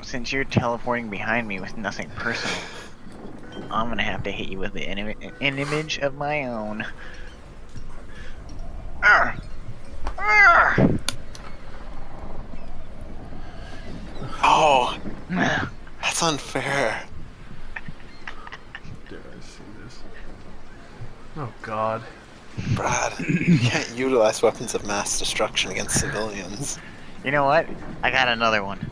since you're teleporting behind me with nothing personal, I'm gonna have to hit you with an image of my own. Arr! Arr! Oh, that's unfair. Dare I see this? Oh God. Brad, you can't utilize weapons of mass destruction against civilians. You know what? I got another one.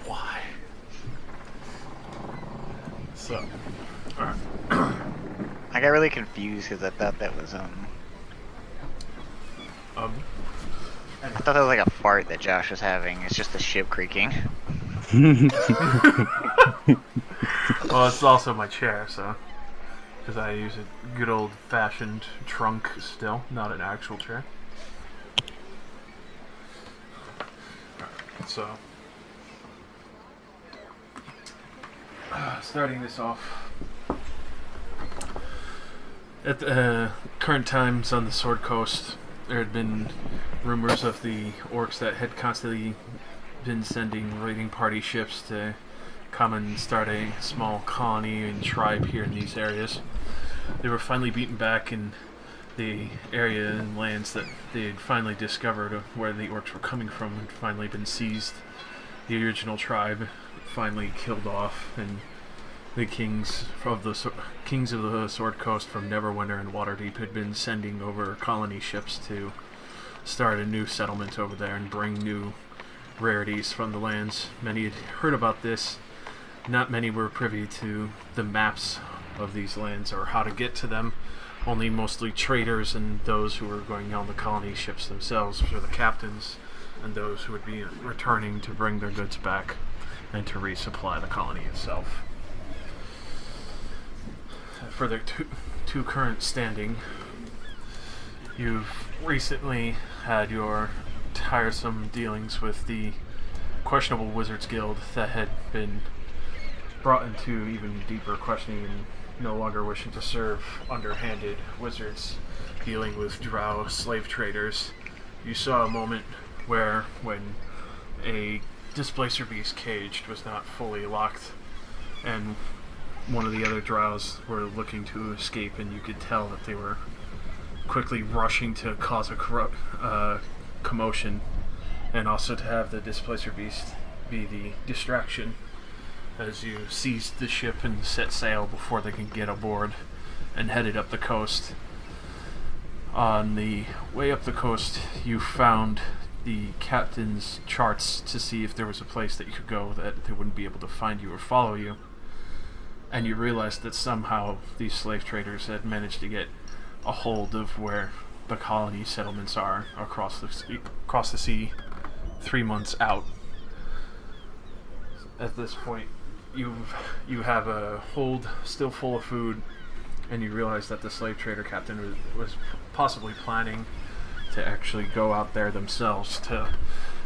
Why? So, alright. I got really confused because I thought that was I thought that was like a fart that Josh was having. It's just the ship creaking. Well, it's also my chair, so because I use a good old-fashioned trunk still, not an actual chair. So, starting this off. At the current times on the Sword Coast, there had been rumors of the orcs that had constantly been sending raiding party ships to come and start a small colony and tribe here in these areas. They were finally beaten back in the area and lands that they had finally discovered of where the orcs were coming from had finally been seized. The original tribe finally killed off, and the kings of the Sword Coast from Neverwinter and Waterdeep had been sending over colony ships to start a new settlement over there and bring new rarities from the lands. Many had heard about this. Not many were privy to the maps of these lands or how to get to them. Only mostly traders and those who were going on the colony ships themselves, which are the captains, and those who would be returning to bring their goods back and to resupply the colony itself. For the two current standing, you've recently had your tiresome dealings with the questionable Wizards Guild that had been brought into even deeper questioning and no longer wishing to serve underhanded wizards dealing with drow slave traders. You saw a moment where, when a displacer beast caged was not fully locked and one of the other drows were looking to escape, and you could tell that they were quickly rushing to cause a commotion, and also to have the displacer beast be the distraction as you seized the ship and set sail before they could get aboard and headed up the coast. On the way up the coast, you found the captain's charts to see if there was a place that you could go that they wouldn't be able to find you or follow you. And you realized that somehow these slave traders had managed to get a hold of where the colony settlements are across the sea 3 months out. At this point, you have a hold still full of food, and you realize that the slave trader captain was possibly planning to actually go out there themselves to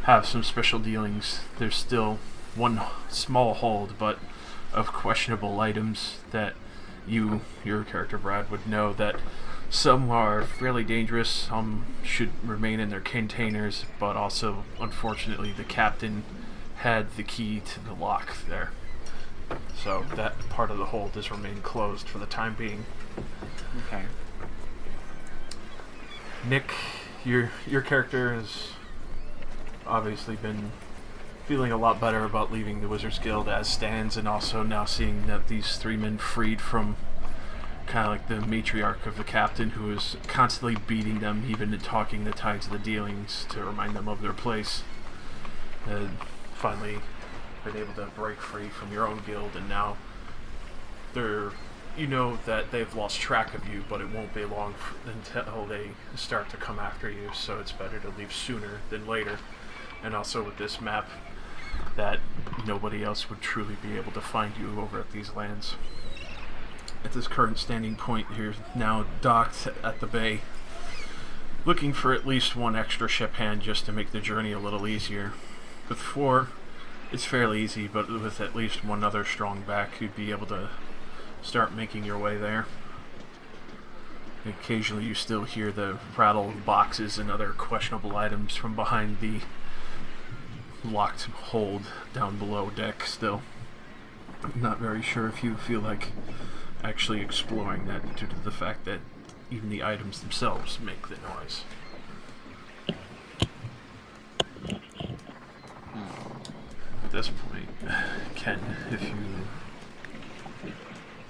have some special dealings. There's still one small hold, but of questionable items that your character Brad would know that some are fairly dangerous, some should remain in their containers, but also, unfortunately, the captain had the key to the lock there. So that part of the hold has remained closed for the time being. Okay. Nick, your character has obviously been feeling a lot better about leaving the Wizards Guild as stands, and also now seeing that these 3 men freed from kind of like the matriarch of the captain who is constantly beating them, even talking the tides of the dealings to remind them of their place. Finally been able to break free from your own guild, and now you know that they've lost track of you, but it won't be long until they start to come after you, so it's better to leave sooner than later. And also with this map, that nobody else would truly be able to find you over at these lands. At this current standing point, you're now docked at the bay, looking for at least one extra ship hand just to make the journey a little easier. With 4, it's fairly easy, but with at least one other strong back, you'd be able to start making your way there. Occasionally you still hear the rattle of boxes and other questionable items from behind the locked hold down below deck still. I'm not very sure if you feel like actually exploring that due to the fact that even the items themselves make the noise. At this point, Ken, if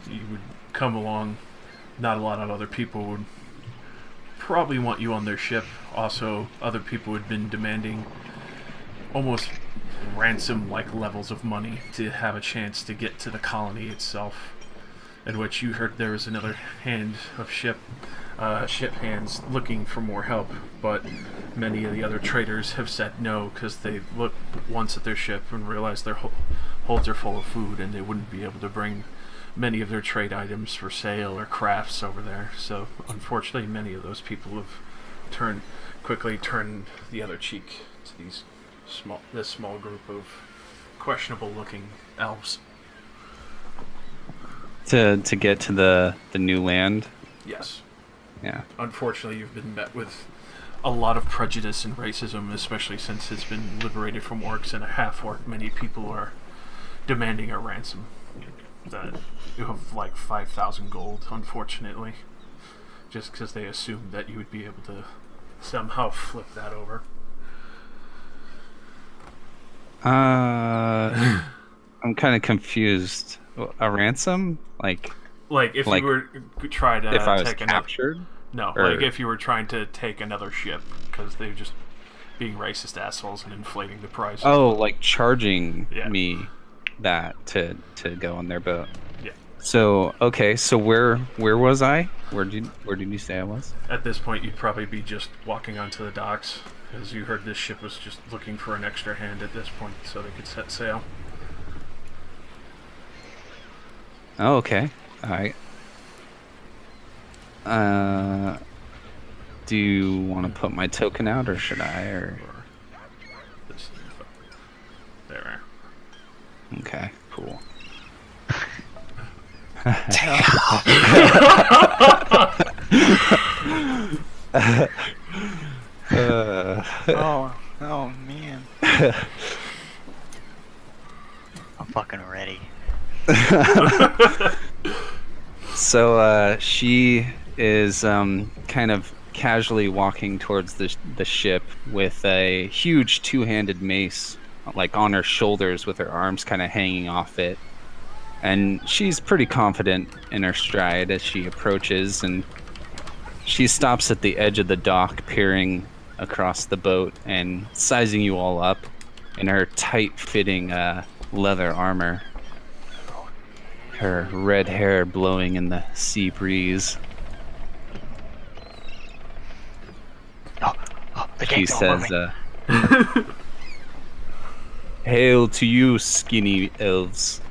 you would come along, not a lot of other people would probably want you on their ship. Also, other people had been demanding almost ransom-like levels of money to have a chance to get to the colony itself, in which you heard there was another hand of ship hands looking for more help, but many of the other traders have said no because they looked once at their ship and realized their holds are full of food and they wouldn't be able to bring many of their trade items for sale or crafts over there. So unfortunately many of those people have quickly turned the other cheek to this small group of questionable looking elves. To get to the new land. Yes. Yeah. Unfortunately, you've been met with a lot of prejudice and racism, especially since it's been liberated from orcs and a half-orc. Many people are demanding a ransom that you have like 5,000 gold, unfortunately, just because they assumed that you would be able to somehow flip that over. I'm kind of confused. A ransom? Like if you were try to if I was take captured? like if you were trying to take another ship, because they're just being racist assholes and inflating the price. Oh, like charging me that to go on their boat. Yeah. So okay, so where was I? Where did you say I was? At this point, you'd probably be just walking onto the docks, because you heard this ship was just looking for an extra hand at this point, so they could set sail. Oh, okay. All right. Do you want to put my token out, or should I? Or this there. Okay, cool. Oh man. I'm fucking ready. So she is kind of casually walking towards the ship with a huge two-handed mace, like on her shoulders, with her arms kind of hanging off it. And she's pretty confident in her stride as she approaches, and she stops at the edge of the dock, peering across the boat and sizing you all up in her tight-fitting leather armor. Her red hair blowing in the sea breeze. She says, "Hail to you, skinny elves.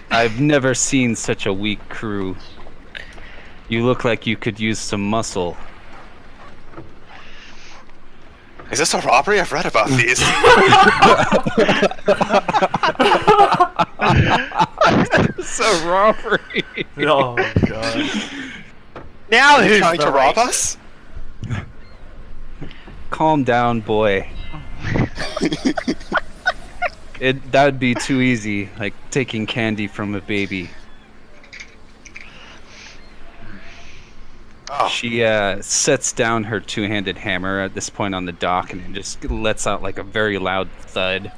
I've never seen such a weak crew. You look like you could use some muscle." Is this a robbery? I've read about these. It's a robbery. Oh god. Now Are you who's trying the to rob racist? us? Calm down, boy. That'd be too easy, like taking candy from a baby. Oh. She sets down her two-handed hammer at this point on the dock, and it just lets out like a very loud thud.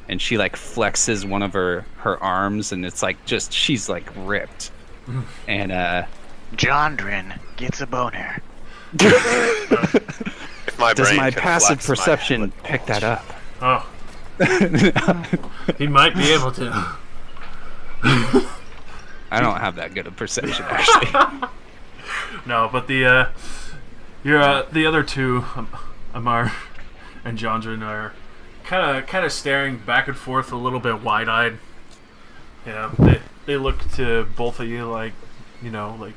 And she like flexes one of her arms, and it's like she's like ripped. And Jondrin gets a boner. If my does brain my could passive flex, my perception hand would pick that up? Oh. He might be able to. I don't have that good of perception, actually. No, but the other two, Amar and Jondrin, are kind of staring back and forth, a little bit wide-eyed. You know, they look to both of you like, you know, like,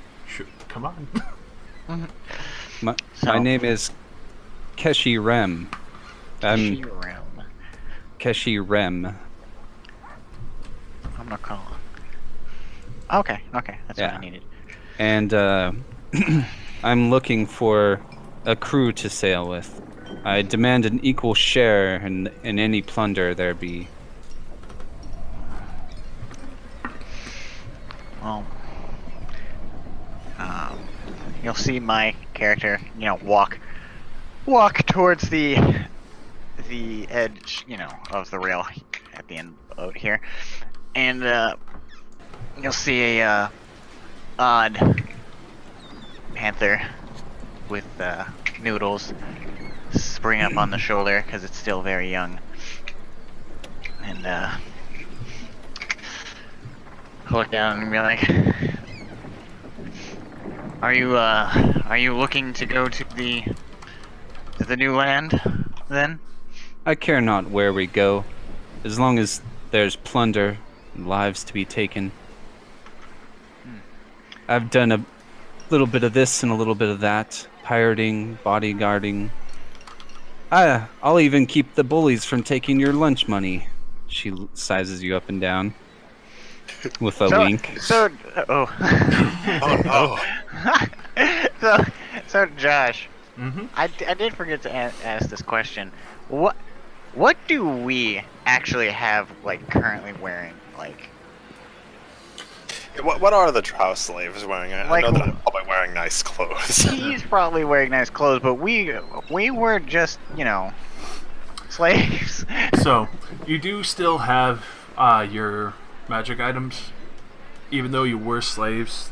come on. My name is Keshi Rem. She-realm. Keshi Rem. I'm gonna call Okay, that's what Yeah. I needed. And I'm looking for a crew to sail with. I demand an equal share in any plunder there be. Well, you'll see my character, walk towards the edge, of the rail at the end of the boat here, and you'll see a odd panther with noodles spring up on the shoulder because it's still very young, and look down and be like, "Are you looking to go to the new land, then?" I care not where we go, as long as there's plunder and lives to be taken. I've done a little bit of this and a little bit of that, pirating, bodyguarding. I'll even keep the bullies from taking your lunch money. She sizes you up and down with a wink. Oh no. So Josh, Mm-hmm. I did forget to ask this question. What do we actually have currently wearing? What are the drow slaves wearing? I Like- know that I'm probably wearing nice clothes. He's probably wearing nice clothes, but we were just slaves. So, you do still have your magic items, even though you were slaves.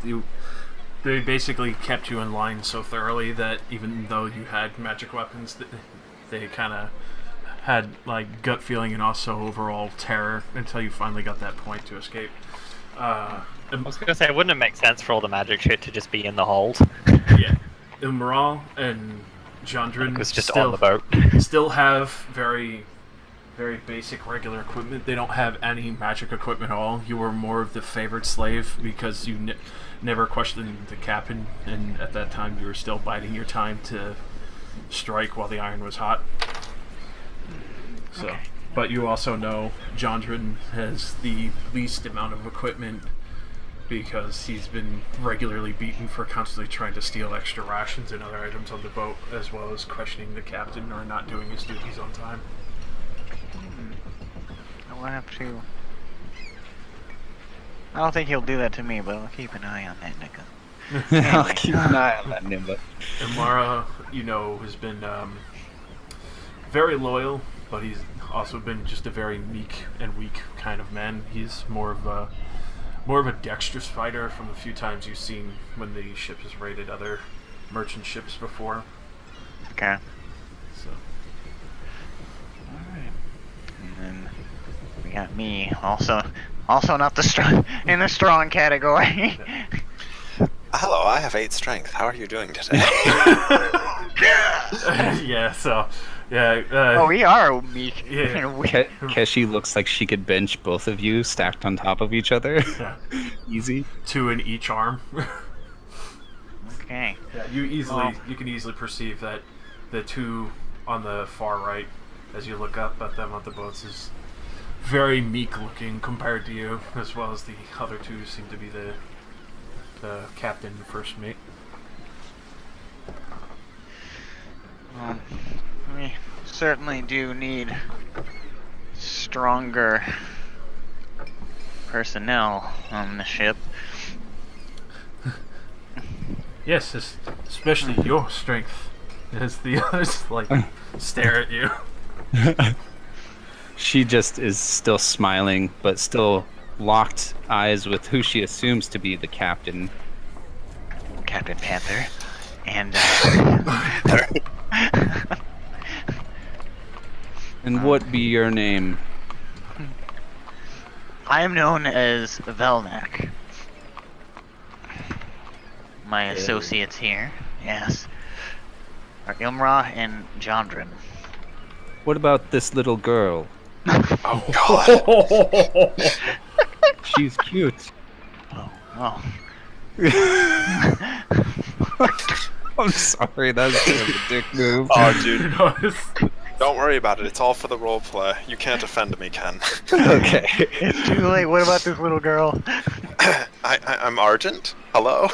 They basically kept you in line so thoroughly that even though you had magic weapons, they kind of had gut feeling and also overall terror until you finally got that point to escape. I was going to say, wouldn't it make sense for all the magic shit to just be in the hold? Yeah, Imral and Jandrin It was just still, on the boat. still have very, very basic regular equipment. They don't have any magic equipment at all. You were more of the favored slave because you never questioned the captain, and at that time you were still biding your time to strike while the iron was hot. So, Okay. but you also know Jandrin has the least amount of equipment because he's been regularly beaten for constantly trying to steal extra rations and other items on the boat, as well as questioning the captain or not doing his duties on time. I will have to. I don't think he'll do that to me, but I'll keep an eye on that nigga. I'll keep an eye on that Nimba. And Mara, has been very loyal, but he's also been just a very meek and weak kind of man. He's more of a dexterous fighter from the few times you've seen when the ship has raided other merchant ships before. Okay. So Alright. And then we got me, also not the strong in the strong category. Hello, I have 8 strength. How are you doing today? yeah, so yeah. Oh, we are meek. Yeah. and weak. Keshi looks like she could bench both of you stacked on top of each other. Yeah. Easy. 2 in each arm. Okay. Yeah, you can easily perceive that the 2 on the far right, as you look up at them on the boats, is very meek looking compared to you, as well as the other 2 seem to be the captain and first mate. We certainly do need stronger personnel on the ship. Yes, especially your strength, as the others stare at you. She just is still smiling, but still locked eyes with who she assumes to be the captain. Captain Panther. And And what be your name? I am known as Velnak. My associates here, yes, are Imra and Jandrin. What about this little girl? Oh god. She's cute. Oh, I'm sorry, that was kind of a dick move. Oh dude, It's- don't worry about it. It's all for the roleplay. You can't offend me, Ken. Okay. it's too late. What about this little girl? I'm Argent. Hello.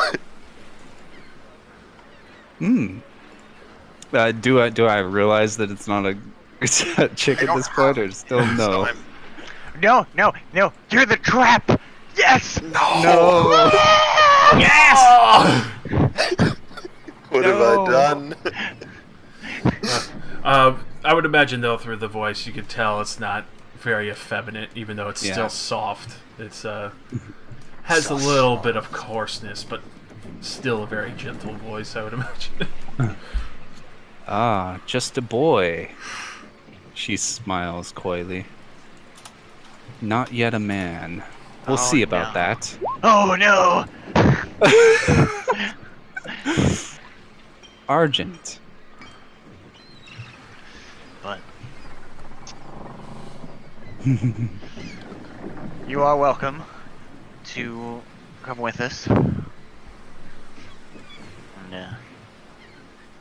Do I realize that it's not a chick at this point, or still no? So No, no, no! You're the trap! Yes! No. Yes! What have I done? I would imagine though through the voice you could tell it's not very effeminate, even though it's Yeah. still soft. It's has a little bit of coarseness, but still a very gentle voice, I would imagine. Ah, just a boy. She smiles coyly. Not yet a man. We'll see about no. that. Oh no! Argent. But you are welcome to come with us. And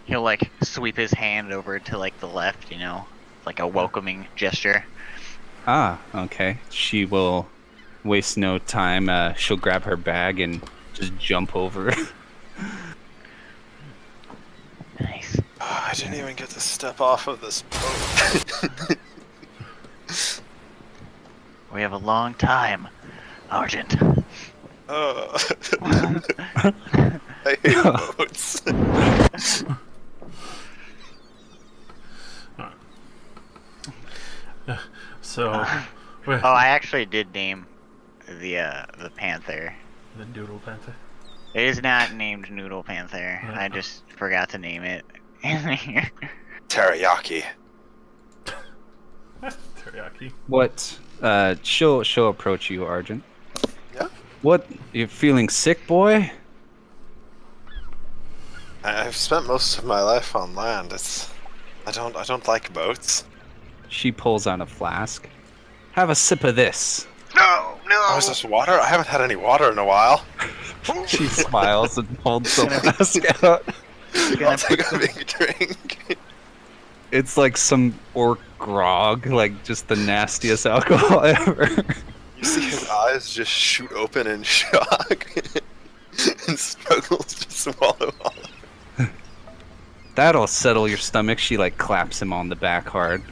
he'll like sweep his hand over to like the left, you know, like a welcoming gesture. Ah, okay. She will waste no time. She'll grab her bag and just jump over. Nice. Oh, I didn't even get to step off of this boat. We have a long time, Argent. Oh. I hate boats. So, Oh, I actually did name the panther. the Doodle Panther. It is not named Noodle Panther. Yeah. I just forgot to name it. Teriyaki. Teriyaki. What? She'll approach you, Argent. Yeah. What? You feeling sick, boy? I've spent most of my life on land. I don't like boats. She pulls out a flask. Have a sip of this. No, no. Oh, is this water? I haven't had any water in a while. She smiles and holds the flask out. I'll take a big drink. It's like some orc grog, like just the nastiest alcohol ever. You see his eyes just shoot open in shock and struggles to swallow all of it. That'll settle your stomach. She like claps him on the back hard.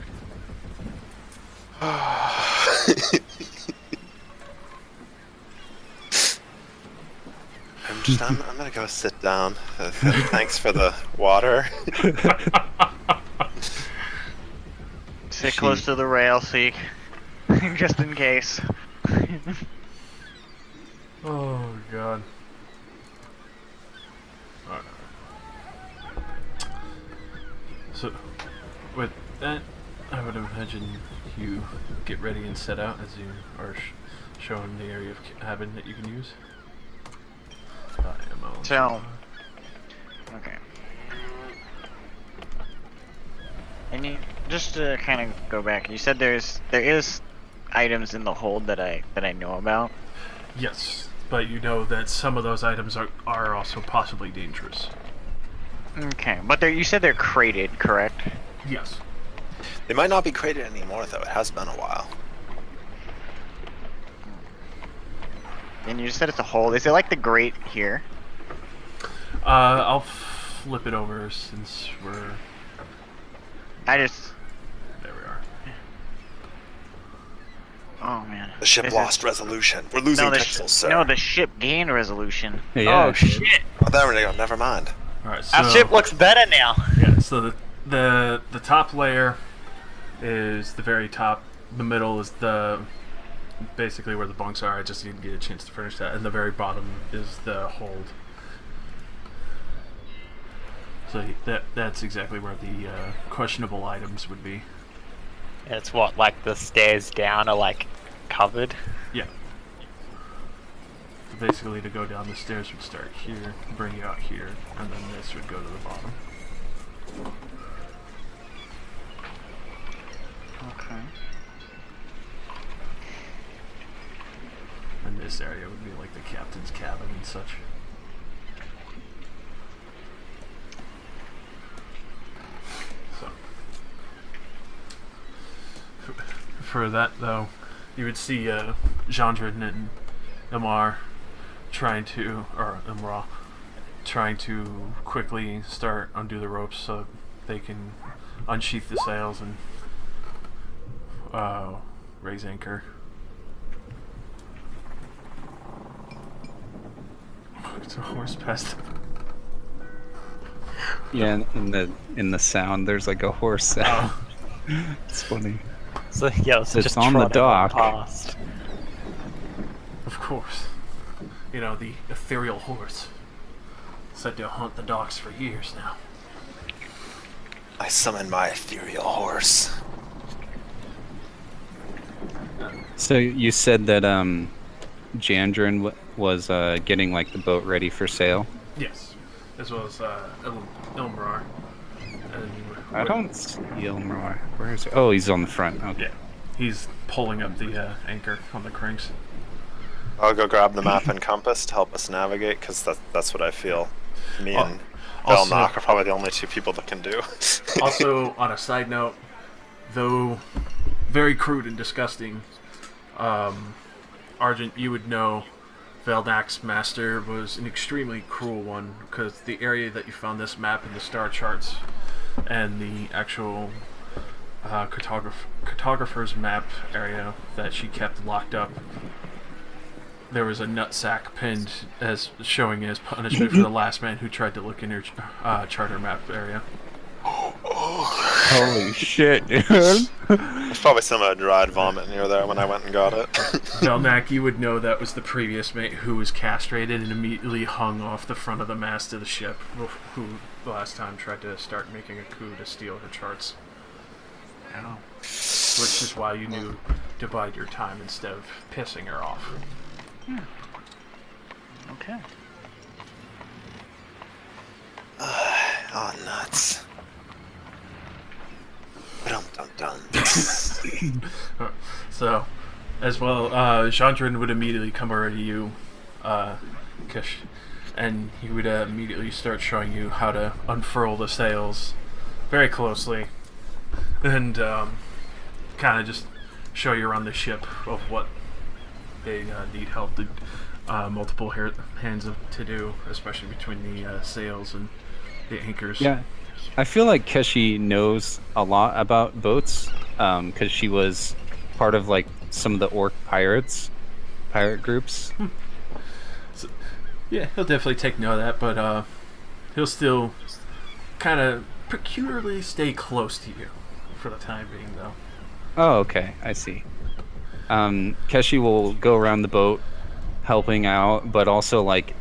I'm gonna go sit down. Thanks for the water. Sit close to the rail, Seek. Just in case. Oh god. Alright. So, with that, I would imagine you get ready and set out as you are shown the area of cabin that you can use. Ammo. So, okay. And you, just to kind of go back, you said there is items in the hold that I know about. Yes, but you know that some of those items are also possibly dangerous. Okay, but you said they're crated, correct? Yes. They might not be crated anymore, though. It has been a while. And you just said it's a hold. Is it like the grate here? I'll flip it over since we're... I just... There we are. Oh man. The ship This lost is- resolution. We're losing the pixels, sir. no, the ship gained resolution. Yeah, Oh shit! Oh, there we go. Never mind. Alright, so... Our ship looks better now. Yeah, so the top layer is the very top. The middle is basically where the bunks are. I just didn't get a chance to finish that. And the very bottom is the hold. So that's exactly where the questionable items would be. It's what, like the stairs down are like covered? Yeah. So basically to go down the stairs would start here, bring you out here, and then this would go to the bottom. Okay. And this area would be like the captain's cabin and such. So, for that though, you would see Jandrin and Amar trying to, or Imra, trying to quickly undo the ropes so they can unsheath the sails and raise anchor. It's a horse pest. Yeah, in the sound, there's like a horse sound. Oh. It's funny. So yeah, it's It's just on the trotting dock. past. Of course. You know, the ethereal horse. Said to haunt the docks for years now. I summon my ethereal horse. So you said that Jandrin was getting like the boat ready for sail. Yes. As well as Ilmrar. And I don't see Ilmar. Where is he? Oh, he's on the front. Okay. Yeah. He's pulling up the anchor on the cranks. I'll go grab the map and compass to help us navigate, because that's what I feel. Me and also- Belknock are probably the only two people that can do. Also, on a side note, though very crude and disgusting, Argent, you would know Veldak's master was an extremely cruel one, because the area that you found this map in the star charts and the actual cartographer's map area that she kept locked up, there was a nutsack pinned as showing as punishment for the last man who tried to look in her charter map area. Holy shit, dude. There's probably some dried vomit near there when I went and got it. Velnak, you would know that was the previous mate who was castrated and immediately hung off the front of the mast of the ship, who the last time tried to start making a coup to steal her charts. Oh. Which is why you knew to bide your time instead of pissing her off. Okay. Oh, nuts. Dum dum dum. So, as well, Chandran would immediately come over to you, Kish, and he would immediately start showing you how to unfurl the sails very closely, and kind of just show you around the ship of what they need help to multiple hands to do, especially between the sails and the anchors. Yeah, I feel like Keshi knows a lot about boats, because she was part of like some of the orc pirate groups. So, yeah, he'll definitely take note of that, but he'll still kind of peculiarly stay close to you for the time being, though. Oh, okay, I see. Keshi will go around the boat helping out, but also like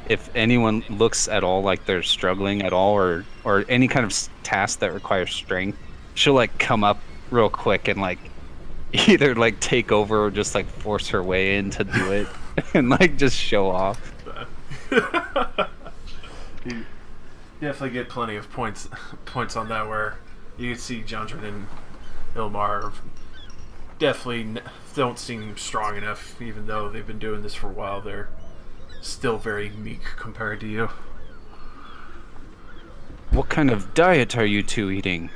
if anyone looks at all like they're struggling at all or any kind of task that requires strength, she'll like come up real quick and like either like take over or just like force her way in to do it and like just show off. You definitely get plenty of points on that, where you can see Jandrin and Ilmar definitely don't seem strong enough, even though they've been doing this for a while. They're still very meek compared to you. What kind of diet are you two eating?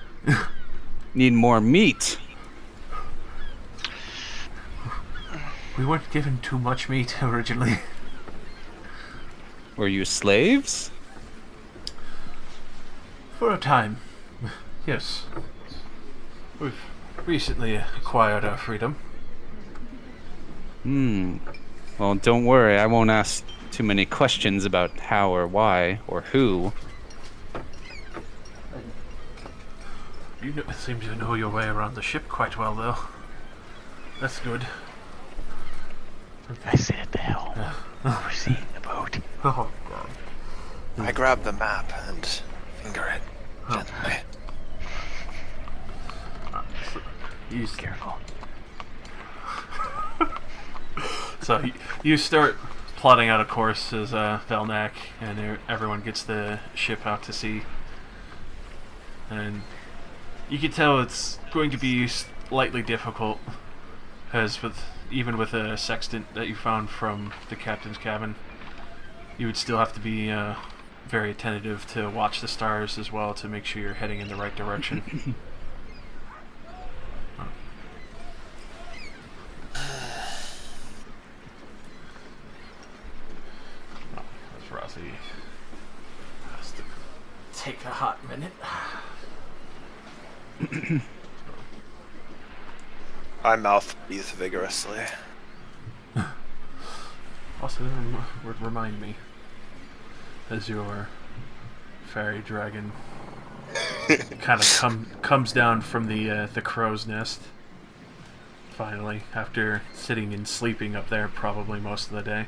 Need more meat. We weren't given too much meat originally. Were you slaves? For a time, yes. We've recently acquired our freedom. Well, don't worry, I won't ask too many questions about how or why or who. You seem to know your way around the ship quite well, though. That's good. I sit at the helm, overseeing the boat. Oh, God. I grab the map and finger it gently. You Careful. So you start plotting out a course as Velnak and everyone gets the ship out to sea. And you can tell it's going to be slightly difficult, as even with a sextant that you found from the captain's cabin, you would still have to be very attentive to watch the stars as well to make sure you're heading in the right direction. see. Has to take a hot minute. I mouth breathe vigorously. Also, would remind me, as your fairy dragon kind of comes down from the crow's nest. Finally, after sitting and sleeping up there probably most of the day.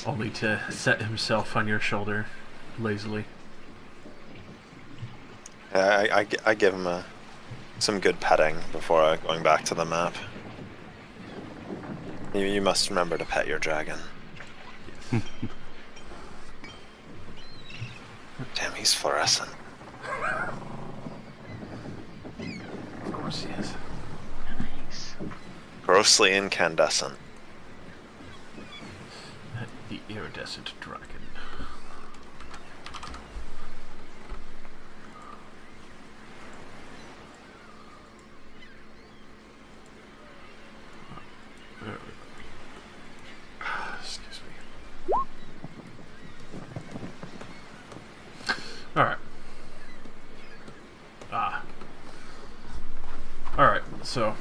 Only to set himself on your shoulder lazily. Yeah, I give him some good petting before going back to the map. You must remember to pet your dragon. Damn, he's fluorescent. Of course he is. Nice. Grossly incandescent. The iridescent dragon. There we go. Excuse me. Alright. Alright, so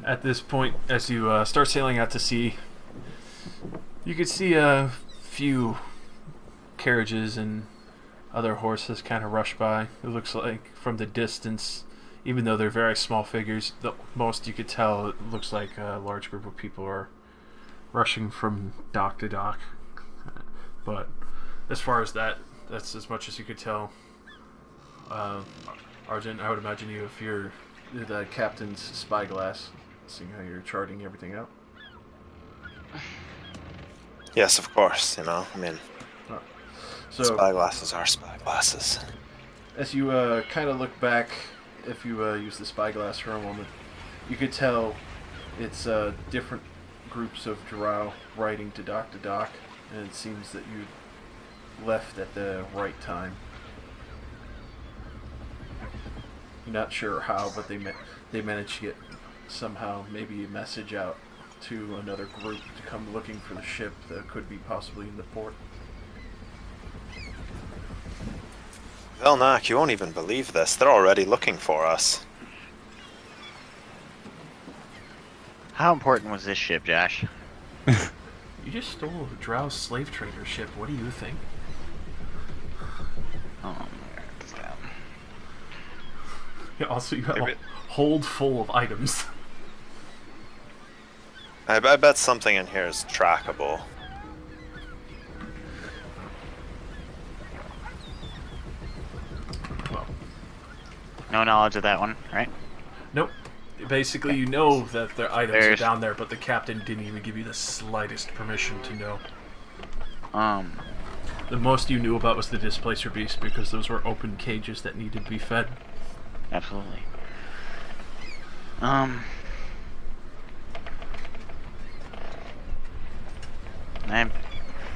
at this point, as you start sailing out to sea, you can see a few carriages and other horses kind of rush by. It looks like from the distance, even though they're very small figures, the most you could tell, it looks like a large group of people are rushing from dock to dock. But as far as that, that's as much as you could tell. Argent, I would imagine you, if you're the captain's spyglass, seeing how you're charting everything out. Yes, of course, you know, I mean, So, spyglasses are spyglasses. as you kind of look back, if you use the spyglass for a moment, you could tell it's different groups of drow riding to dock, and it seems that you left at the right time. You're not sure how, but they managed to get somehow maybe a message out to another group to come looking for the ship that could be possibly in the port. Velnak, you won't even believe this. They're already looking for us. How important was this ship, Josh? You just stole a drow slave trader ship. What do you think? Oh, my God. Yeah, also, you have a hold full of items. I bet something in here is trackable. Well, No knowledge of that one, right? nope. Basically, you know that their items are There's- down there, but the captain didn't even give you the slightest permission to know. The most you knew about was the displacer beast, because those were open cages that needed to be fed. Absolutely. And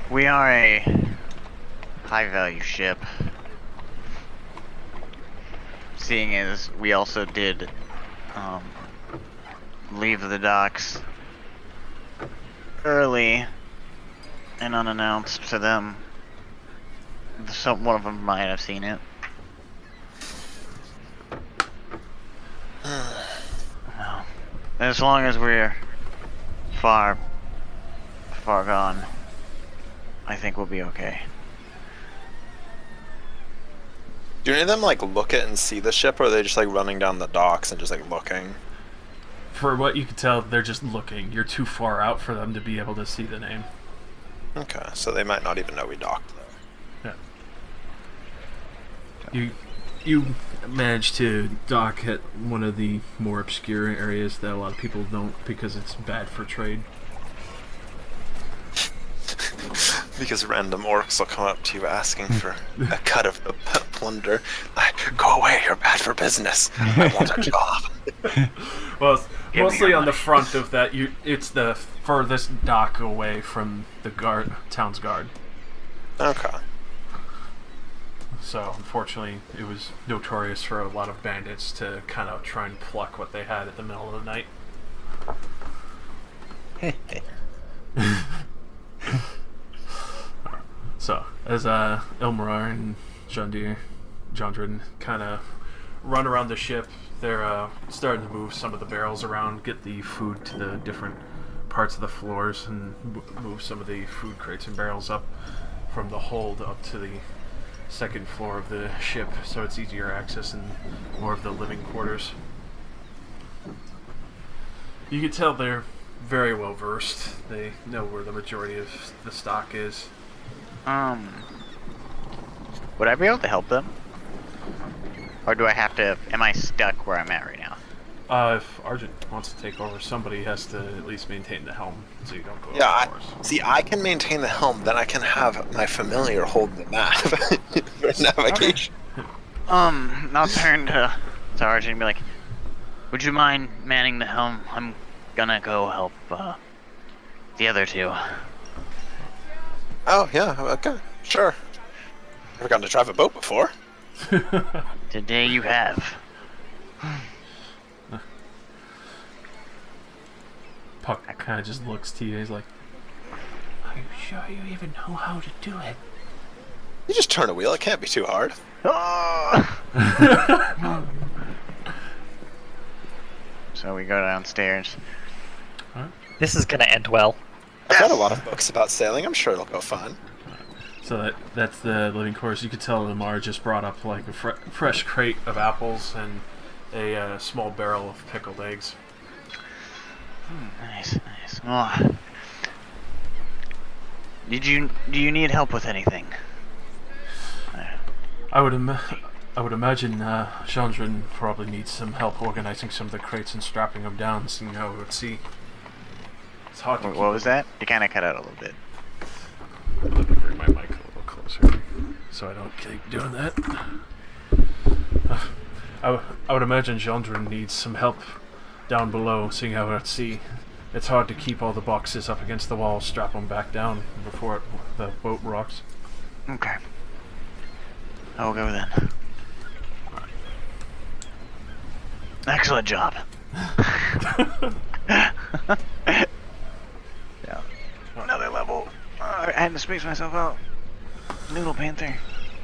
we are a high-value ship. Seeing as we also did leave the docks early and unannounced to them. One of them might have seen it. Well, as long as we're far gone, I think we'll be okay. Do any of them like look at and see the ship, or are they just like running down the docks and just like looking? For what you can tell, they're just looking. You're too far out for them to be able to see the name. Okay, so they might not even know we docked there. Yeah. You managed to dock at one of the more obscure areas that a lot of people don't, because it's bad for trade. Because random orcs will come up to you asking for a cut of the plunder. Like, go away, you're bad for business. I want a job. Well, it's Give me mostly your on the money. front of that. It's the furthest dock away from the town's guard. Okay. So, unfortunately, it was notorious for a lot of bandits to kind of try and pluck what they had at the middle of the night. So, as Ilmarar and Jondrin kind of run around the ship, they're starting to move some of the barrels around, get the food to the different parts of the floors, and move some of the food crates and barrels up from the hold up to the second floor of the ship, so it's easier access and more of the living quarters. You can tell they're very well versed. They know where the majority of the stock is. Would I be able to help them? Or do I have to, am I stuck where I'm at right now? If Argent wants to take over, somebody has to at least maintain the helm, so you don't go Yeah, off course. I can maintain the helm, then I can have my familiar hold the map for navigation. I'll turn to Argent and be like, would you mind manning the helm? I'm gonna go help, the other two. Oh, yeah, okay, sure. Never gotten to drive a boat before. Today you have. Puck kind of just looks to you. He's like, "Are you sure you even know how to do it?" You just turn a wheel, it can't be too hard. So we go downstairs. This is gonna end well. I've read a lot of books about sailing, I'm sure it'll go fun. So that's the living quarters. You could tell Lamar just brought up like a fresh crate of apples and a small barrel of pickled eggs. Nice. Oh. Do you need help with anything? I would imagine Chandran probably needs some help organizing some of the crates and strapping them down, seeing how it would see. It's hard to keep. What was that? You kind of cut out a little bit. Let me bring my mic a little closer so I don't keep doing that. I would imagine Chandran needs some help down below, seeing how at sea. It's hard to keep all the boxes up against the wall, strap them back down before the boat rocks. Okay. I'll go then. Excellent job. Yeah. Another level. I had to space myself out. Noodle Panther.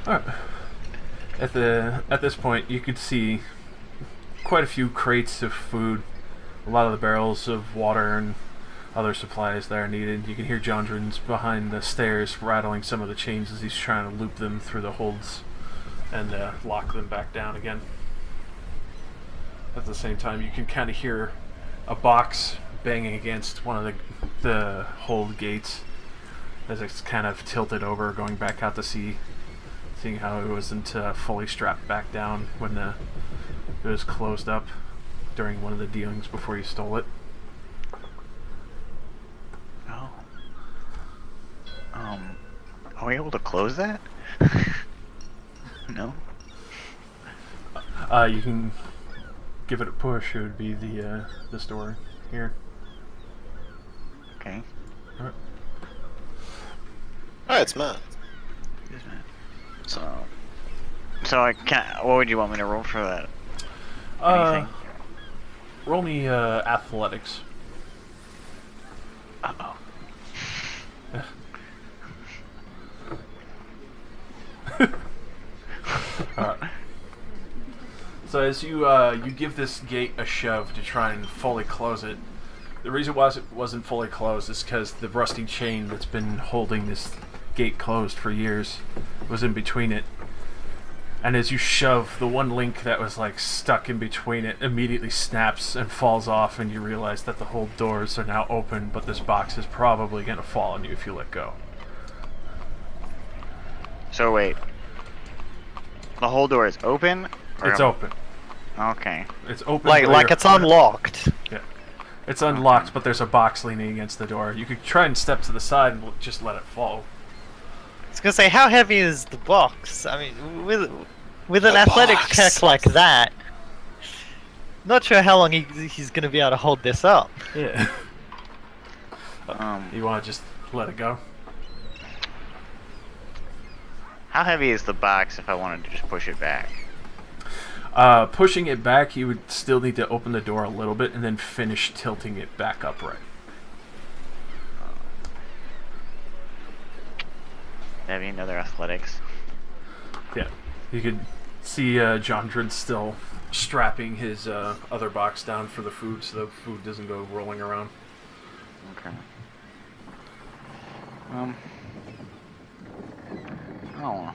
Alright. At this point, you could see quite a few crates of food, a lot of the barrels of water and other supplies that are needed. You can hear Jondrin's behind the stairs rattling some of the chains as he's trying to loop them through the holds and lock them back down again. At the same time, you can kind of hear a box banging against one of the hold gates as it's kind of tilted over, going back out to sea, seeing how it wasn't fully strapped back down when it was closed up during one of the dealings before you stole it. Oh. Are we able to close that? No? You can give it a push. It would be the store here. Okay. Alright. Alright, it's Matt. Yes, man. So I can't. What would you want me to roll for that? Anything? Roll me athletics. Uh-oh. Alright. So as you give this gate a shove to try and fully close it, the reason why it wasn't fully closed is because the rusty chain that's been holding this gate closed for years was in between it. And as you shove, the one link that was like stuck in between it immediately snaps and falls off, and you realize that the whole doors are now open, but this box is probably going to fall on you if you let go. So wait. The whole door is open? Or It's open. Okay. It's open. Like it's unlocked. Yeah. It's unlocked, but there's a box leaning against the door. You could try and step to the side and just let it fall. I was gonna say, how heavy is the box? I mean, with an The athletic box. check like that, not sure how long he's gonna be able to hold this up. Yeah. You want to just let it go? How heavy is the box if I wanted to just push it back? Pushing it back, you would still need to open the door a little bit and then finish tilting it back upright. That'd be another athletics. Yeah. You could see Jondred still strapping his other box down for the food so the food doesn't go rolling around. Okay. Oh.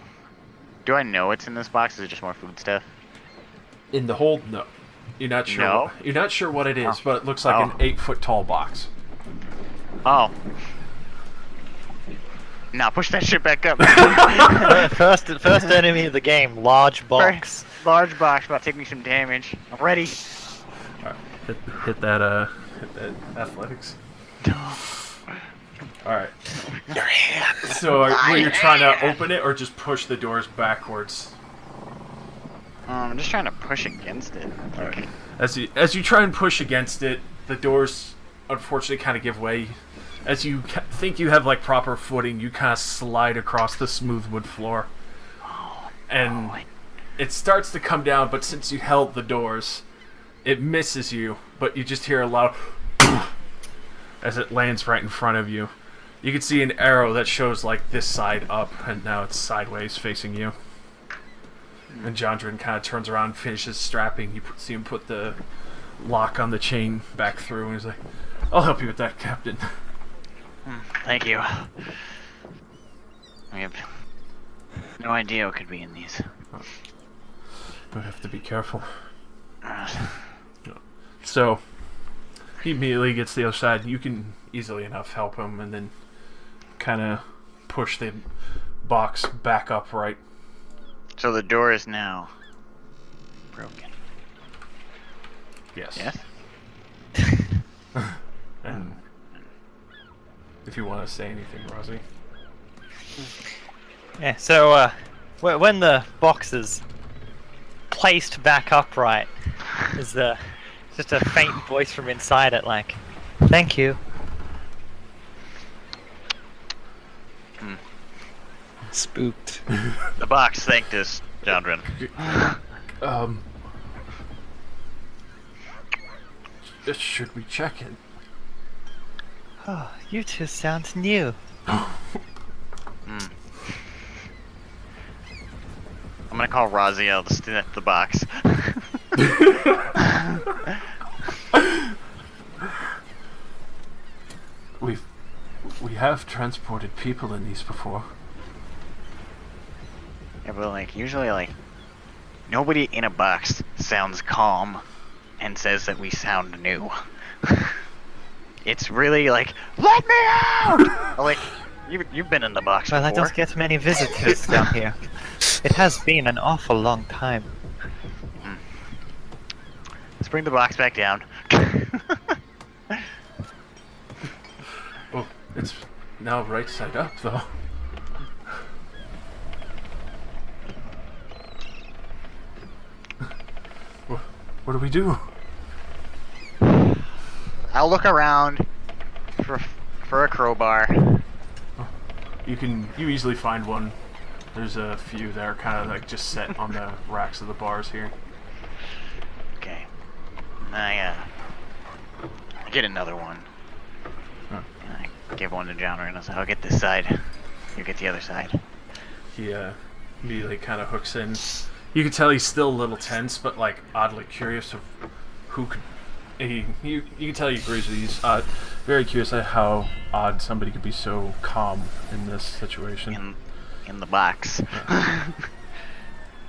Do I know what's in this box? Is it just more food stuff? In the hold, no. You're not sure. No? You're not sure what it is, Oh. but it looks like an 8-foot tall box. Oh. Now push that shit back up. First enemy of the game, large box. Large box about to take me some damage. I'm ready. Alright, hit that athletics. Alright. Your hand. So were you trying to open it or just push the doors backwards? I'm just trying to push against it. Alright. As you try and push against it, the doors unfortunately kind of give way. As you think you have like proper footing, you kind of slide across the smooth wood floor. And it starts to come down, but since you held the doors, it misses you, but you just hear a loud as it lands right in front of you. You can see an arrow that shows like this side up, and now it's sideways facing you. And Jondren kind of turns around, finishes strapping. You see him put the lock on the chain back through, and he's like, "I'll help you with that, Captain." Thank you. I have no idea what could be in these. I have to be careful. So, he immediately gets to the other side. You can easily enough help him, and then kind of push the box back upright. So the door is now broken. Yes. Yes? And if you want to say anything, Rosie. Yeah. So when the box is placed back upright, there's just a faint voice from inside it, like, "Thank you." Spooked. The box thanked us, Jondren. Should we check it? Oh, you two sound new. I'm gonna call Raziel to sniff the box. We have transported people in these before. Yeah, but like usually like nobody in a box sounds calm and says that we sound new. It's really like, let me out! Like you've been in the box Well, I before. don't get many visitors down here. It has been an awful long time. Let's bring the box back down. Oh, it's now right side up, though. What do we do? I'll look around for a crowbar. You easily find one. There's a few that are kind of like just set on the racks of the bars here. Okay. I get another one. Huh. I give one to Jondren and I say, I'll get this side. You get the other side. He immediately kind of hooks in. You can tell he's still a little tense, but like oddly curious of who could. You can tell he agrees with you. He's very curious at how odd somebody could be so calm in this situation. In the box.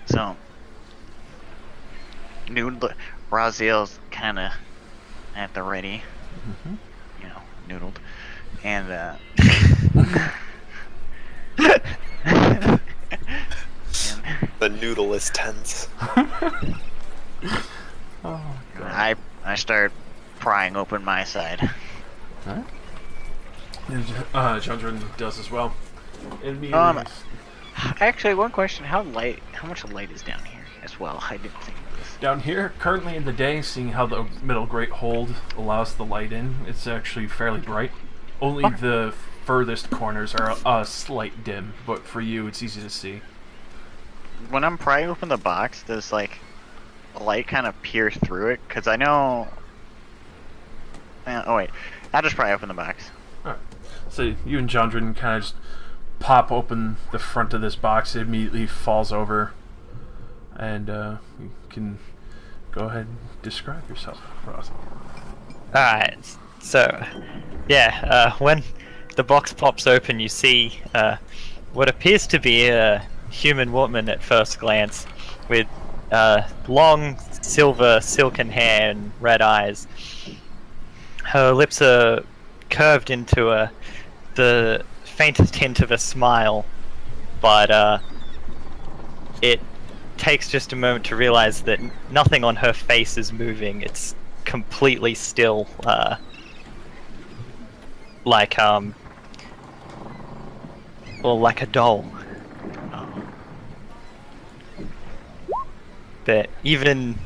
So, Raziel's kind of at the ready. Mm-hmm. You know, noodled. And, The noodle is tense. Oh, God. I start prying open my side. Alright. And Jondren does as well. Immediately. Actually, one question: how much light is down here as well? I didn't think of this. Down here, currently in the day, seeing how the middle great hold allows the light in, it's actually fairly bright. Only the furthest corners are a slight dim, but for you, it's easy to see. When I'm prying open the box, does like light kind of pierce through it? Because I know. Oh wait, I'll just pry open the box. Alright. So you and Jondren kind of just pop open the front of this box, it immediately falls over. And you can go ahead and describe yourself, Ross. Alright, so, yeah, when the box pops open, you see what appears to be a human woman at first glance, with long silver silken hair and red eyes. Her lips are curved into the faintest hint of a smile, but it takes just a moment to realize that nothing on her face is moving. It's completely still, like a doll. But even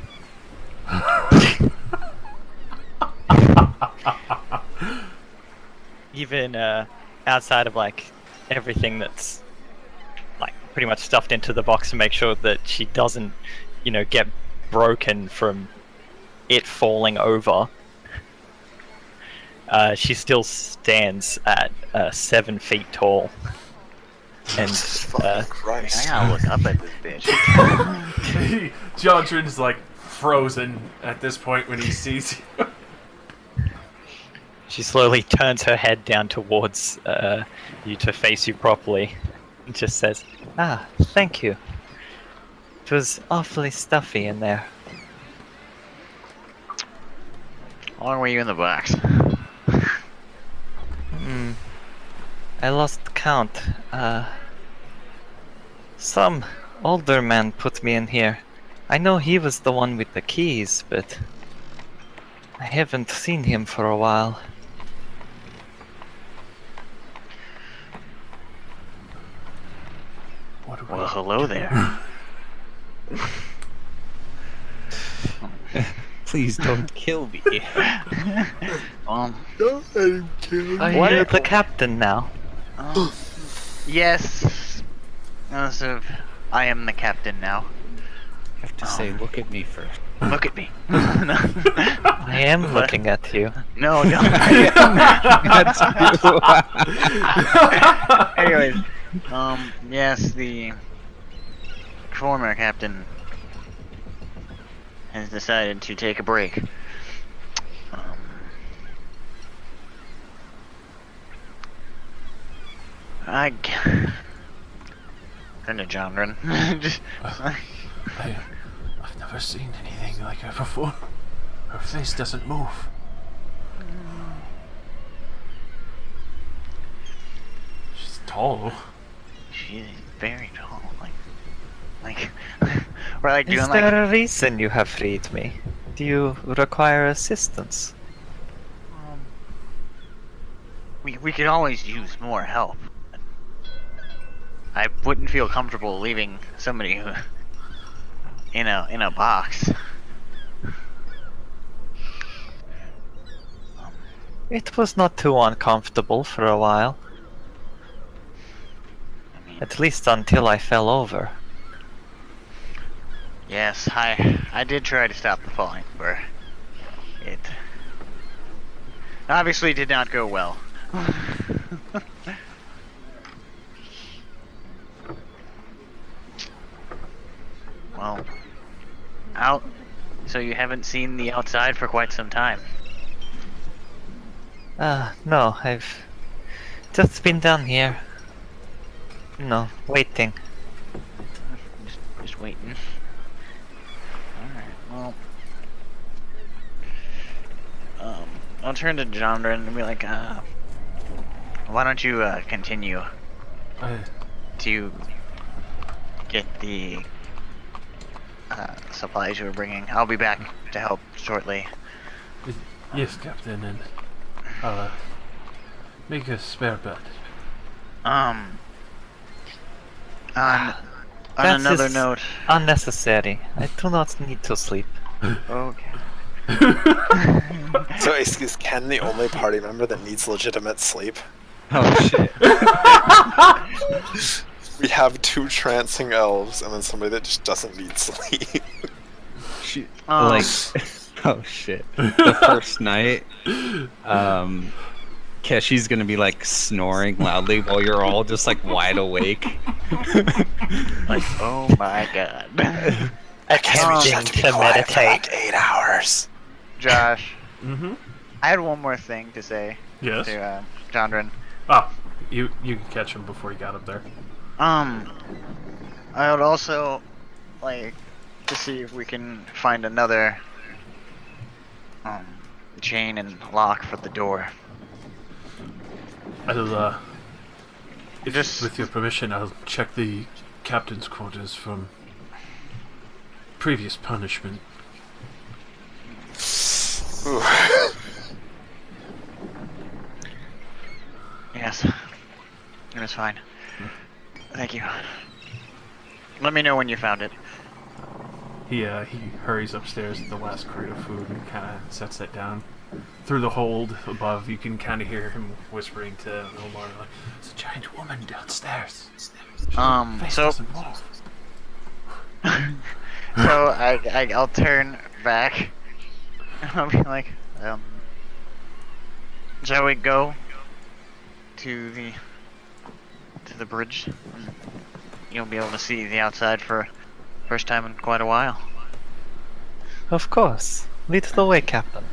outside of like everything that's like pretty much stuffed into the box to make sure that she doesn't, get broken from it falling over, she still stands at 7 feet tall. And Fucking Christ. I gotta look up at this bitch. John's like frozen at this point when he sees you. she slowly turns her head down towards you to face you properly, and just says, "Ah, thank you. It was awfully stuffy in there." How long were you in the box? I lost count. Some older man put me in here. I know he was the one with the keys, but I haven't seen him for a while. Well, hello there. Please don't kill me. Um, Are What you if- the captain now? yes. I am the captain now. You have to say, look at me first. Look at me. I am looking at you. No, no. That's you. Anyways, yes, the former captain has decided to take a break. I turn to John. Just I've never seen anything like her before. Her face doesn't move. She's tall. she's very tall. Like we're like doing Is like. there a reason you have freed me? Do you require assistance? We could always use more help. I wouldn't feel comfortable leaving somebody who in a box. It was not too uncomfortable for a while. I mean, At least until I fell over. yes, I did try to stop the falling, but it obviously did not go well. Well, out. So you haven't seen the outside for quite some time. No, I've just been down here. Waiting. Just waiting. Alright, well. I'll turn to Jandra and be like, why don't you, continue to get the, supplies you were bringing. I'll be back to help shortly. Yes, Captain, and make a spare bed. On That another is note. Unnecessary. I do not need to sleep. Okay. So is Ken the only party member that needs legitimate sleep? Oh shit. We have 2 trancing elves and then somebody that just doesn't need sleep. Like, oh shit. The first night, Keshi's gonna be like snoring loudly while you're all just like wide awake. Like, oh my god. Attempting to be to quiet for meditate. like 8 hours. Josh, Mm-hmm. I had one more thing to say Yes. to Jondren. Oh, you can catch him before he got up there. I would also like to see if we can find another chain and lock for the door. I'll, if, Just- with your permission, I'll check the captain's quarters from previous punishment. Ooh. Yes. It was fine. Thank you. Let me know when you found it. He hurries upstairs to the last crate of food and kind of sets it down. Through the hold above, you can kind of hear him whispering to Omar, like, "There's a giant woman downstairs. Her face So doesn't move." I'll turn back. I'll be like, shall we go to the bridge? You'll be able to see the outside for first time in quite a while. Of course. Lead the way, Captain.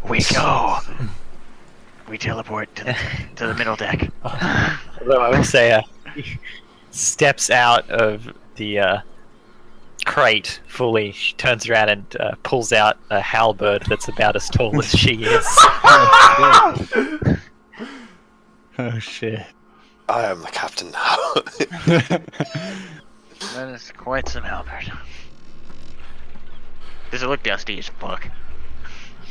We teleport to the middle deck. Although I will say, he steps out of the crate fully. She turns around and pulls out a halberd that's about as tall as she is. Oh shit. I am the captain now. That is quite some halberd. Does it look dusty as fuck?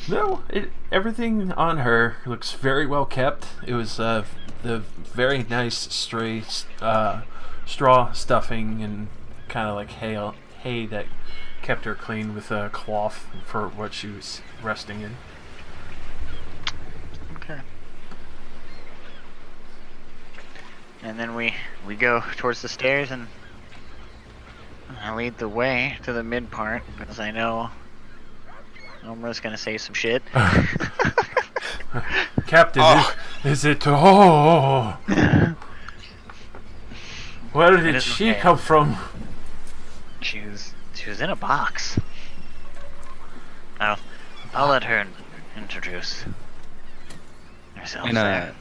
No, everything on her looks very well kept. It was the very nice straw stuffing and kind of like hay that kept her clean with a cloth for what she was resting in. Okay. And then we go towards the stairs, and I lead the way to the mid part because I know Omar's gonna say some shit. Captain, Oh. is it? Oh, where It did is she okay. come from? She was in a box. I'll let her introduce herself. And there.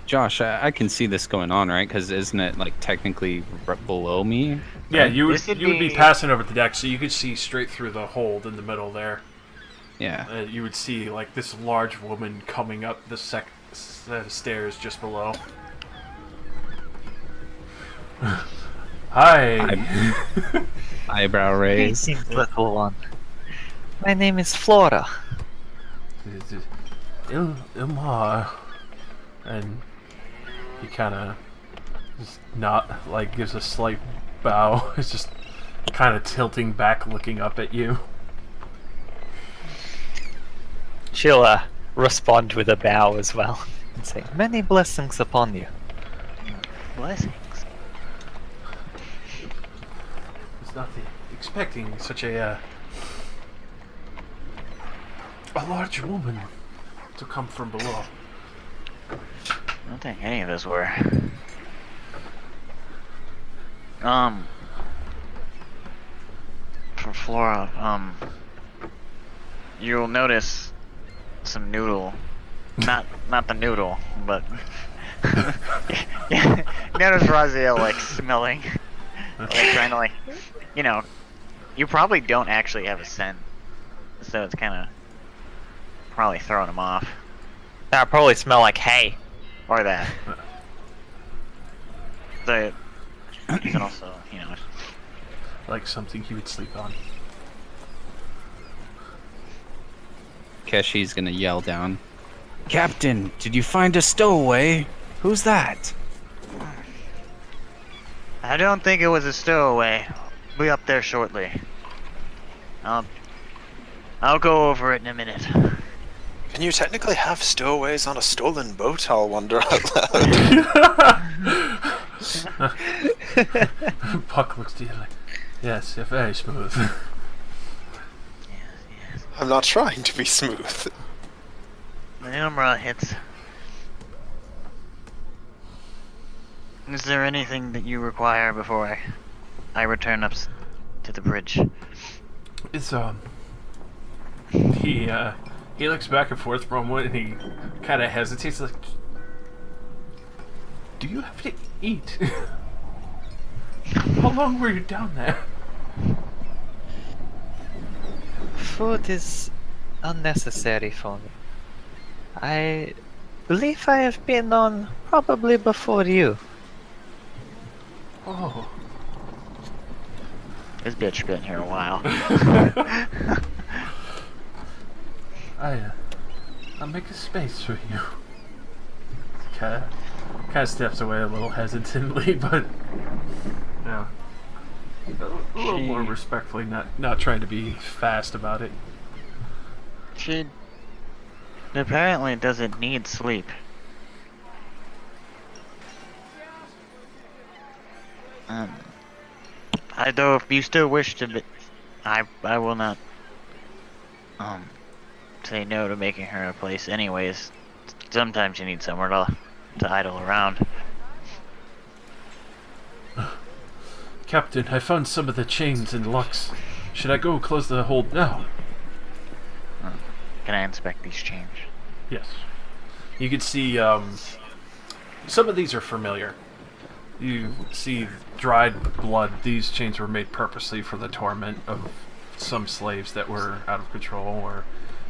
Josh, I can see this going on, right? Because isn't it like technically below me? Yeah, you would This would be be- passing over the deck, so you could see straight through the hold in the middle there. Yeah. You would see like this large woman coming up the stairs just below. Hi. Eyebrow raise. Greetings, little one. My name is Flora. Ilmar. And he kind of just not like gives a slight bow. It's just kind of tilting back, looking up at you. She'll respond with a bow as well and say, "Many blessings upon you." Blessings. Was not expecting such a large woman to come from below. I don't think any of us were. For Flora, you'll notice some noodle. Not the noodle, but yeah, notice Raziel like smelling, like trying to you probably don't actually have a scent, so it's kind of probably throwing him off, That probably smell like hay. or that. So you can also, Like something he would sleep on. Keshi's gonna yell down. Captain, did you find a stowaway? Who's that? I don't think it was a stowaway. Be up there shortly. I'll go over it in a minute. Can you technically have stowaways on a stolen boat? I'll wonder out loud. Puck looks to you like, yes, you're very smooth. I'm not trying to be smooth. The Umrah hits. Is there anything that you require before I return to the bridge? It's he looks back and forth for a moment and he kind of hesitates, like, do you have to eat? How long were you down there? Food is unnecessary for me. I believe I have been on probably before you. Oh. This bitch been here a while. I'll make a space for you. Kind of steps away a little hesitantly, but yeah, a little more respectfully, not trying to be fast about it. She apparently doesn't need sleep. Though if you still wish to, I will not say no to making her a place. Anyways, sometimes you need somewhere to idle around. Captain, I found some of the chains and locks. Should I go close the hold now? Can I inspect these chains? Yes. You can see some of these are familiar. You see dried blood. These chains were made purposely for the torment of some slaves that were out of control or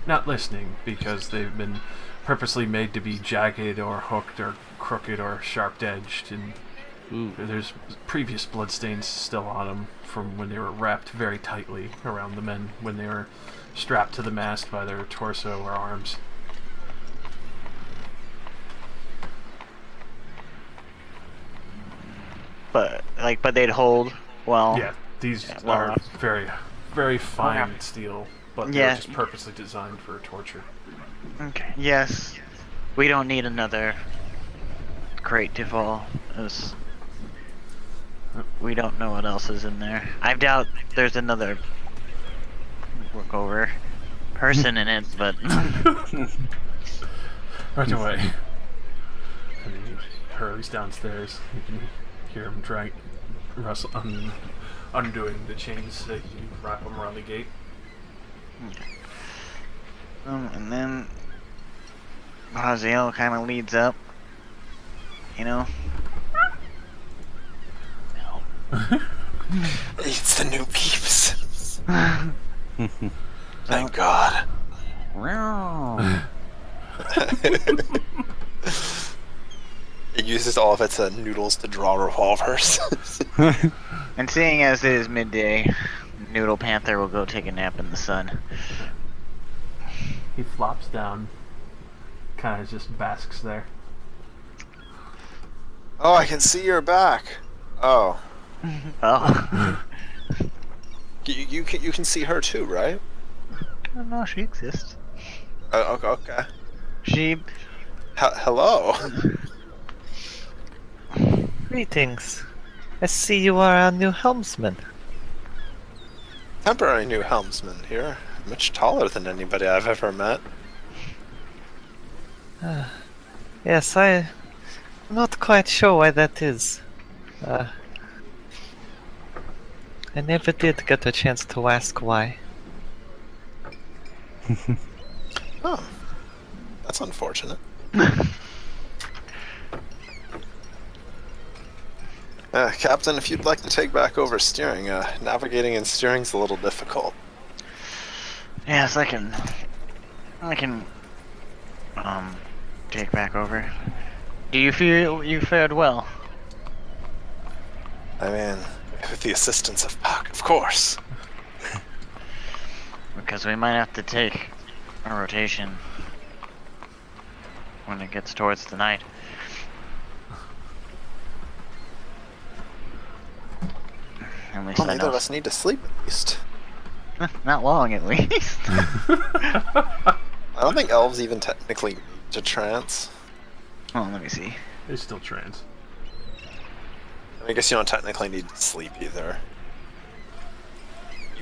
not listening, because they've been purposely made to be jagged or hooked or crooked or sharp-edged, and there's previous bloodstains still on them from when they were wrapped very tightly around the men when they were strapped to the mast by their torso or arms. But they'd hold well. Yeah, these well, are very, very fine steel, but they're Yeah. just purposely designed for torture. Okay. Yes. We don't need another crate to fall. We don't know what else is in there. I doubt there's another workover person in it, but Right away. And he hurries downstairs. You can hear him undoing the chains that you wrap them around the gate. and then Haziel kind of leads up. You know. It's the new peeps. Thank God. It uses all of its noodles to draw revolvers. And seeing as it is midday, Noodle Panther will go take a nap in the sun. He flops down, kind of just basks there. Oh, I can see your back. Oh, Oh. you can see her too, right? I don't know, she exists. Okay. She... Hello. Greetings. I see you are our new helmsman. Temporary new helmsman here. Much taller than anybody I've ever met. Yes, I'm not quite sure why that is. I never did get a chance to ask why. Oh, that's unfortunate. Captain, if you'd like to take back over steering, navigating and steering's a little difficult. Yes, I can take back over. Do you feel you fared well? I mean, with the assistance of Puck, of course. Because we might have to take a rotation when it gets towards the night. At least Well, I neither know. of us need to sleep, at least. Not long, at least. I don't think elves even technically need to trance. Well, let me see. They're still trans. I guess you don't technically need to sleep either.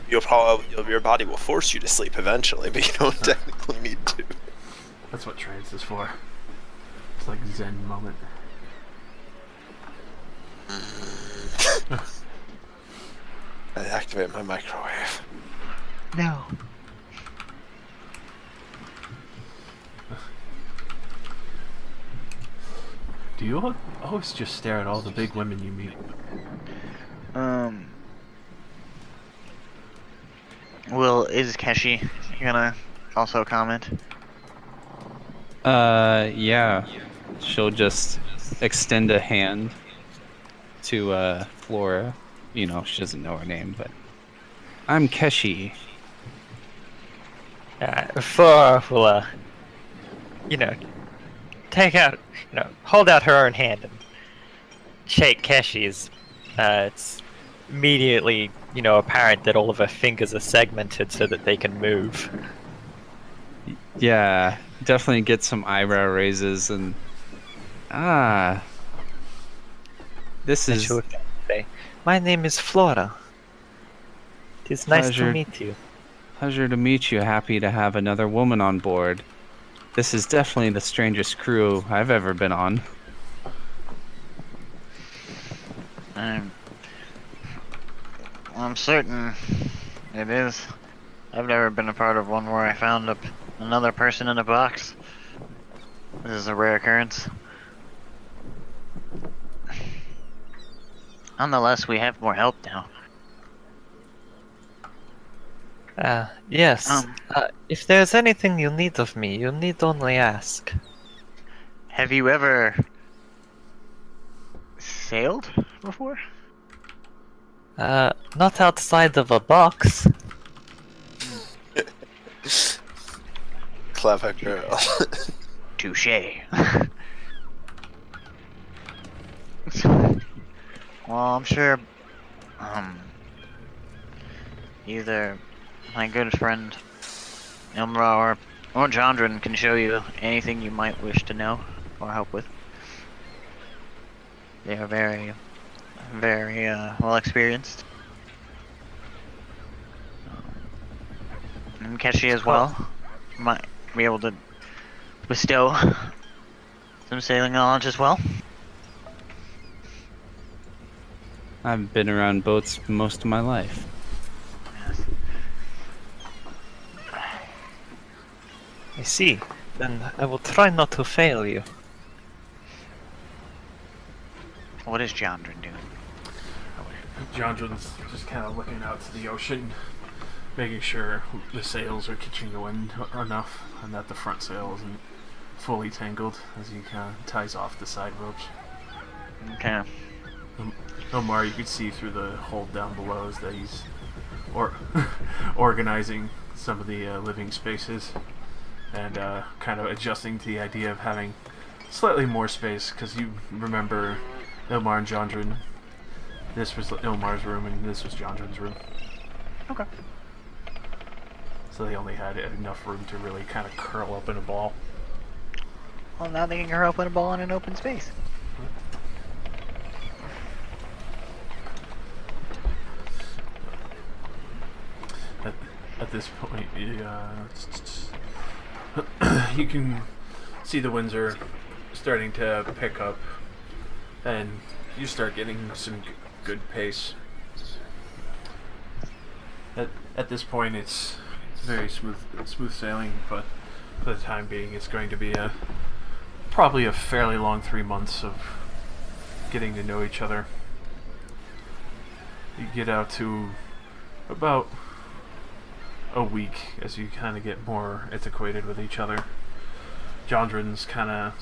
Your body will force you to sleep eventually, but you don't technically need to. That's what trance is for. It's like Zen moment. I activate my microwave. No. Do you always just stare at all the big women you meet? Will, is Keshi gonna also comment? Yeah. She'll just extend a hand to Flora. You know, she doesn't know her name, but I'm Keshi. Flora will, take out, hold out her own hand and shake Keshi's. It's immediately, apparent that all of her fingers are segmented so that they can move. Yeah, definitely get some eyebrow raises and this And is she'll say, "My name is Flora. It is nice to Pleasure. meet you." pleasure to meet you. Happy to have another woman on board. This is definitely the strangest crew I've ever been on. I'm certain it is. I've never been a part of one where I found another person in a box. This is a rare occurrence. Nonetheless, we have more help now. Yes. If there's anything you need of me, you need only ask. Have you ever sailed before? Not outside of a box. Clever girl. Touche. Well, I'm sure, either my good friend Ilmra or Jandran can show you anything you might wish to know or help with. They are very, very well experienced. And Keshi as well might be able to bestow some sailing knowledge as well. I've been around boats most of my life. Yes. I see. Then I will try not to fail you. What is Jandran doing? Jandran's just kind of looking out to the ocean, making sure the sails are catching the wind enough and that the front sail isn't fully tangled as he kind of ties off the side ropes. Okay. Omar, you can see through the hole down below is that he's organizing some of the living spaces and kind of adjusting to the idea of having slightly more space, because you remember Ilmar and Jandran. This was Ilmar's room and this was Jandran's room. Okay. So they only had enough room to really kind of curl up in a ball. Well, now they can curl up in a ball in an open space. At this point, you can see the winds are starting to pick up, and you start getting some good pace. At this point, it's very smooth sailing, but for the time being, it's going to be probably a fairly long 3 months of getting to know each other. You get out to about a week as you kind of get more antiquated with each other. Jandran's kind of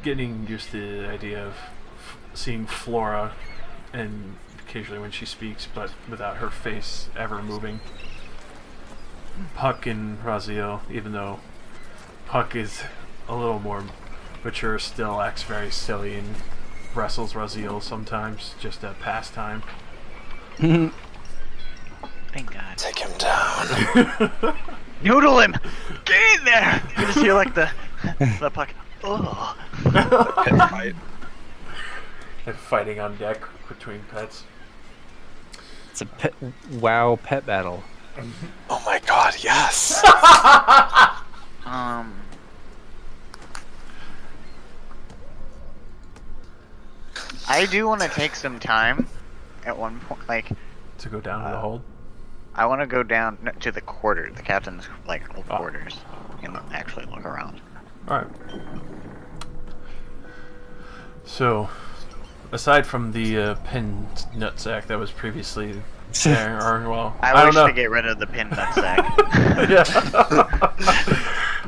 getting used to the idea of seeing Flora, and occasionally when she speaks, but without her face ever moving. Puck and Raziel, even though Puck is a little more mature, still acts very silly and wrestles Raziel sometimes, just a pastime. Thank God. Take him down. Noodle him! Get in there! You just hear like the Puck. Oh. Right. And fighting on deck between pets. It's a WoW pet battle. Oh my god, yes! I do want to take some time at one point. Like, To go down to the hold. I want to go down to the quarters, the captain's old Oh. quarters, and actually look around. All right. So, aside from the pin nutsack that was previously there, or well, I don't wish know. to get rid of the pin nutsack. Yeah.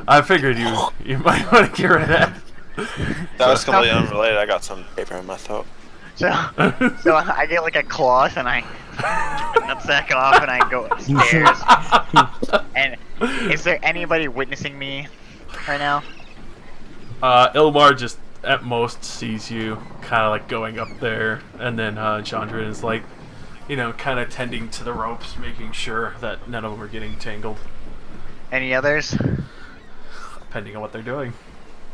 I figured you might want to get rid of that. That was completely unrelated. I got some paper in my throat. So I get like a cloth and I take the nutsack off and I go upstairs. And is there anybody witnessing me right now? Ilmar just at most sees you kind of like going up there, and then Chandra is like, kind of tending to the ropes, making sure that none of them are getting tangled, Any others? depending on what they're doing.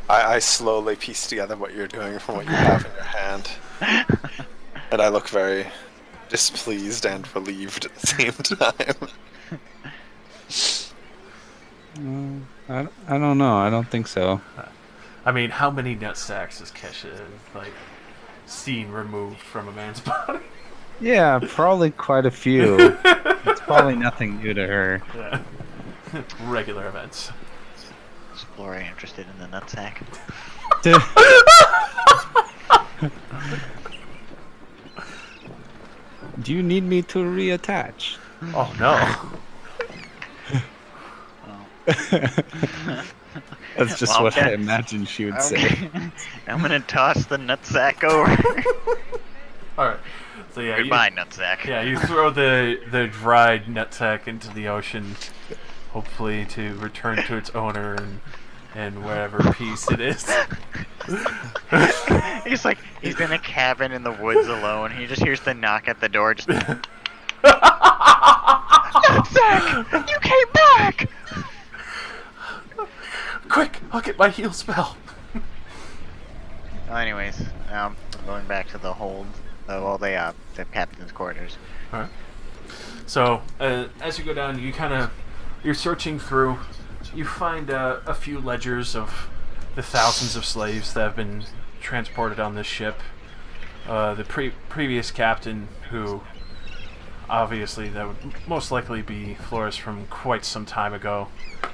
I slowly piece together what you're doing from what you have in your hand. And I look very displeased and relieved at the same time. I don't know. I don't think so. I mean, how many nutsacks has Kesha seen removed from a man's body? Yeah, probably quite a few. It's probably nothing new to her. Yeah. Regular events. Is Gloria interested in the nutsack? Do you need me to reattach? Oh no. That's just Well, what I okay. imagine she would say. Okay. I'm gonna toss the nutsack over. Alright. So yeah, Goodbye, nutsack. Yeah, you throw the dried nutsack into the ocean, hopefully to return to its owner and wherever peace it is. He's in a cabin in the woods alone. He just hears the knock at the door. Just nutsack, you came back. Quick, I'll get my heal spell. Well, anyways, going back to the hold. The captain's quarters. Alright. So, as you go down, you're searching through. You find a few ledgers of the thousands of slaves that have been transported on this ship. The previous captain, who obviously that would most likely be Flores from quite some time ago,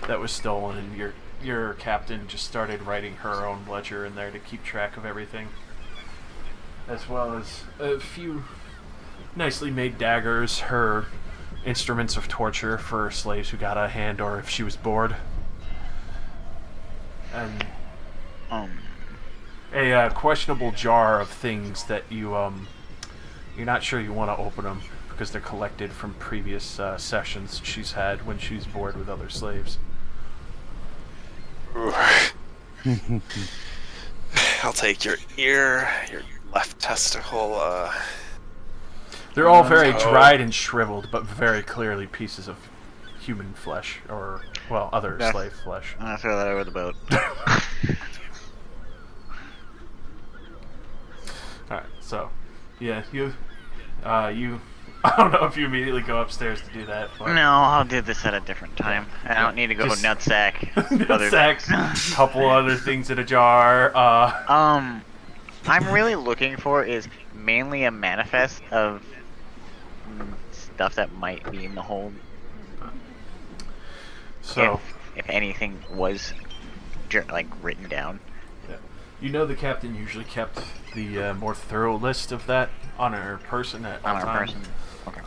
that was stolen, and your captain just started writing her own ledger in there to keep track of everything, as well as a few nicely made daggers, her instruments of torture for slaves who got out of hand or if she was bored, and a questionable jar of things that you're not sure you want to open them because they're collected from previous sessions she's had when she's bored with other slaves. I'll take your ear, your left testicle. They're all very toe. dried and shriveled, but very clearly pieces of human flesh, or, well, other Yeah. slave flesh. I'm gonna throw that over the boat. Alright, so, yeah, you, I don't know if you immediately go upstairs to do that, but... No, I'll do this at a different time. I don't need to go Just- nutsack. Nutsack, couple other things in a jar, I'm really looking for is mainly a manifest of stuff that might be in the hold. so... If anything was written down. You know the captain usually kept the more thorough list of that on her person at all On our times. person. Okay.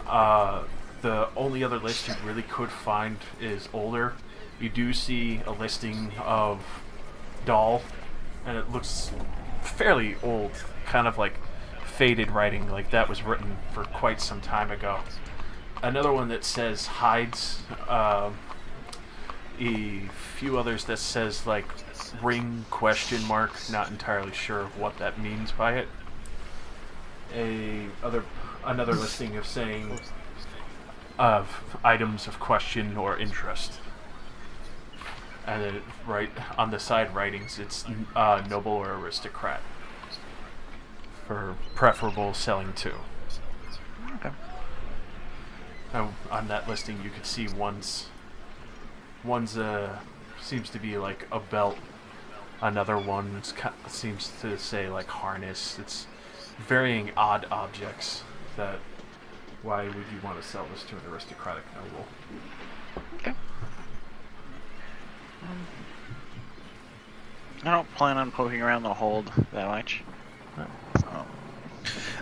The only other list you really could find is older. You do see a listing of Doll, and it looks fairly old, kind of like faded writing, like that was written for quite some time ago. Another one that says Hides, a few others that says like ring ? Not entirely sure of what that means by it. Another listing of saying of items of question or interest, and then right on the side writings it's noble or aristocrat for preferable selling to. Okay. Now, on that listing you could see one's seems to be like a belt. Another one seems to say like harness. It's varying odd objects. That why would you want to sell this to an aristocratic noble? Okay. I don't plan on poking around the hold that much. So,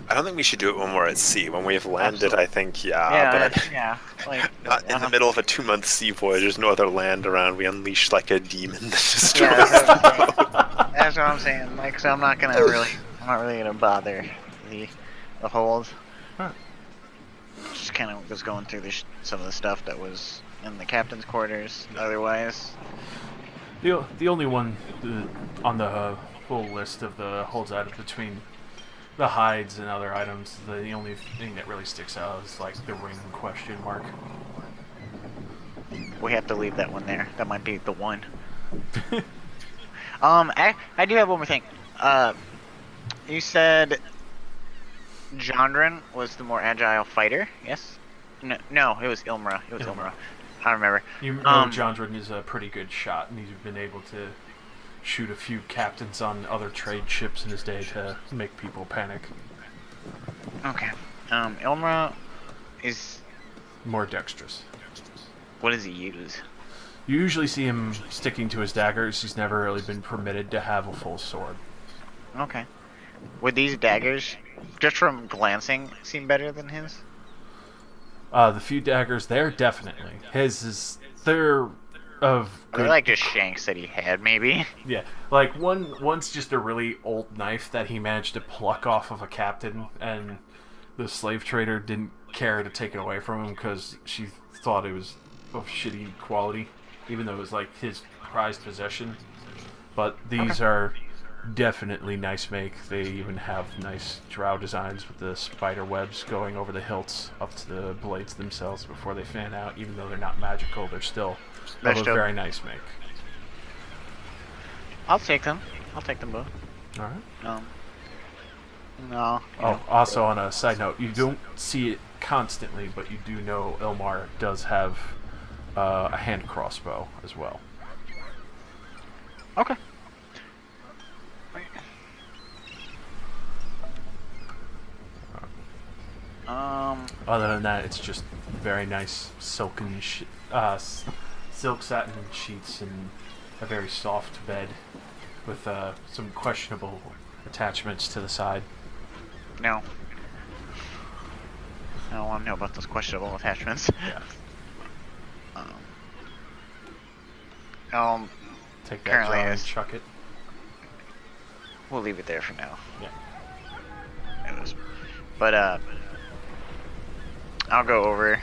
I don't think we should do it when we're at sea. When we have landed, Absolutely. I think, but yeah. Like not in the middle of a 2-month sea voyage, there's no other land around, we unleash like a demon that destroys Yeah, that's what I'm saying. Like, so I'm not really gonna bother the hold. Huh. Just kind of was going through some of the stuff that was in the captain's quarters. Otherwise, The only one on the full list of the holds items between the hides and other items, the only thing that really sticks out is like the ring question mark. we have to leave that one there. That might be the one. I do have one more thing. You said Jondren was the more agile fighter. Yes. No, it was Ilmra. It was Ilmra. I don't remember. You know, Jondren is a pretty good shot, and he's been able to shoot a few captains on other trade ships in his day to make people panic. Okay. Ilmra is. More dexterous. What does he use? You usually see him sticking to his daggers. He's never really been permitted to have a full sword. Okay. Would these daggers, just from glancing, seem better than his? The few daggers there, definitely. They're of Or like just shanks that he had, maybe? yeah, like one's just a really old knife that he managed to pluck off of a captain, and the slave trader didn't care to take it away from him because she thought it was of shitty quality, even though it was like his prized possession. But these are definitely nice make. They even have nice drow designs with the spider webs going over the hilts up to the blades themselves before they fan out. Even though they're not magical, they're still a very nice make. I'll take them. I'll take them both. All right. No. Oh, also on a side note, you don't see it constantly, but you do know Ilmar does have a hand crossbow as well. Okay. Other than that, it's just very nice silk satin sheets and a very soft bed with some questionable attachments to the side. No. I don't want to know about those questionable attachments. Yeah. Take that currently jar and is- chuck it. We'll leave it there for now. Yeah. It was, but I'll go over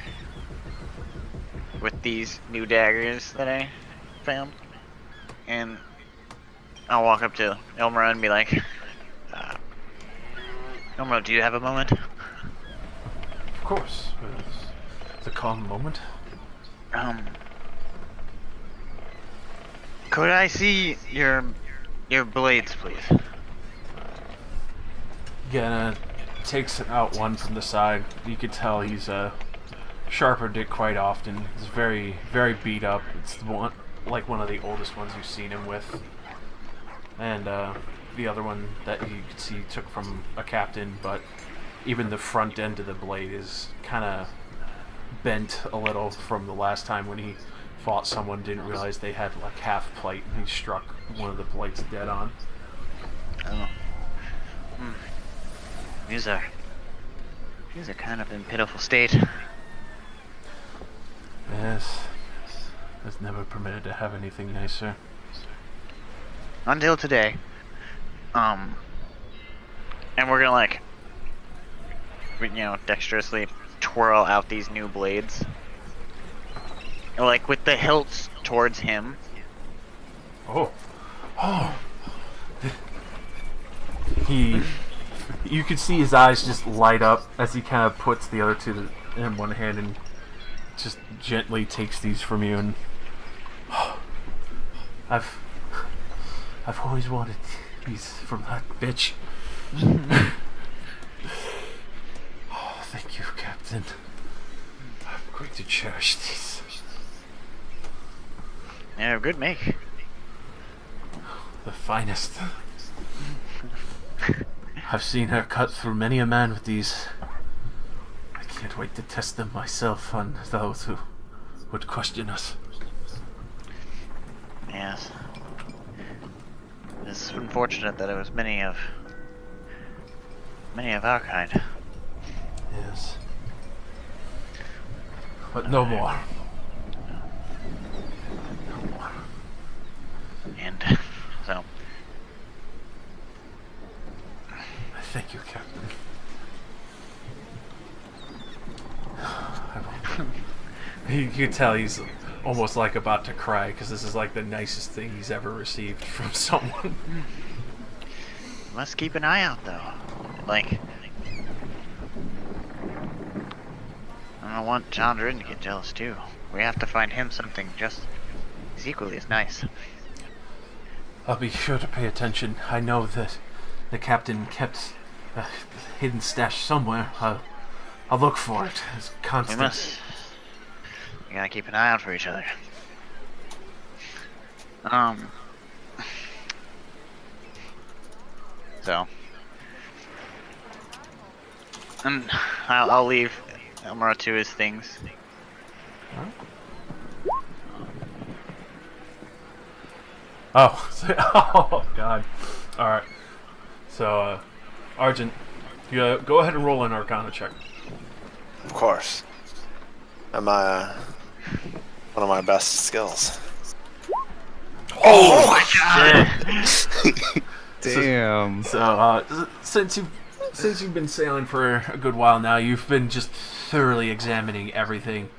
with these new daggers that I found, and I'll walk up to Elmra and be like, Elmra, do you have a moment? Of course. It's a calm moment. Could I see your blades, please? Gonna takes out one from the side. You could tell he's sharpened it quite often. It's very, very beat up. It's one of the oldest ones you've seen him with. And the other one that you could see took from a captain, but even the front end of the blade is kind of bent a little from the last time when he fought someone, didn't realize they had like half plate, and he struck one of the plates dead on. Oh. These are kind of in pitiful state. Yes. I was never permitted to have anything nicer. Until today. And we're gonna dexterously twirl out these new blades. Like with the hilts towards him. Oh. You could see his eyes just light up as he kind of puts the other two in one hand and just gently takes these from you. And I've always wanted these from that bitch. Oh, thank you, Captain. I'm going to cherish these. Yeah, good make. The finest. I've seen her cut through many a man with these. I can't wait to test them myself on those who would question us. Yes. It's unfortunate that it was many of our kind. Yes. But no more. No more. And so, Thank you, Captain. You can tell he's almost like about to cry because this is like the nicest thing he's ever received from someone. must keep an eye out though. Like, I don't want John Drin to get jealous too. We have to find him something just as equally as nice. I'll be sure to pay attention. I know that the captain kept a hidden stash somewhere. I'll look for it. It's We constant. must. We gotta keep an eye out for each other. So. And I'll leave Elmora to his things. Oh, oh God! All right. So, Argent, you go ahead and roll an Arcana check. Of course. Am I one of my best skills? Oh my god! Damn. So, since you've been sailing for a good while now, you've been just thoroughly examining everything.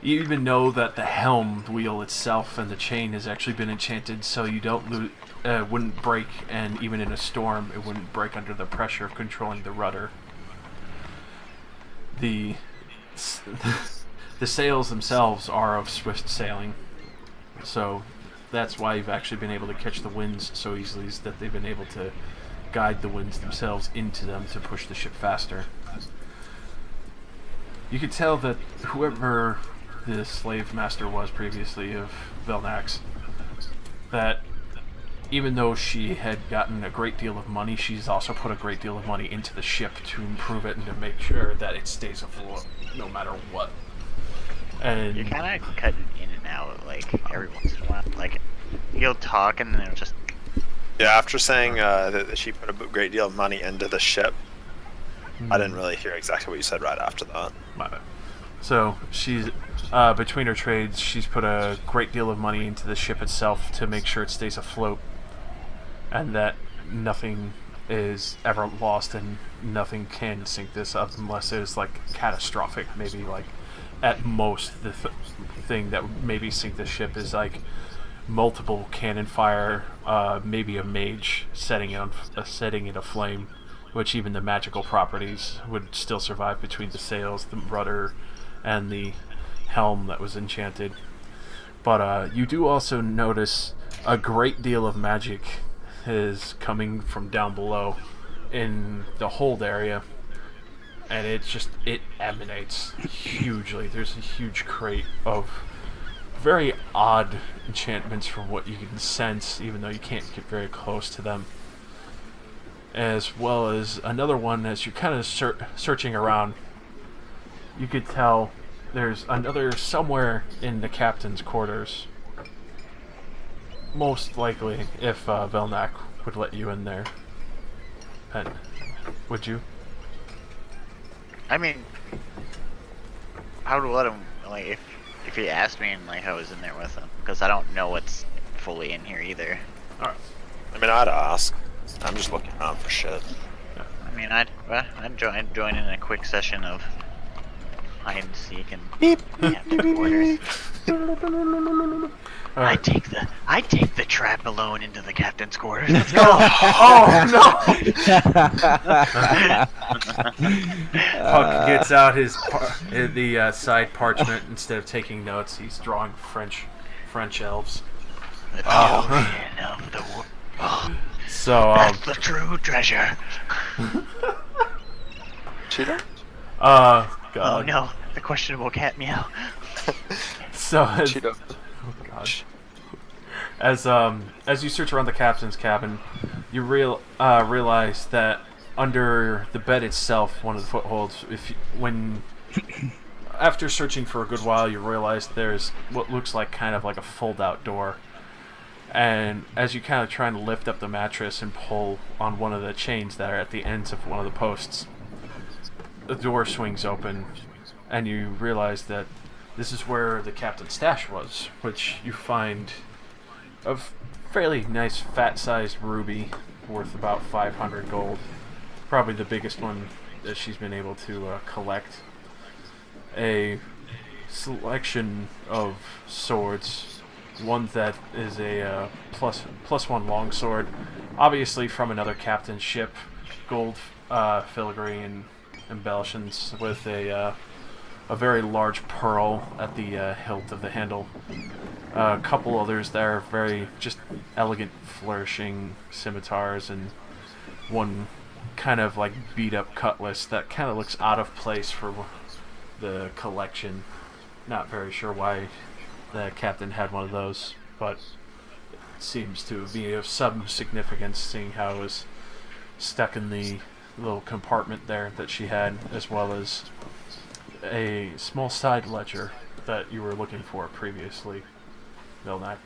You even know that the helm wheel itself and the chain has actually been enchanted, so you don't wouldn't break, and even in a storm, it wouldn't break under the pressure of controlling the rudder. The sails themselves are of swift sailing, so that's why you've actually been able to catch the winds so easily, is that they've been able to guide the winds themselves into them to push the ship faster. You could tell that whoever the slave master was previously of Velnax, that even though she had gotten a great deal of money, she's also put a great deal of money into the ship to improve it and to make sure that it stays afloat no matter what. And You're kind of cutting in and out, like, every once in a while. Like, you'll talk and then it'll just... Yeah, after saying that she put a great deal of money into the ship, I didn't really hear exactly what you said right after that. My bad. So she's between her trades, she's put a great deal of money into the ship itself to make sure it stays afloat, and that nothing is ever lost and nothing can sink this up unless it's like catastrophic. Maybe like at most the thing that would maybe sink the ship is like multiple cannon fire, maybe a mage setting it aflame, which even the magical properties would still survive between the sails, the rudder, and the helm that was enchanted. But you do also notice a great deal of magic is coming from down below in the hold area, and it emanates hugely. There's a huge crate of very odd enchantments from what you can sense, even though you can't get very close to them. As well as another one, as you're kind of searching around, you could tell there's another somewhere in the captain's quarters. Most likely, if Velnak would let you in there. And would you? I mean, I would let him, like, if he asked me and, like, I was in there with him. Because I don't know what's fully in here either. Alright. I mean, I'd ask. I'm just looking around for shit. I mean, I'd join in a quick session of hide and seek and captain quarters. I take the trap alone into the captain's quarters. Let's go. Oh no! Puck gets out the side parchment. Instead of taking notes, he's drawing French elves. The children of the world. So That's the true treasure. Cheater? God. Oh no, the questionable cat meow. So Cheeto. oh god. As you search around the captain's cabin, you realize that under the bed itself, one of the footholds, when after searching for a good while, you realize there's what looks like kind of like a fold-out door. And as you kind of try to lift up the mattress and pull on one of the chains that are at the ends of one of the posts, the door swings open, and you realize that this is where the captain's stash was, which you find a fairly nice fat-sized ruby worth about 500 gold. Probably the biggest one that she's been able to collect. A selection of swords. One that is a plus one longsword, obviously from another captain's ship. Gold filigree and embellishments with a very large pearl at the hilt of the handle. A couple others that are very just elegant, flourishing scimitars, and one kind of like beat up cutlass that kind of looks out of place for the collection. Not very sure why the captain had one of those, but it seems to be of some significance, seeing how it was stuck in the little compartment there that she had, as well as a small side ledger that you were looking for previously, Vilnak,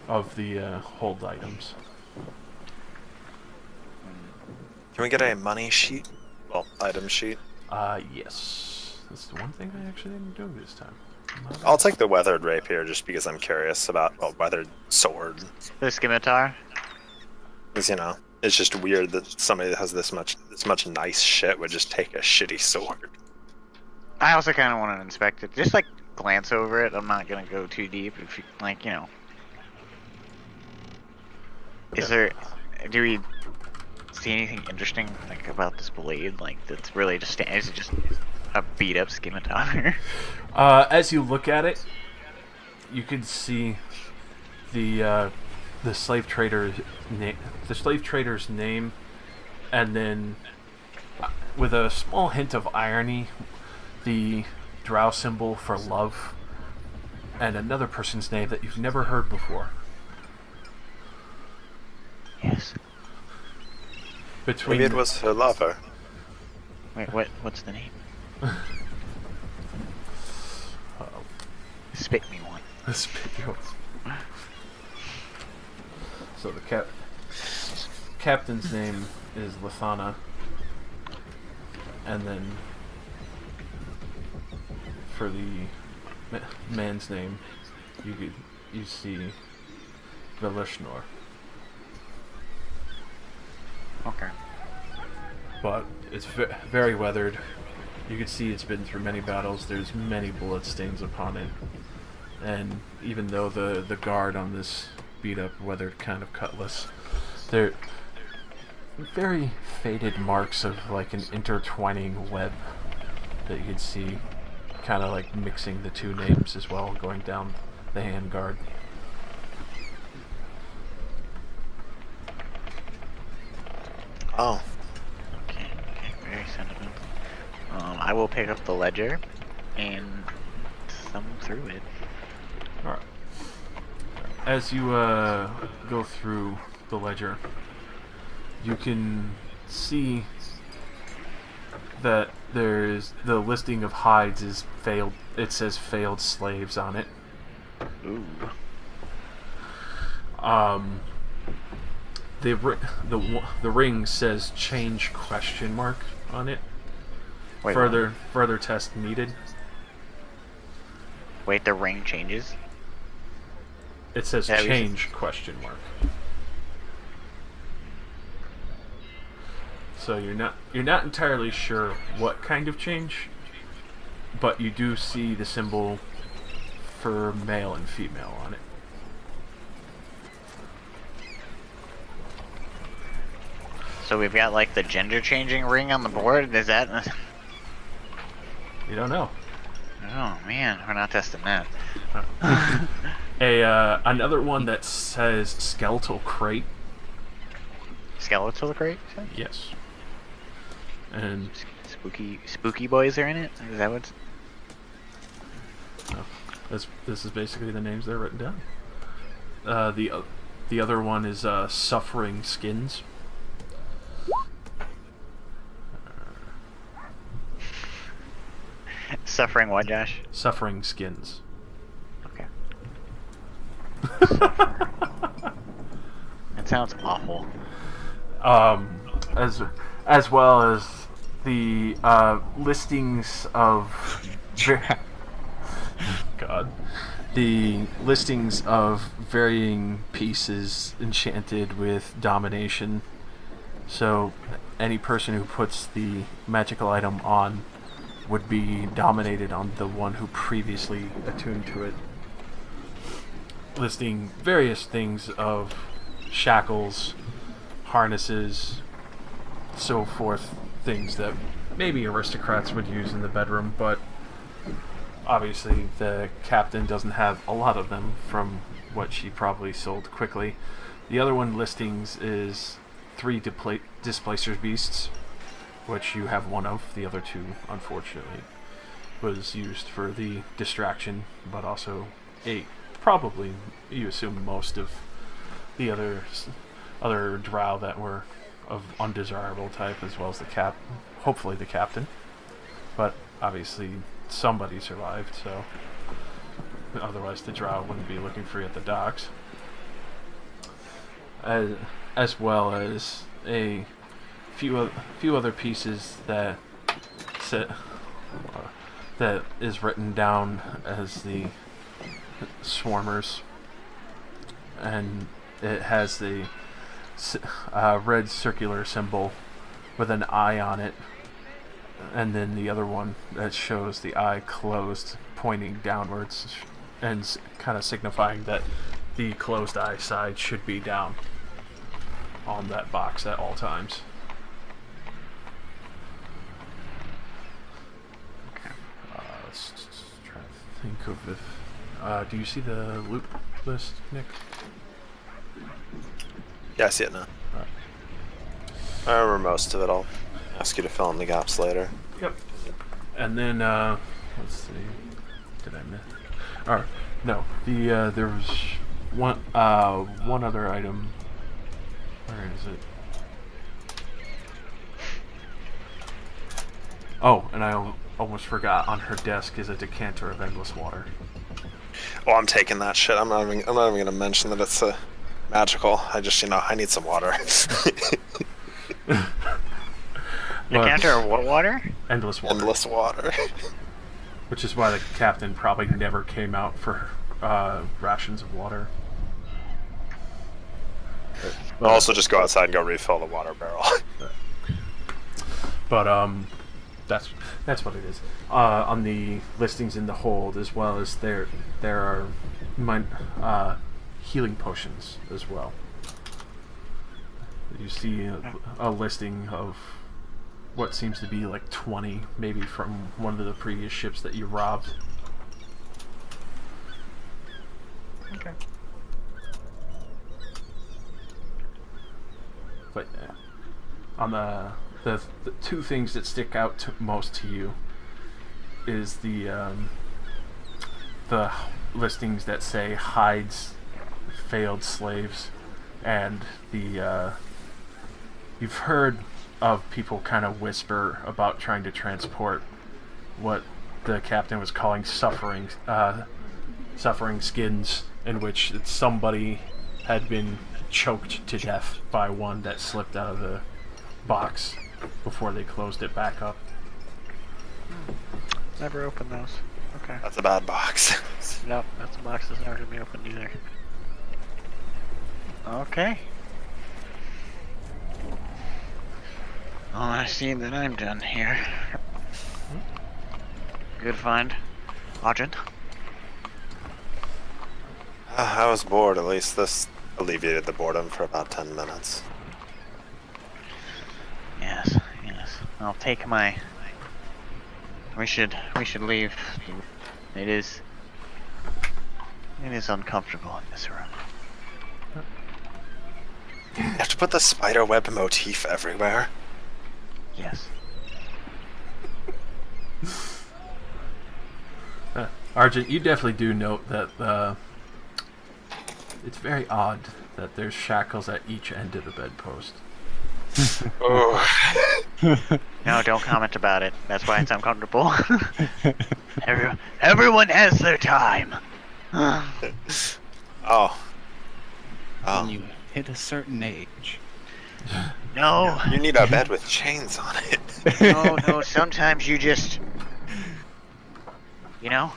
of the hold items. Can we get a money sheet? Well, item sheet. Yes. That's the one thing I actually didn't do this time. I'll take the weathered rapier just because I'm curious about, well, weathered sword. The scimitar. Because, you know, it's just weird that somebody that has this much nice shit would just take a shitty sword. I also kind of want to inspect it. Just like glance over it. I'm not gonna go too deep. If you like, you know. Is there? Do we see anything interesting like about this blade? Like that's really just is it just a beat up scimitar? As you look at it, you can see the slave trader's name, and then with a small hint of irony, the drow symbol for love, and another person's name that you've never heard before. Yes. Between Maybe it was her lover. Wait, what's the name? Spit me one. So the captain's name is Lilthan, and then for the man's name, you see Velishnor. Okay. But it's very weathered. You can see it's been through many battles. There's many bullet stains upon it, and even though the guard on this beat up, weathered kind of cutlass, they're very faded marks of like an intertwining web that you can see, kind of like mixing the two names as well, going down the handguard. Oh. Okay, very sentimental. I will pick up the ledger and thumb through it. Alright. As you go through the ledger, you can see that there's the listing of hides is failed. It says failed slaves on it. Ooh. The ring says change ? On it. Wait, Further test needed. Wait, the ring changes? It says Yeah, change ? So you're not entirely sure what kind of change, but you do see the symbol for male and female on it. So we've got like the gender changing ring on the board. Is that? You don't know. Oh man, we're not testing that. Another one that says skeletal crate. Skeletal crate? Yes. And Spooky boys are in it. Is that what's? this is basically the names that are written down. The other one is suffering skins. suffering what, Josh? Suffering skins. Okay. It sounds awful. As well as the listings of God, the listings of varying pieces enchanted with domination. So any person who puts the magical item on would be dominated on the one who previously attuned to it. Listing various things of shackles, harnesses, so forth, things that maybe aristocrats would use in the bedroom, but obviously the captain doesn't have a lot of them from what she probably sold quickly. The other one listings is 3 displacer beasts, which you have one of. The other 2, unfortunately, was used for the distraction, but also probably, you assume, most of the other drow that were of undesirable type, as well as hopefully the captain. But obviously somebody survived, so otherwise the drow wouldn't be looking for you at the docks. As well as a few other pieces that is written down as the swarmers, and it has the red circular symbol with an eye on it, and then the other one that shows the eye closed, pointing downwards, and kind of signifying that the closed eye side should be down on that box at all times. Let's try to think of if... do you see the loot list, Nick? Yeah, I see it now. Alright. I remember most of it. I'll ask you to fill in the gaps later. Yep. And then, let's see. Did I miss? Alright. No. There was one other item. Where is it? Oh, and I almost forgot. On her desk is a decanter of endless water. Oh, I'm taking that shit. I'm not even gonna mention that it's magical. I just, I need some water. Decanter of what water? Endless water. Endless water. Which is why the captain probably never came out for rations of water. I'll also just go outside and go refill the water barrel. But that's what it is. On the listings in the hold, as well as there are healing potions as well. You see a listing of what seems to be like 20, maybe from one of the previous ships that you robbed. Okay. But on the 2 things that stick out most to you is the listings that say hides failed slaves, and the you've heard of people kind of whisper about trying to transport what the captain was calling suffering skins, in which somebody had been choked to death by one that slipped out of the box before they closed it back up. Never opened those. Okay. That's a bad box. Nope, that's a box that's never gonna be opened either. Okay. Well, I see that I'm done here. Good find, Argent. I was bored. At least this alleviated the boredom for about 10 minutes. Yes. I'll take my. We should leave. It is uncomfortable in this room. You have to put the spider web motif everywhere. Yes. Argent, you definitely do note that it's very odd that there's shackles at each end of the bedpost. Oh. No, don't comment about it. That's why it's uncomfortable. Everyone has their time. Oh. When Oh. you hit a certain age. No, You need a bed with chains on it. no. Sometimes you just, you know.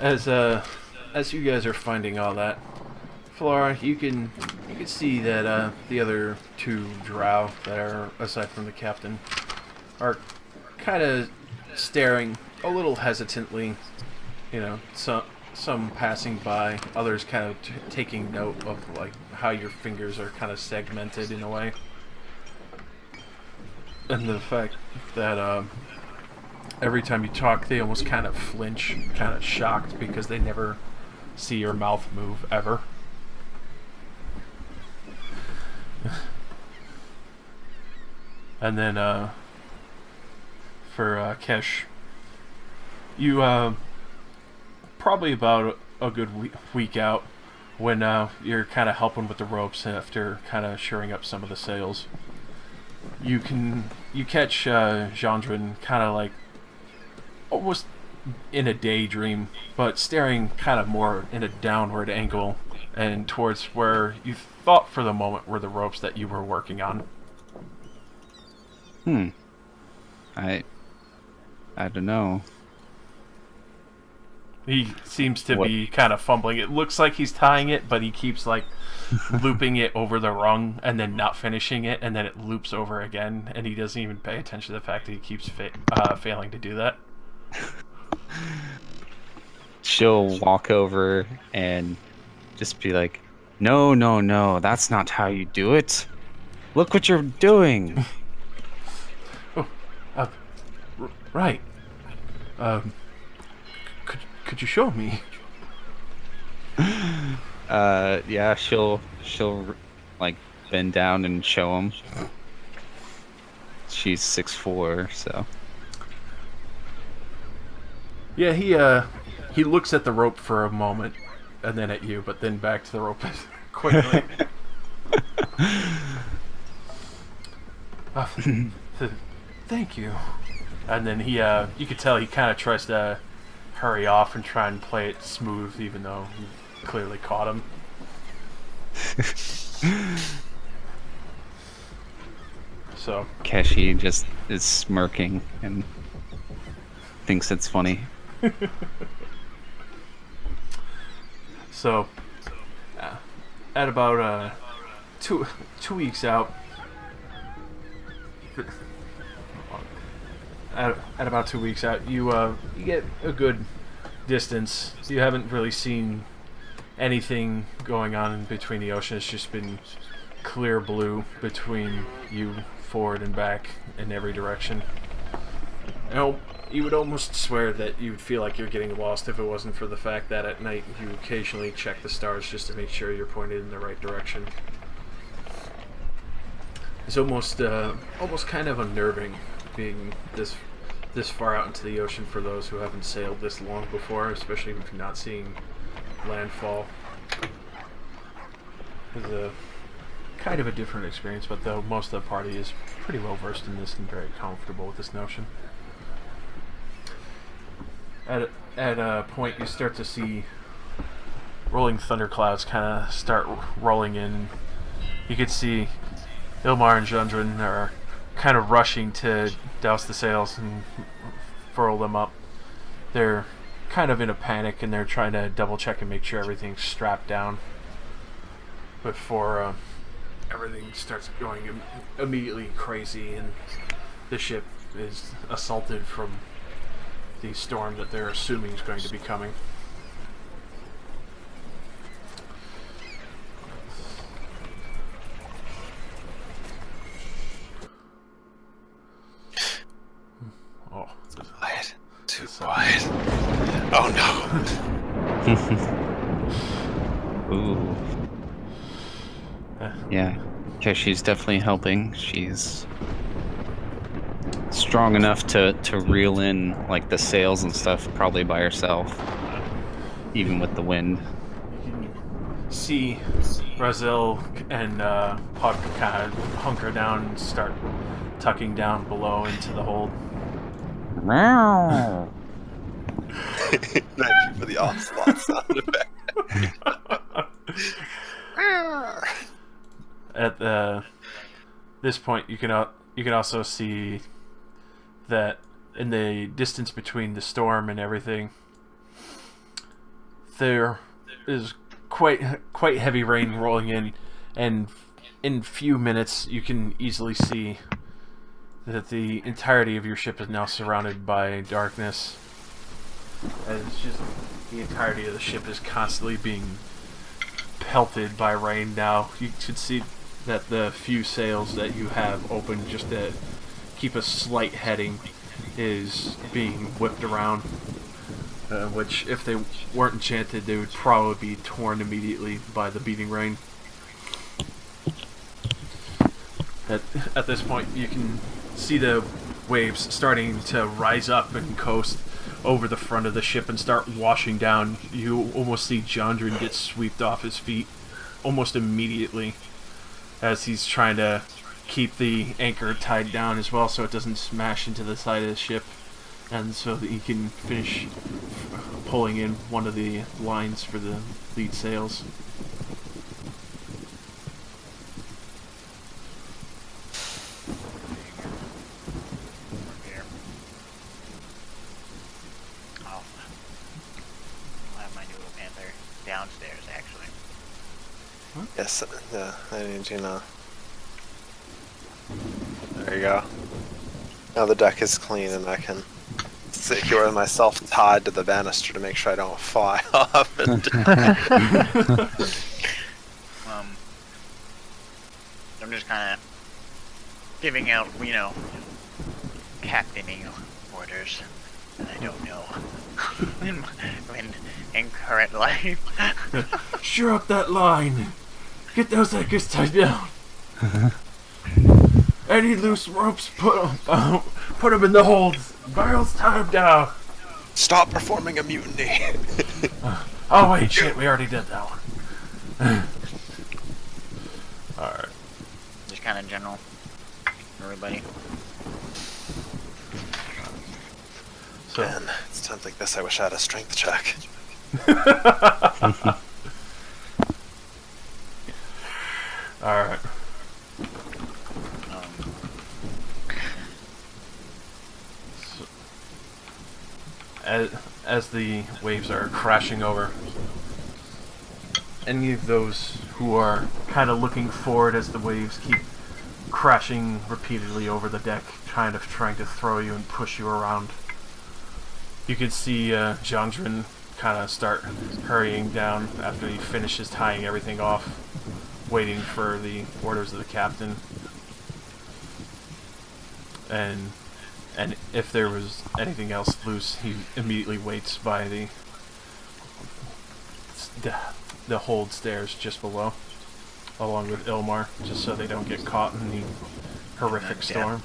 As you guys are finding all that, Flora, you can see that the other two drow that are aside from the captain are kind of staring a little hesitantly. You know, some passing by, others kind of taking note of like how your fingers are kind of segmented in a way, and the fact that every time you talk, they almost kind of flinch, kind of shocked because they never see your mouth move ever. And then for Kesh, you probably about a good week out when you're kind of helping with the ropes after kind of shoring up some of the sails. You catch Gendron kind of like almost in a daydream, but staring kind of more in a downward angle and towards where you thought for the moment were the ropes that you were working on. I don't know. He seems to be kind of fumbling. It looks like he's tying it, but he keeps like looping it over the rung and then not finishing it, and then it loops over again, and he doesn't even pay attention to the fact that he keeps failing to do that. She'll walk over and just be like, no, that's not how you do it. Look what you're doing. Right. Could you show me? Yeah, she'll like bend down and show him. She's 6'4", so. Yeah, he looks at the rope for a moment, and then at you, but then back to the rope quickly. Thank you. And then he, you could tell he kind of tries to hurry off and try and play it smooth, even though you clearly caught him. So Keshi just is smirking and thinks it's funny. So, at about 2 weeks out, at about 2 weeks out, you get a good distance. You haven't really seen anything going on in between the ocean. It's just been clear blue between you, forward and back, in every direction. You would almost swear that you'd feel like you're getting lost if it wasn't for the fact that at night you occasionally check the stars just to make sure you're pointed in the right direction. It's almost kind of unnerving being this far out into the ocean for those who haven't sailed this long before, especially if you're not seeing landfall. It's a kind of a different experience, but though most of the party is pretty well versed in this and very comfortable with this notion. At a point, you start to see rolling thunderclouds kind of start rolling in. You could see Ilmar and Gendron are kind of rushing to douse the sails and furl them up. They're kind of in a panic and they're trying to double check and make sure everything's strapped down before everything starts going immediately crazy and the ship is assaulted from the storm that they're assuming is going to be coming. Oh, Quiet. Too quiet. Oh no. Ooh. Yeah, Keshi's definitely helping. She's strong enough to reel in like the sails and stuff probably by herself, even with the wind. you can see Brazil and Puck kind of hunker down and start tucking down below into the hold. Thank you for the onslaught sound effect. At this point, you can also see that in the distance between the storm and everything, there is quite heavy rain rolling in, and in few minutes you can easily see that the entirety of your ship is now surrounded by darkness. As just the entirety of the ship is constantly being pelted by rain now. You should see that the few sails that you have open just to keep a slight heading is being whipped around, which if they weren't enchanted they would probably be torn immediately by the beating rain. At this point you can see the waves starting to rise up and coast over the front of the ship and start washing down. You almost see Jondrin get swept off his feet almost immediately as he's trying to keep the anchor tied down as well so it doesn't smash into the side of the ship, and so that he can finish pulling in one of the lines for the lead sails. Downstairs, actually. Yes, I need you now. There you go. Now the deck is clean and I can secure myself tied to the banister to make sure I don't fly off and I'm just kind of giving out, captaining orders that I don't know in current life. Sure up that line. Get those anchors tied down. Any loose ropes, put them in the holds. Barrels, tie them down. stop performing a mutiny. Oh wait, shit, we already did that one. Alright. Just kind of general. Everybody. So, Man, it's times like this I wish I had a strength check. alright. So, as the waves are crashing over, any of those who are kind of looking forward as the waves keep crashing repeatedly over the deck, trying to throw you and push you around, you can see Jondrin kind of start hurrying down after he finishes tying everything off, waiting for the orders of the captain. And if there was anything else loose, he immediately waits by the hold stairs just below, along with Ilmar, just so they don't get caught in the horrific storm.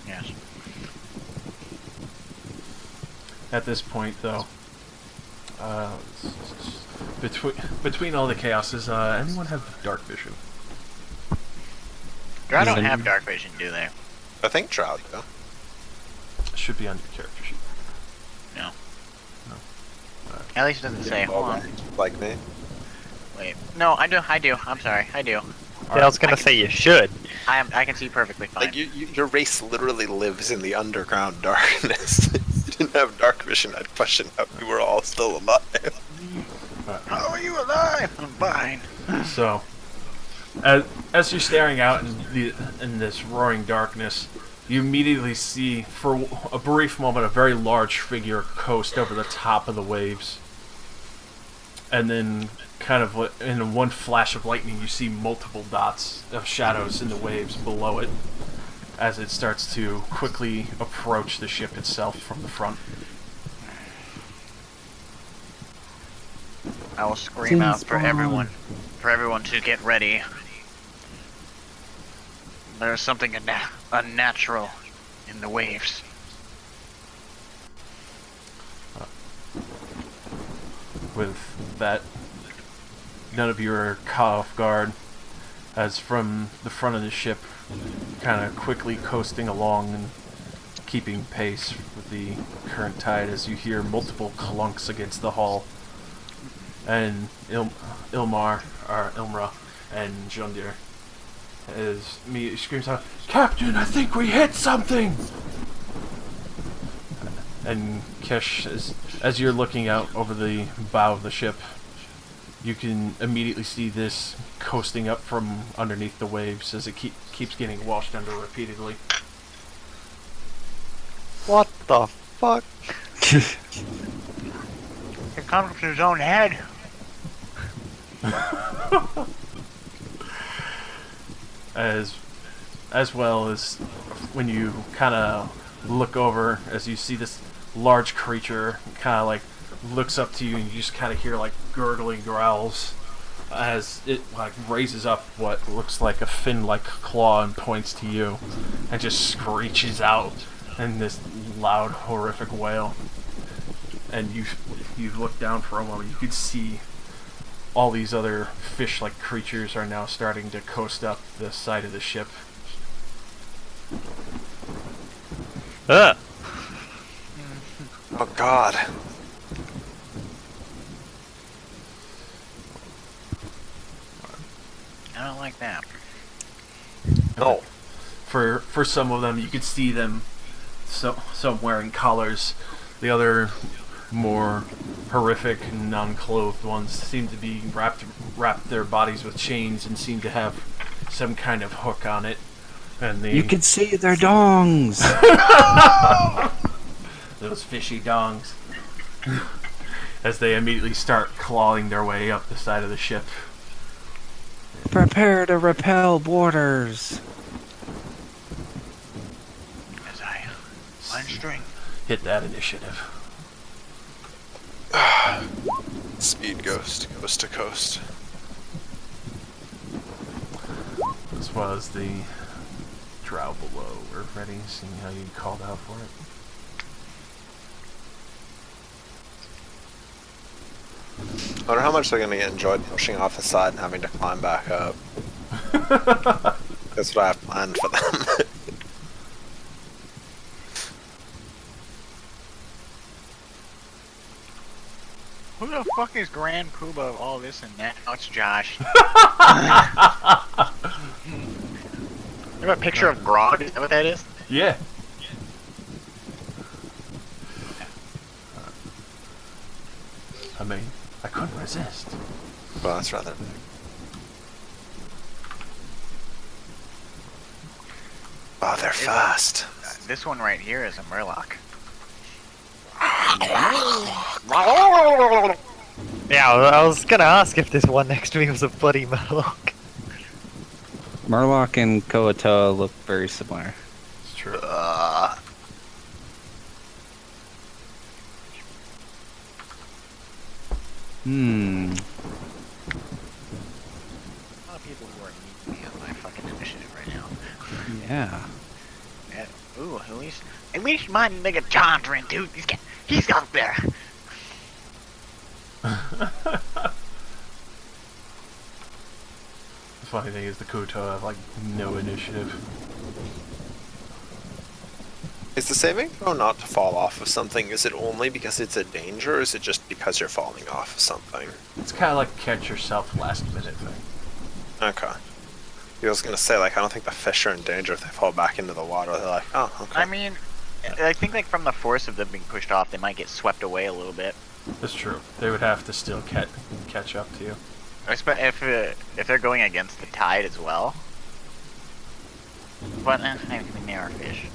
Yes. At this point, though, between all the chaos, does anyone have dark vision? I don't have dark vision, do they? I think Trout, though. Should be on your character sheet. No. No. At least it doesn't say. Hold on. Like me. Wait. No, I do. I'm sorry. I do. Yeah, I was gonna say you should. I can see perfectly fine. Like, your race literally lives in the underground darkness. If you didn't have dark vision, I'd question how we were all still alive. How are you alive? I'm fine. So, as you're staring out in this roaring darkness, you immediately see, for a brief moment, a very large figure coast over the top of the waves. And then, kind of in one flash of lightning, you see multiple dots of shadows in the waves below it, as it starts to quickly approach the ship itself from the front. I will scream out for everyone to get ready. There's something unnatural in the waves. With that, none of you are caught off guard, as from the front of the ship, kind of quickly coasting along and keeping pace with the current tide, as you hear multiple clunks against the hull. And Ilmra and Jundir as me screams out, "Captain, I think we hit something!" And Kesh, as you're looking out over the bow of the ship, you can immediately see this coasting up from underneath the waves as it keeps getting washed under repeatedly. What the fuck? It comes from his own head. As well as when you kind of look over, as you see this large creature kind of like looks up to you, and you just kind of hear like gurgling growls as it like raises up what looks like a fin-like claw and points to you, and just screeches out in this loud, horrific wail. And you look down for a moment, you could see all these other fish-like creatures are now starting to coast up the side of the ship. Ugh. Oh God. I don't like that. No. For some of them, you could see them, some wearing collars. The other more horrific, non-clothed ones seem to be wrapped their bodies with chains and seem to have some kind of hook on it. And You can see their dongs. those fishy dongs, as they immediately start clawing their way up the side of the ship. Prepare to repel boarders. As I unstring. Hit that initiative. Speed ghost, coast to coast. As well as the drow below. We're ready, seeing how you called out for it. I wonder how much they're gonna get enjoyed pushing off the side and having to climb back up. That's what I have planned for them. Who the fuck is Grand Poobah of all this and that? Oh, it's Josh. You have a picture of Grog? Is that what that is? Yeah. I mean, I couldn't resist. Well, that's rather big. Oh, they're fast. This one right here is a Murloc. Yeah, I was gonna ask if this one next to me was a bloody Murloc. Murloc and Koatoa look very similar. It's true. Hmm. A lot of people who are meeting me on my fucking initiative right now. Yeah. And, ooh, at least my nigga John's in, dude. He's up there. The funny thing is the Kuto have like no initiative. Is the saving throw not to fall off of something? Is it only because it's a danger, or is it just because you're falling off of something? It's kind of like a catch yourself last minute thing. Okay. I was gonna say, like, I don't think the fish are in danger if they fall back into the water. They're like, oh, okay. I mean, I think like from the force of them being pushed off, they might get swept away a little bit. That's true. They would have to still catch up to you. If they're going against the tide as well. But I mean, they are fish.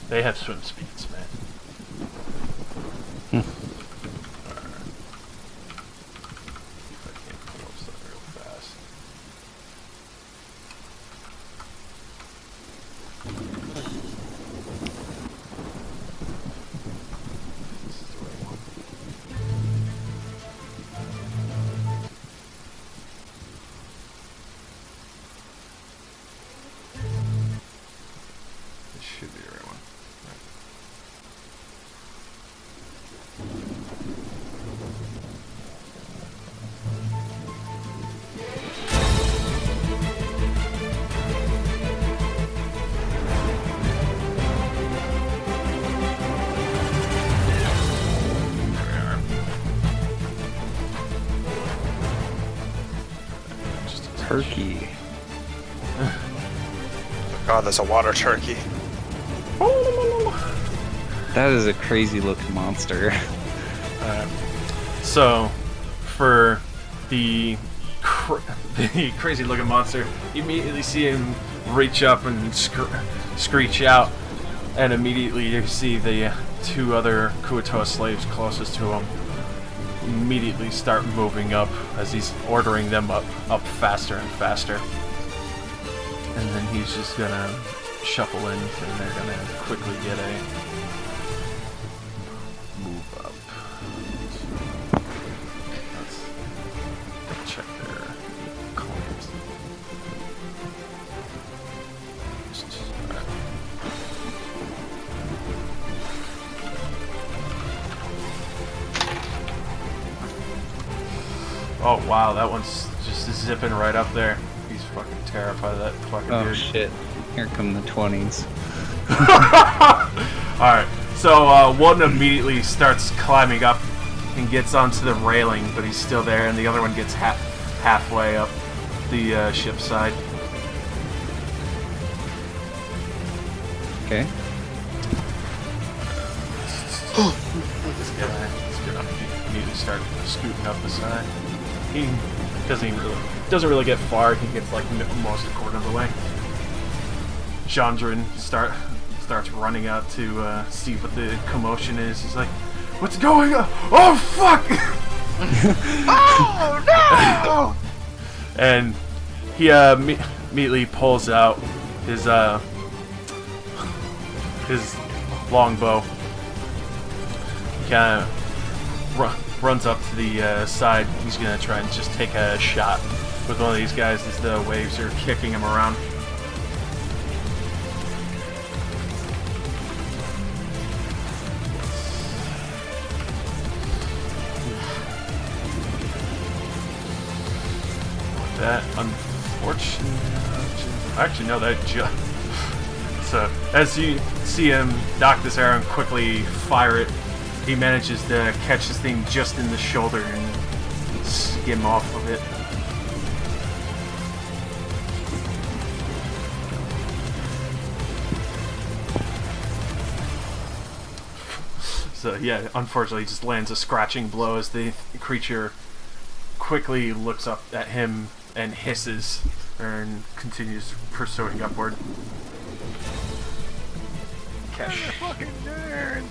They have swim speeds, man. Alright. See if I can't pull up something real fast. This is the right one. This should be the right one. Right. turkey. God, there's a water turkey. That is a crazy looking monster. So, for the the crazy looking monster, you immediately see him reach up and screech out, and immediately you see the two other Kuatoa slaves closest to him immediately start moving up as he's ordering them up faster and faster. And then he's just gonna shuffle in, and they're gonna quickly get a move up. Let's check their claims. Oh wow, that one's just zipping right up there. He's fucking terrified of that fucking Oh dude. shit. Here come the 20s. Alright, so one immediately starts climbing up and gets onto the railing, but he's still there, and the other one gets halfway up the ship's side. Okay. This guy's gonna immediately start scooting up the side. He doesn't really get far. He gets like most a quarter of the way. Chandran starts running out to see what the commotion is. He's like, "What's going on? Oh fuck!" Oh no! And he immediately pulls out his longbow. He kind of runs up to the side. He's gonna try and just take a shot with one of these guys as the waves are kicking him around. That unfortunate. Actually, no, that just. So, as you see him knock this arrow and quickly fire it, he manages to catch this thing just in the shoulder and skim off of it. So, yeah, unfortunately, he just lands a scratching blow as the creature quickly looks up at him and hisses and continues pursuing upward. Kesh. Fucking nerds!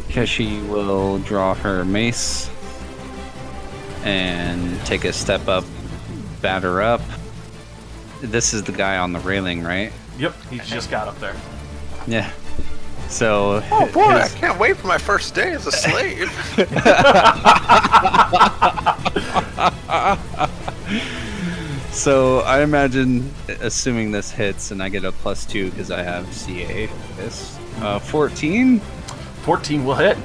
Keshi will draw her mace and take a step up, batter up. This is the guy on the railing, right? Yep, he just got up there. Yeah. So. Oh boy, I can't wait for my first day as a slave. So I imagine, assuming this hits, and I get a +2 because I have CA for this. 14. 14 will hit.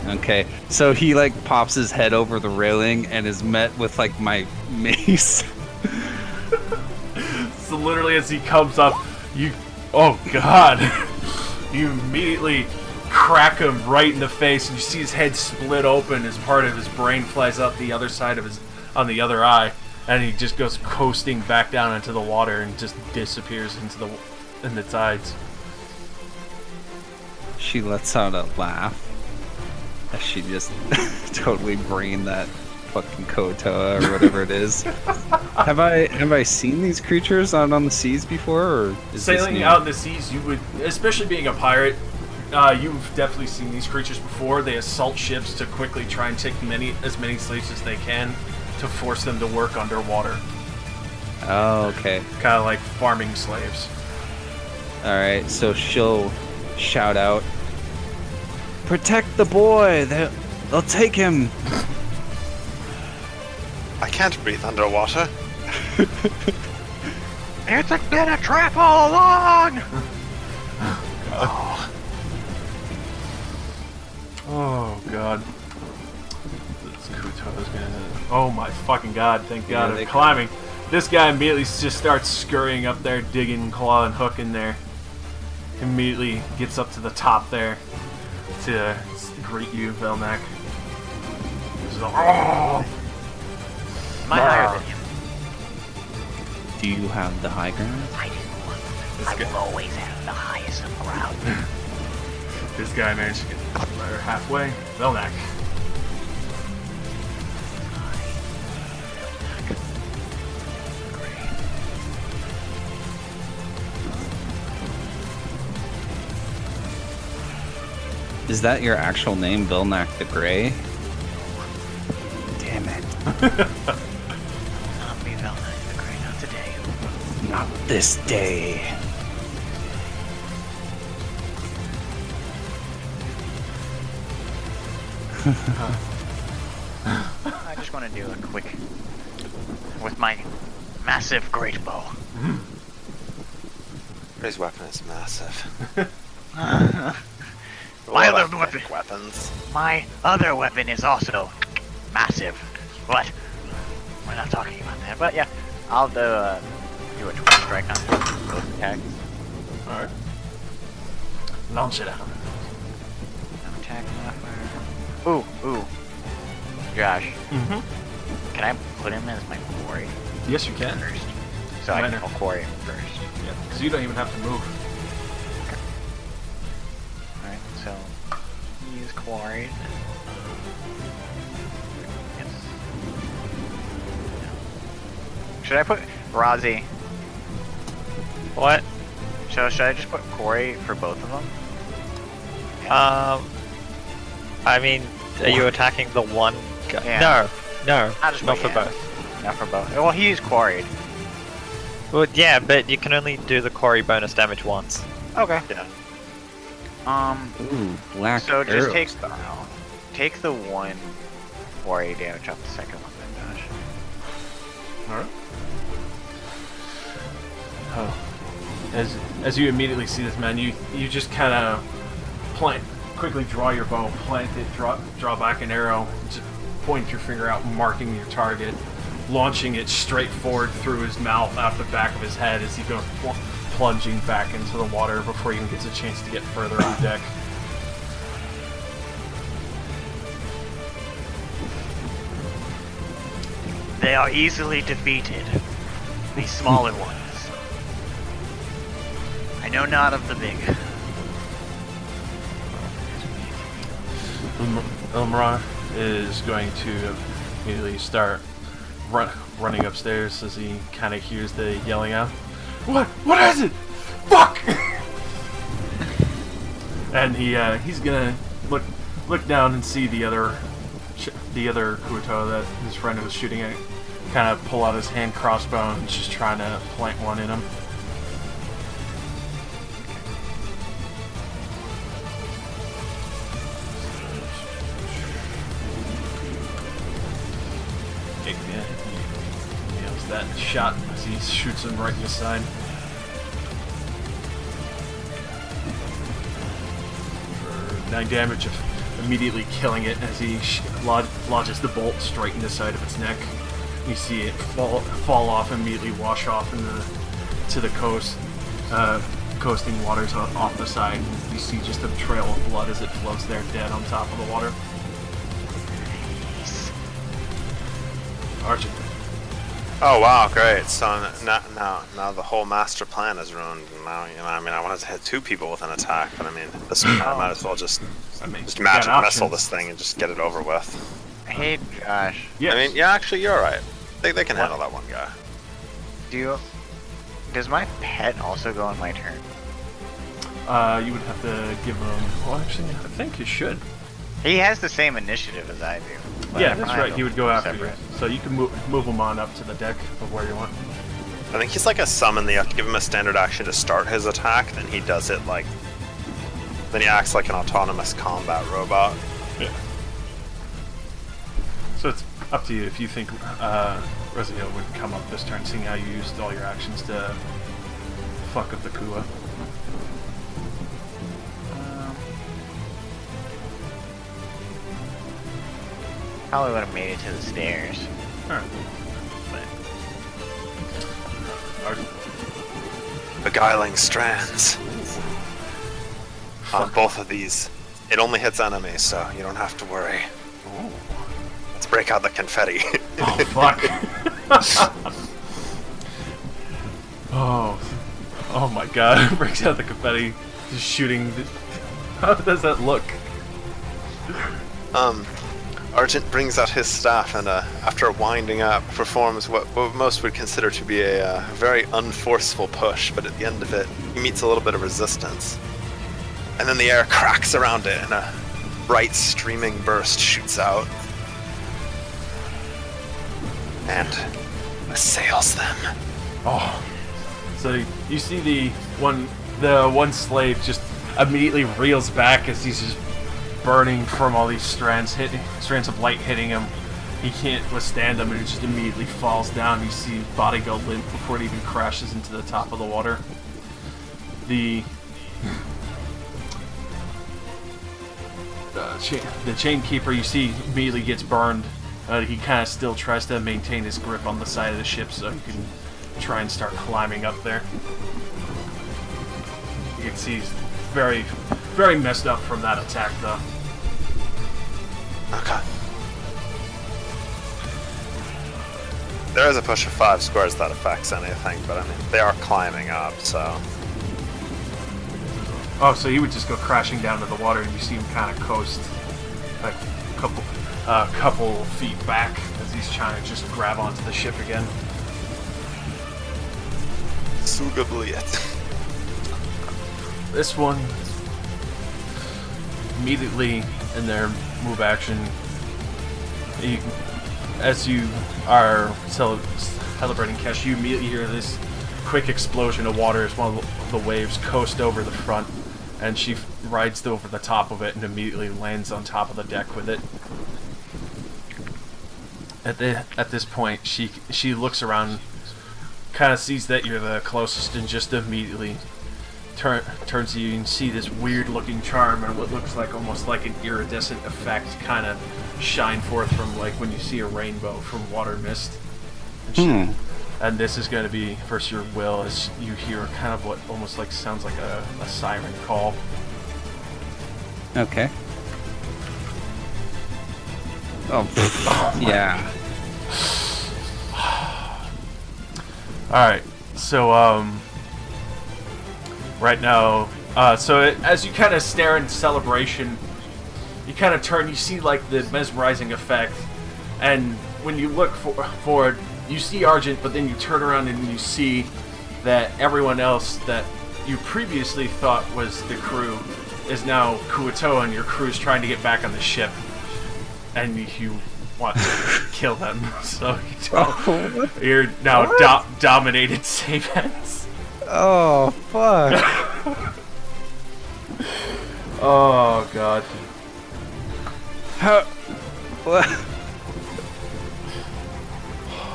Okay, so he like pops his head over the railing and is met with like my mace. So literally as he comes up, oh god, you immediately crack him right in the face, and you see his head split open as part of his brain flies out the other side of on the other eye, and he just goes coasting back down into the water and just disappears in the tides. She lets out a laugh as she just totally brained that fucking Kotoa or whatever it is. Have I seen these creatures out on the seas before, or is this Sailing new? out in the seas, you would, especially being a pirate, you've definitely seen these creatures before. They assault ships to quickly try and take as many slaves as they can to force them to work underwater. Oh, okay. Kind of like farming slaves. All right, so she'll shout out, "Protect the boy! They'll take him!" I can't breathe underwater. It's been a trap all along! Oh, Oh god. This Kutoa's gonna. Oh my fucking god! Thank God Yeah, I'm they climbing. This guy immediately just starts scurrying up there, digging claw and hook in there. Immediately gets up to the top there to greet you, Velnak. He's like, "Oh!" Am I higher than you? Do you have the high ground? I do. I will always have the highest ground. This guy managed to get right halfway. Velnak. Is that your actual name, Vilnak the Grey? Damn it. Not me, Velnak the Grey, not today. Not this day. I just want to do a quick with my massive great bow. His weapon is massive. My Well, other weapon. weapons. My other weapon is also massive, but we're not talking about that. But yeah, I'll do a 20 strike on both attacks. Alright. Launch it out. I'm attacking modifier. Ooh. Josh, Mm-hmm. can I put him as my quarry Yes, you can. first? So I Minor. can quarry him first. Yeah, because you don't even have to move. Alright, so he is quarried. Yes. Should I put Razi? What? So should I just put quarry for both of them? I mean, are you attacking the one guy? Yeah. No, I'll just not put for yeah. both. Not for both. Well, he's quarried. Well, yeah, but you can only do the quarry bonus damage once. Okay. Yeah. Ooh, black So just arrow take style. take the one quarry damage off the second one, then, Josh. Alright. Oh. As you immediately see this man, you just kind of quickly draw your bow, plant it, draw back an arrow, just point your finger out, marking your target, launching it straight forward through his mouth, out the back of his head as he goes plunging back into the water before he even gets a chance to get further on deck. They are easily defeated. The smaller ones. I know not of the big. Ilmara is going to immediately start running upstairs as he kind of hears the yelling out. What is it? Fuck! And he's gonna look down and see the other Kuoto that his friend was shooting at, kind of pull out his hand crossbow and just trying to plant one in him. Yeah, he nails that shot as he shoots him right in the side. For 9 damage of immediately killing it as he lodges the bolt straight in the side of its neck. You see it fall off, immediately wash off to the coast, coasting waters off the side. You see just a trail of blood as it floats there dead on top of the water. Archie. Oh wow, great! So now the whole master plan is ruined. Now I mean, I wanted to hit 2 people with an attack, but I mean, this I might as well just You magic got missile options. this thing and just get it over with. Hey, Josh. Yes. I mean, yeah, actually, you're right. They can handle that one guy. Does my pet also go on my turn? You would have to give him. Well, actually, I think you should. He has the same initiative as I do. but Yeah, I that's might right. He would go after separate. you. So you can move him on up to the deck of where you want. I think he's like a summon. You have to give him a standard action to start his attack. Then he does it like. Then he acts like an autonomous combat robot. Yeah. So it's up to you if you think Reziel would come up this turn, seeing how you used all your actions to fuck up the Kua. Probably would have made it to the stairs. Alright. But Archie. Beguiling strands. On both of these, it only hits enemies, so you don't have to worry. Let's break out the confetti. Oh, fuck. breaks out the confetti, just shooting. How does that look? Argent brings out his staff and, after winding up, performs what most would consider to be a very unforceful push, but at the end of it, he meets a little bit of resistance. And then the air cracks around it, and a bright streaming burst shoots out. And assails them. Oh. So you see the one slave just immediately reels back as he's just burning from all these strands of light hitting him. He can't withstand them, and it just immediately falls down. You see his body go limp before it even crashes into the top of the water. The chain keeper, you see, immediately gets burned. He kind of still tries to maintain his grip on the side of the ship so he can try and start climbing up there. You can see he's very, very messed up from that attack, though. Okay. There is a push of 5 squares that affects anything, but I mean, they are climbing up, so... Oh, so he would just go crashing down to the water, and you see him kind of coast like a couple feet back as he's trying to just grab onto the ship again. Sugabliet. This one, immediately in their move action, as you are celebrating Kesh, you immediately hear this quick explosion of water as one of the waves coast over the front, and she rides over the top of it and immediately lands on top of the deck with it. At this point, she looks around, kind of sees that you're the closest, and just immediately turns to you and see this weird-looking charm and what looks like almost like an iridescent effect kind of shine forth from like when you see a rainbow from water mist. And this is going to be versus your will as you hear kind of what almost like sounds like a siren call. Okay. Oh, yeah. Alright, so, right now, as you kind of stare in celebration, you kind of turn, you see, like, the mesmerizing effect, and when you look forward, you see Argent, but then you turn around and you see that everyone else that you previously thought was the crew is now Kuatoa, and your crew's trying to get back on the ship, and you want to kill them, so you're now dominated save hands. Oh, fuck. Oh, God. How... What?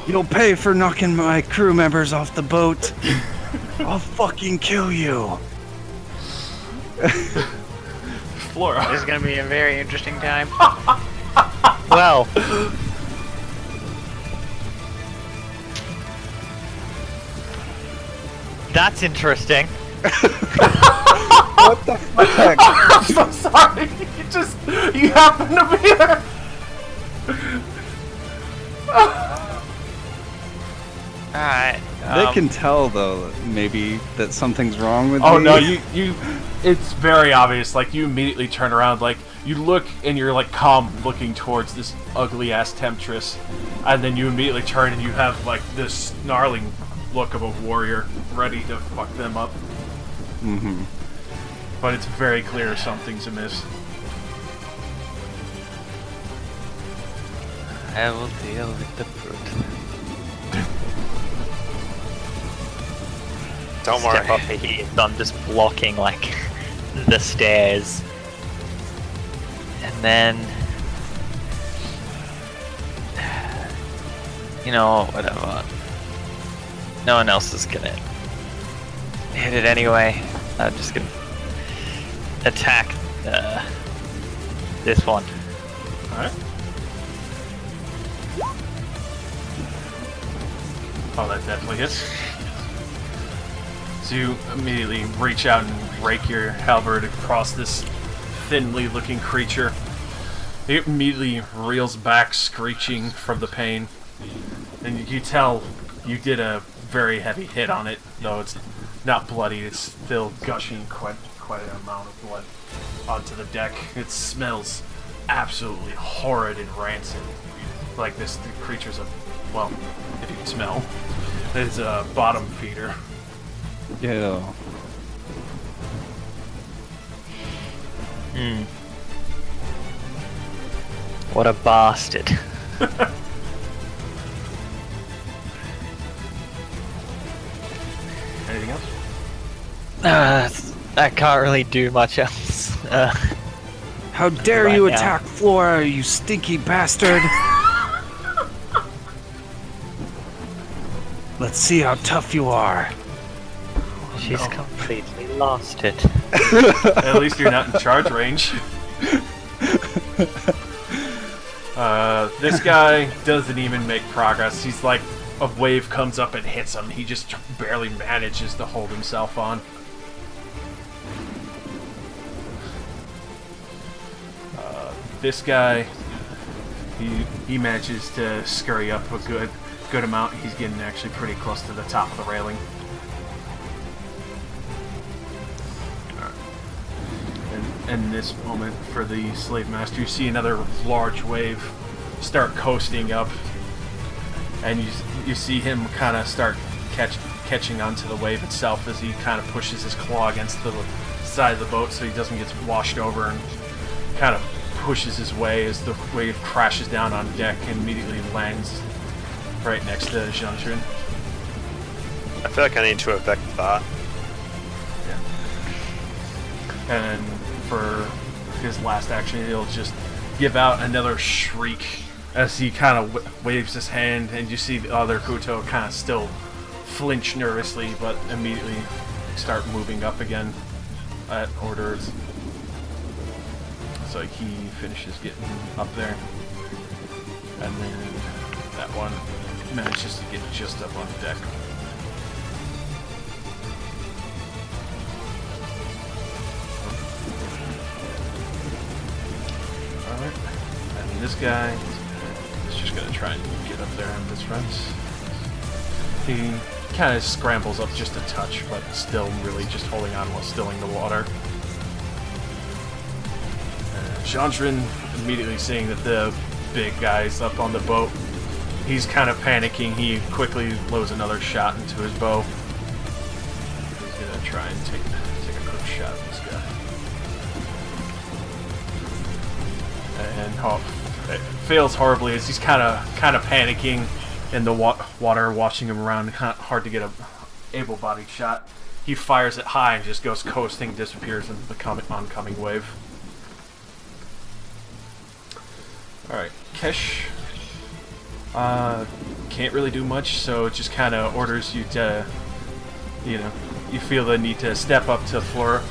You'll pay for knocking my crew members off the boat. I'll fucking kill you. Flora. This is gonna be a very interesting time. Well, that's interesting. What the fuck? I'm so sorry. You happen to be there. Alright. They can tell though, maybe that something's wrong with me. Oh no, you it's very obvious. Like you immediately turn around, like you look and you're like calm looking towards this ugly ass temptress, and then you immediately turn and you have like this snarling look of a warrior ready to fuck them up. Mm-hmm. But it's very clear something's amiss. I will deal with the brute. Don't Step worry. up here, so I'm just blocking like the stairs. And then you know, whatever. No one else is gonna hit it anyway. I'm just gonna attack this one. Alright. Oh, that definitely hits. So you immediately reach out and rake your halberd across this thinly looking creature. It immediately reels back, screeching from the pain. And you tell you did a very heavy hit on it, though it's not bloody. It's still gushing quite an amount of blood onto the deck. It smells absolutely horrid and rancid. Like the creature's well, if you can smell, it's a bottom feeder. Ew. What a bastard. Anything else? I can't really do much else. How dare Right you now. attack Flora, you stinky bastard! Let's see how tough you are. She's completely lost it. At least you're not in charge range. This guy doesn't even make progress. He's like, a wave comes up and hits him. He just barely manages to hold himself on. This guy, he manages to scurry up a good amount. He's getting actually pretty close to the top of the railing. And in this moment, for the slave master, you see another large wave start coasting up, and you see him kind of start catching onto the wave itself as he kind of pushes his claw against the side of the boat so he doesn't get washed over, and kind of pushes his way as the wave crashes down on deck and immediately lands right next to Jean-Trin. I feel like I need to evict that. And for his last action, he'll just give out another shriek as he kind of waves his hand, and you see the other Kuto kind of still flinch nervously, but immediately start moving up again at orders. So he finishes getting up there, and then that one manages to get just up on deck. Alright, and this guy is just going to try and get up there on this front. He kind of scrambles up just a touch, but still really just holding on while stilling the water. Jean-Trin, immediately seeing that the big guy's up on the boat, he's kind of panicking. He quickly loads another shot into his bow. He's going to try and take a quick shot at this guy. And it fails horribly as he's kind of panicking in the water, washing him around. Kind of hard to get a able-bodied shot. He fires it high and just goes coasting, disappears into the oncoming wave. Alright, Kesh can't really do much, so it just kind of orders you to, you feel the need to step up to Flora,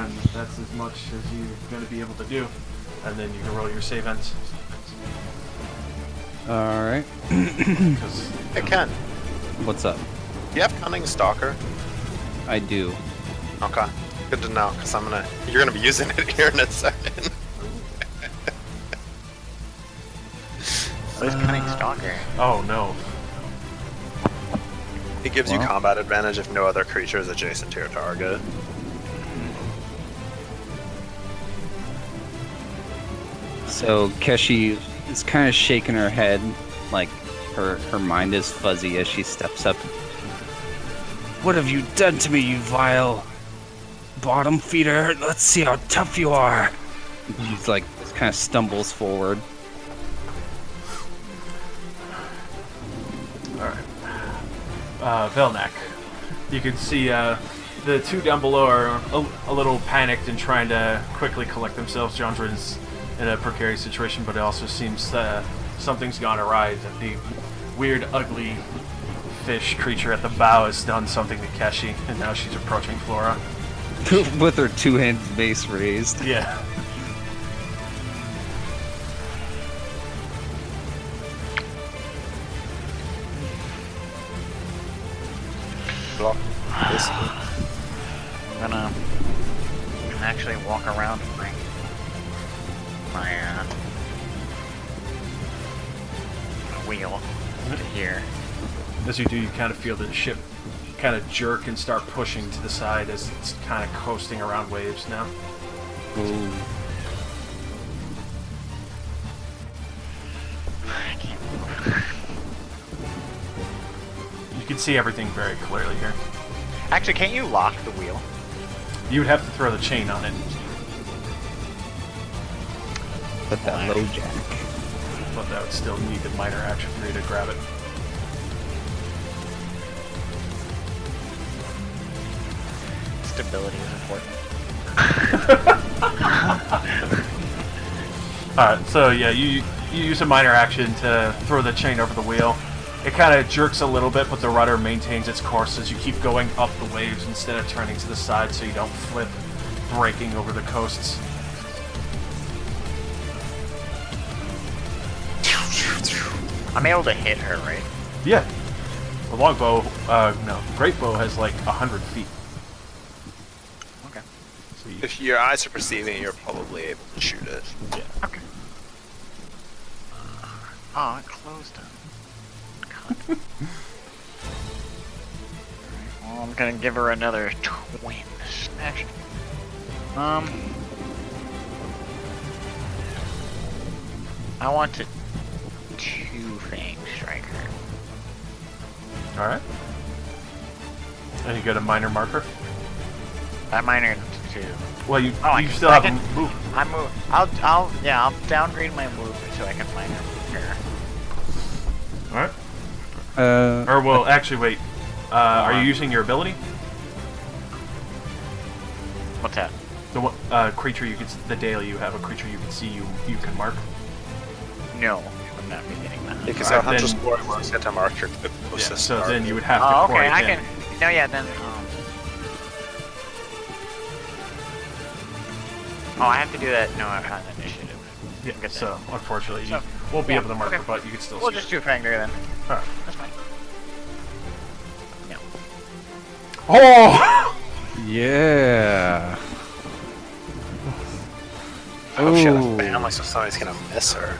and that's as much as you're going to be able to do. And then you can roll your save ends. Alright. Hey Ken, What's up? do you have Cunning Stalker? I do. Okay, good to know, because you're gonna be using it here in a second. Who's Cunning Stalker? Oh no. It gives you Well. combat advantage if no other creature is adjacent to your target. So Keshi is kind of shaking her head, like her mind is fuzzy as she steps up. What have you done to me, you vile bottom feeder? Let's see how tough you are. He's like kind of stumbles forward. Alright. Velnak. You can see the two down below are a little panicked and trying to quickly collect themselves. Jean-Trin's in a precarious situation, but it also seems something's gone awry. That the weird, ugly fish creature at the bow has done something to Keshi, and now she's approaching Flora. With her two-handed mace raised. Yeah. Block this. I'm gonna actually walk around my wheel to here. As you do, you kind of feel the ship kind of jerk and start pushing to the side as it's kind of coasting around waves now. Ooh. I can't move. You can see everything very clearly here. Actually, can't you lock the wheel? You would have to throw the chain on it, Put that low jack. but that would still need a minor action for you to grab it. Stability is important. Alright, so yeah, you use a minor action to throw the chain over the wheel. It kind of jerks a little bit, but the rudder maintains its course as you keep going up the waves instead of turning to the side so you don't flip, breaking over the coasts. I'm able to hit her, right? Yeah. The longbow, no, great bow has like 100 feet. Okay. So you, If your eyes are perceiving it, you're probably able to shoot it. yeah. Okay. Oh, it closed up. God. Well, I'm gonna give her another twin smash. I want to two-fang strike her. Alright. And you get a minor marker. I minor two. Well, you, Oh, you I still I have can- a move. I move. I'll downgrade my move so I can minor her. Alright. Uh, Or, well, actually, wait. Are you using your ability? What's that? The creature you can, the daily you have a creature you can see you can mark. No, I'm not beginning that. Because Alright, our hunter's then- glory wants to mark your Yeah, closest so target. then you would have to Oh, pour okay. it I in. can. No, yeah. Then. Oh, I have to do that. No, I'm on initiative. Yeah, Get so that. unfortunately you So, won't be yeah, able to mark okay. her, but you can still We'll see just it. do Fangder then. Alright. That's fine. No. Oh! yeah. I hope she had a Ooh. family, so somebody's gonna miss her.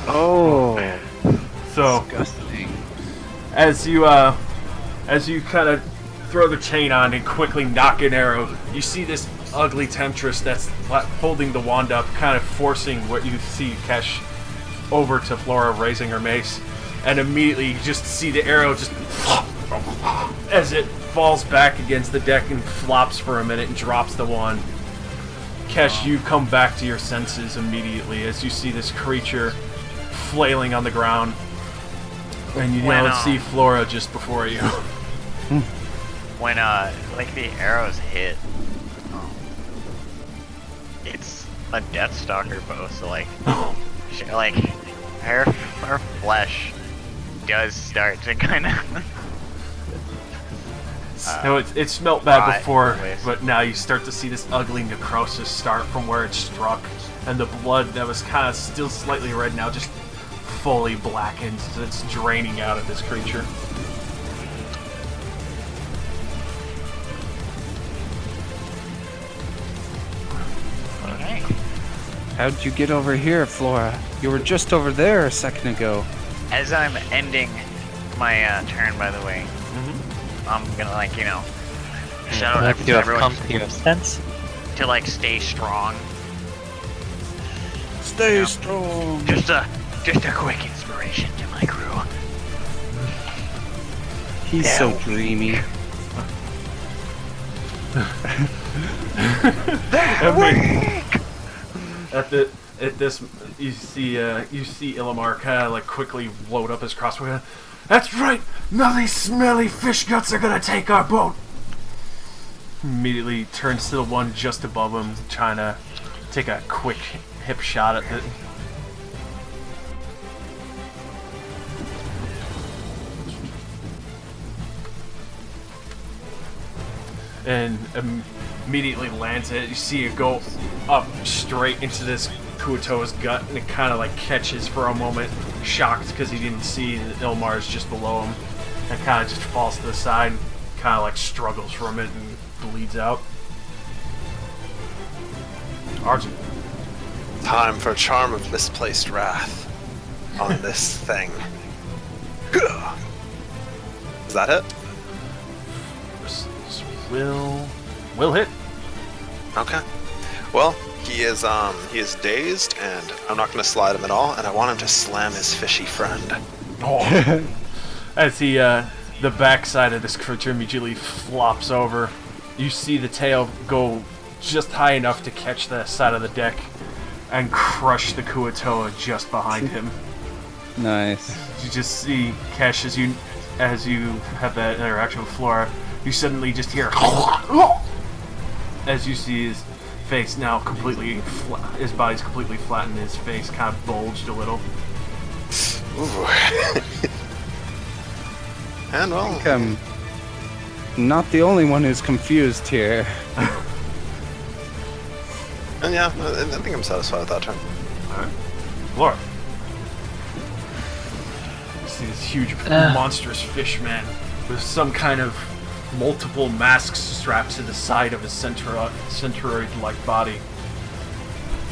Oh. So, Disgusting. as you kind of throw the chain on and quickly knock an arrow, you see this ugly temptress that's holding the wand up, kind of forcing what you see Kesh over to Flora, raising her mace, and immediately you just see the arrow just as it falls back against the deck and flops for a minute and drops the wand. Kesh, you come back to your senses immediately as you see this creature flailing on the ground, and you When, now see Flora just before you. When like the arrows hit, it's a Deathstalker bow, so like, like her flesh does start to kind of. No, it smelt bad right, before, anyways. but now you start to see this ugly necrosis start from where it struck, and the blood that was kind of still slightly red now just fully blackened, so it's draining out of this creature. Okay. How'd you get over here, Flora? You were just over there a second ago. As I'm ending my turn, by the way, Mm-hmm. I'm gonna like shout out You have everyone come to your sense. to like stay strong. Stay Yeah. strong. Just a quick inspiration to my crew. He's so dreamy. At this, you see Illimar kind of like quickly load up his crossbow. That's right. Now these smelly fish guts are gonna take our boat. Immediately turns to the one just above him, trying to take a quick hip shot at it. And immediately lands it. You see it go up straight into this Kuotoa's gut, and it kind of like catches for a moment, shocked because he didn't see that Ilmar's just below him, and kind of just falls to the side, kind of like struggles from it and bleeds out. Arjun. Time for a charm of misplaced wrath on this thing. Is that it? will hit. Okay. Well, he is dazed, and I'm not going to slide him at all, and I want him to slam his fishy friend. Oh. As the backside of this creature immediately flops over, you see the tail go just high enough to catch the side of the deck and crush the Kuatoa just behind him. Nice. You just see Kesh as you have that interaction with Flora, you suddenly just hear as you see his face now completely his body's completely flattened, his face kind of bulged a little. Ooh. And well, I think I'm not the only one who's confused here. and yeah, I think I'm satisfied with that turn. Alright. Flora. You see this huge monstrous fish man with some kind of multiple masks strapped to the side of his centroid-like body.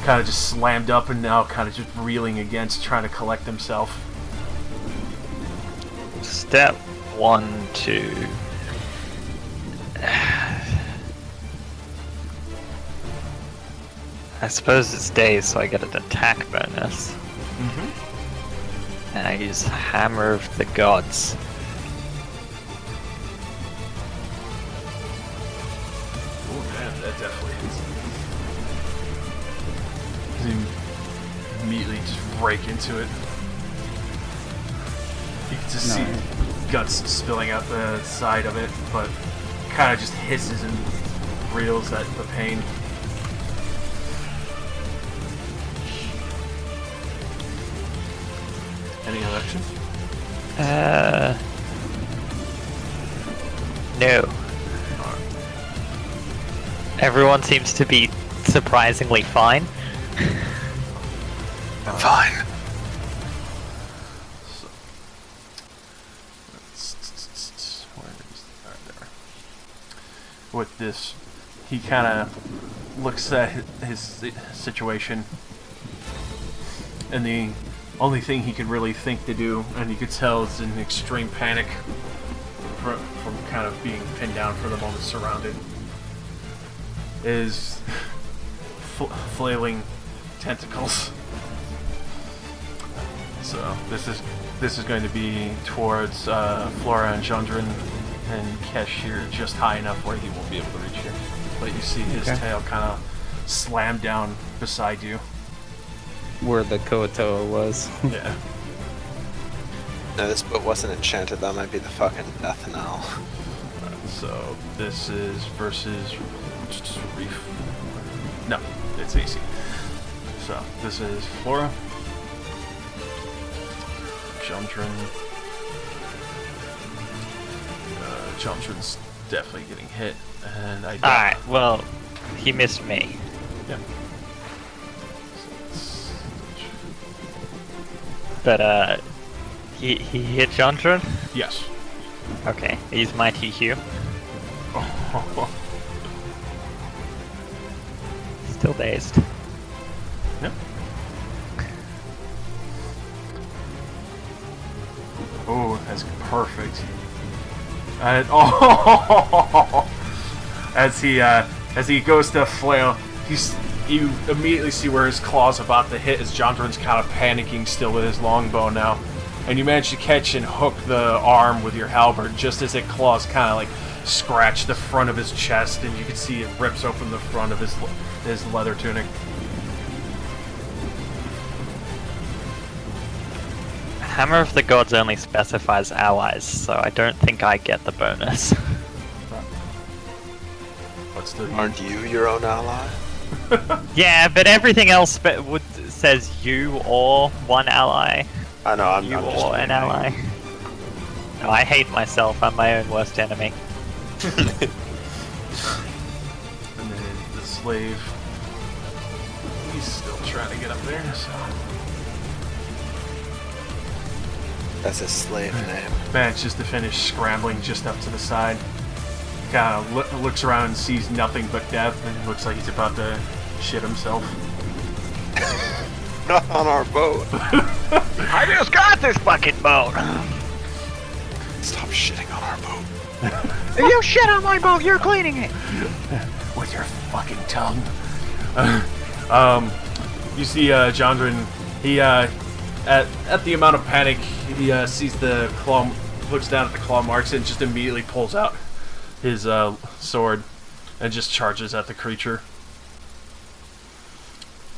Kind of just slammed up and now kind of just reeling against, trying to collect himself. Step 1, 2. I suppose it's dazed, so I get an attack bonus. And I use Hammer of the Gods. Oh man, that definitely is. You immediately just rake into it. You can just see guts spilling out the side of it, but kind of just hisses and reels at the pain. Any other action? No. Everyone seems to be surprisingly fine. Fine. With this, he kind of looks at his situation, and the only thing he could really think to do, and you could tell it's in extreme panic from kind of being pinned down for the moment, surrounded, is flailing tentacles. So this is going to be towards Flora and Jundren, and Kesh here just high enough where he won't be able to reach you. But you see his tail kind of slam down beside you. Where the Kuatoa was. Yeah. No, this boat wasn't enchanted. That might be the fucking death knell. So this is versus Reef. No, it's AC. So this is Flora, Jundren. Jundren's definitely getting hit, and I. Alright, well, he missed me. Yeah. But, he hit Jondron? Yes. Okay, he's Mighty Hugh. Still dazed. Yep. Oh, that's perfect. And as he goes to flail, you immediately see where his claw's about to hit as Jondren's kind of panicking still with his longbow now. And you manage to catch and hook the arm with your halberd just as it claws kind of like scratch the front of his chest, and you can see it rips open the front of his leather tunic. Hammer of the Gods only specifies allies, so I don't think I get the bonus. What's the... Aren't you your own ally? Yeah, but everything else says you or one ally. I know, I'm You just or an ally. No, I hate myself. I'm my own worst enemy. And then the slave, he's still trying to get up there, so... That's his slave name. Manages to finish scrambling just up to the side. Kind of looks around and sees nothing but death, and looks like he's about to shit himself. Not on our boat. I just got this fucking boat. Stop shitting on our boat. If you shit on my boat, you're cleaning it. With your fucking tongue. You see Jondrin, he at the amount of panic, he sees the claw, looks down at the claw marks and just immediately pulls out his sword and just charges at the creature.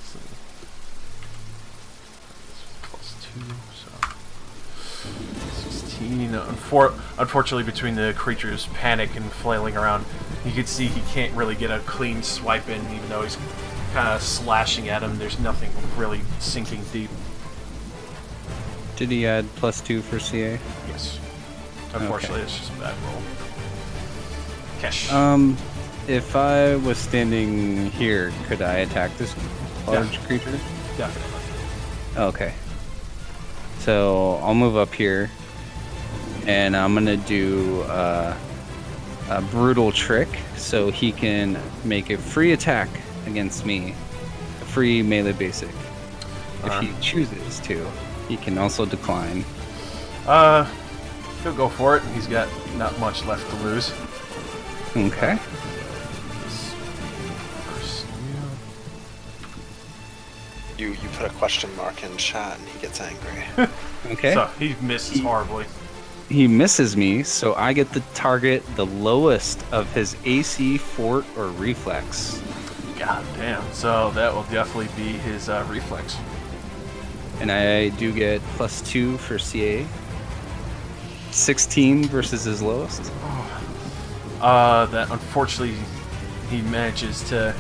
So, +2, so 16. Unfortunately, between the creature's panic and flailing around, you can see he can't really get a clean swipe in, even though he's kind of slashing at him. There's nothing really sinking deep. Did he add +2 for CA? Yes. Unfortunately, it's just a bad roll. Kesh. If I was standing here, could I attack this large creature? Definitely. Okay. So I'll move up here, and I'm gonna do a brutal trick, so he can make a free attack against me, a free melee basic. If he chooses to, he can also decline. He'll go for it. He's got not much left to lose. Okay. You put a question mark in chat and he gets angry. Okay. So he misses horribly. He misses me, so I get to target the lowest of his AC, fort, or reflex. God damn. So that will definitely be his reflex. And I do get +2 for CA. 16 versus his lowest. That unfortunately he manages to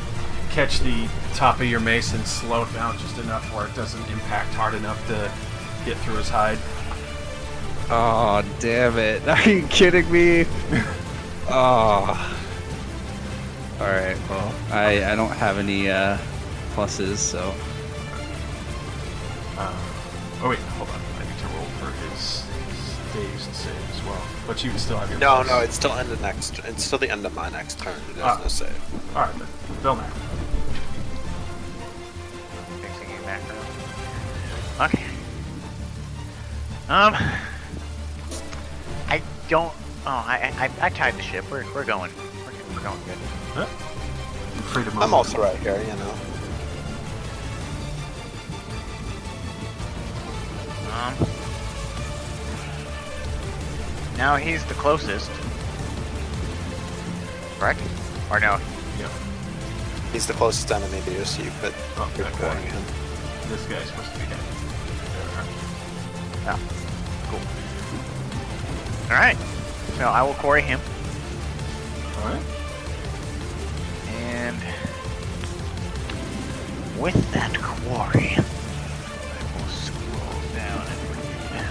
catch the top of your mace and slow it down just enough where it doesn't impact hard enough to get through his hide. Oh, damn it. Are you kidding me? Oh. Alright, well, I don't have any pluses, so... Oh wait, hold on. I need to roll for his dazed save as well. But you still have your No, plus. no, it's still it's still the end of my next turn. There's no save. Alright then. Bill now. Fixing it back around. Okay. I don't. Oh, I tied the ship. We're going. We're going good. Huh? You're free to move. I'm also right here, you know. Now he's the closest. Correct? Or no? Yeah. He's the closest enemy to you, so you could Okay. quarry him. This guy's supposed to be dead. Oh, cool. Alright. So I will quarry him. Alright. And with that quarry, I will scroll down and read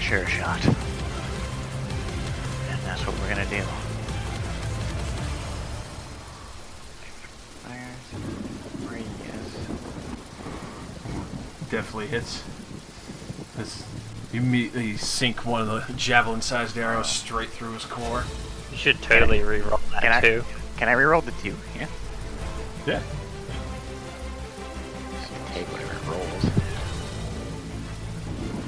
Sure Shot. And that's what we're gonna do. Definitely hits. You immediately sink one of the javelin-sized arrows straight through his core. You should totally reroll that too. Can I reroll the 2? Yeah. Yeah. Just take whatever it rolls.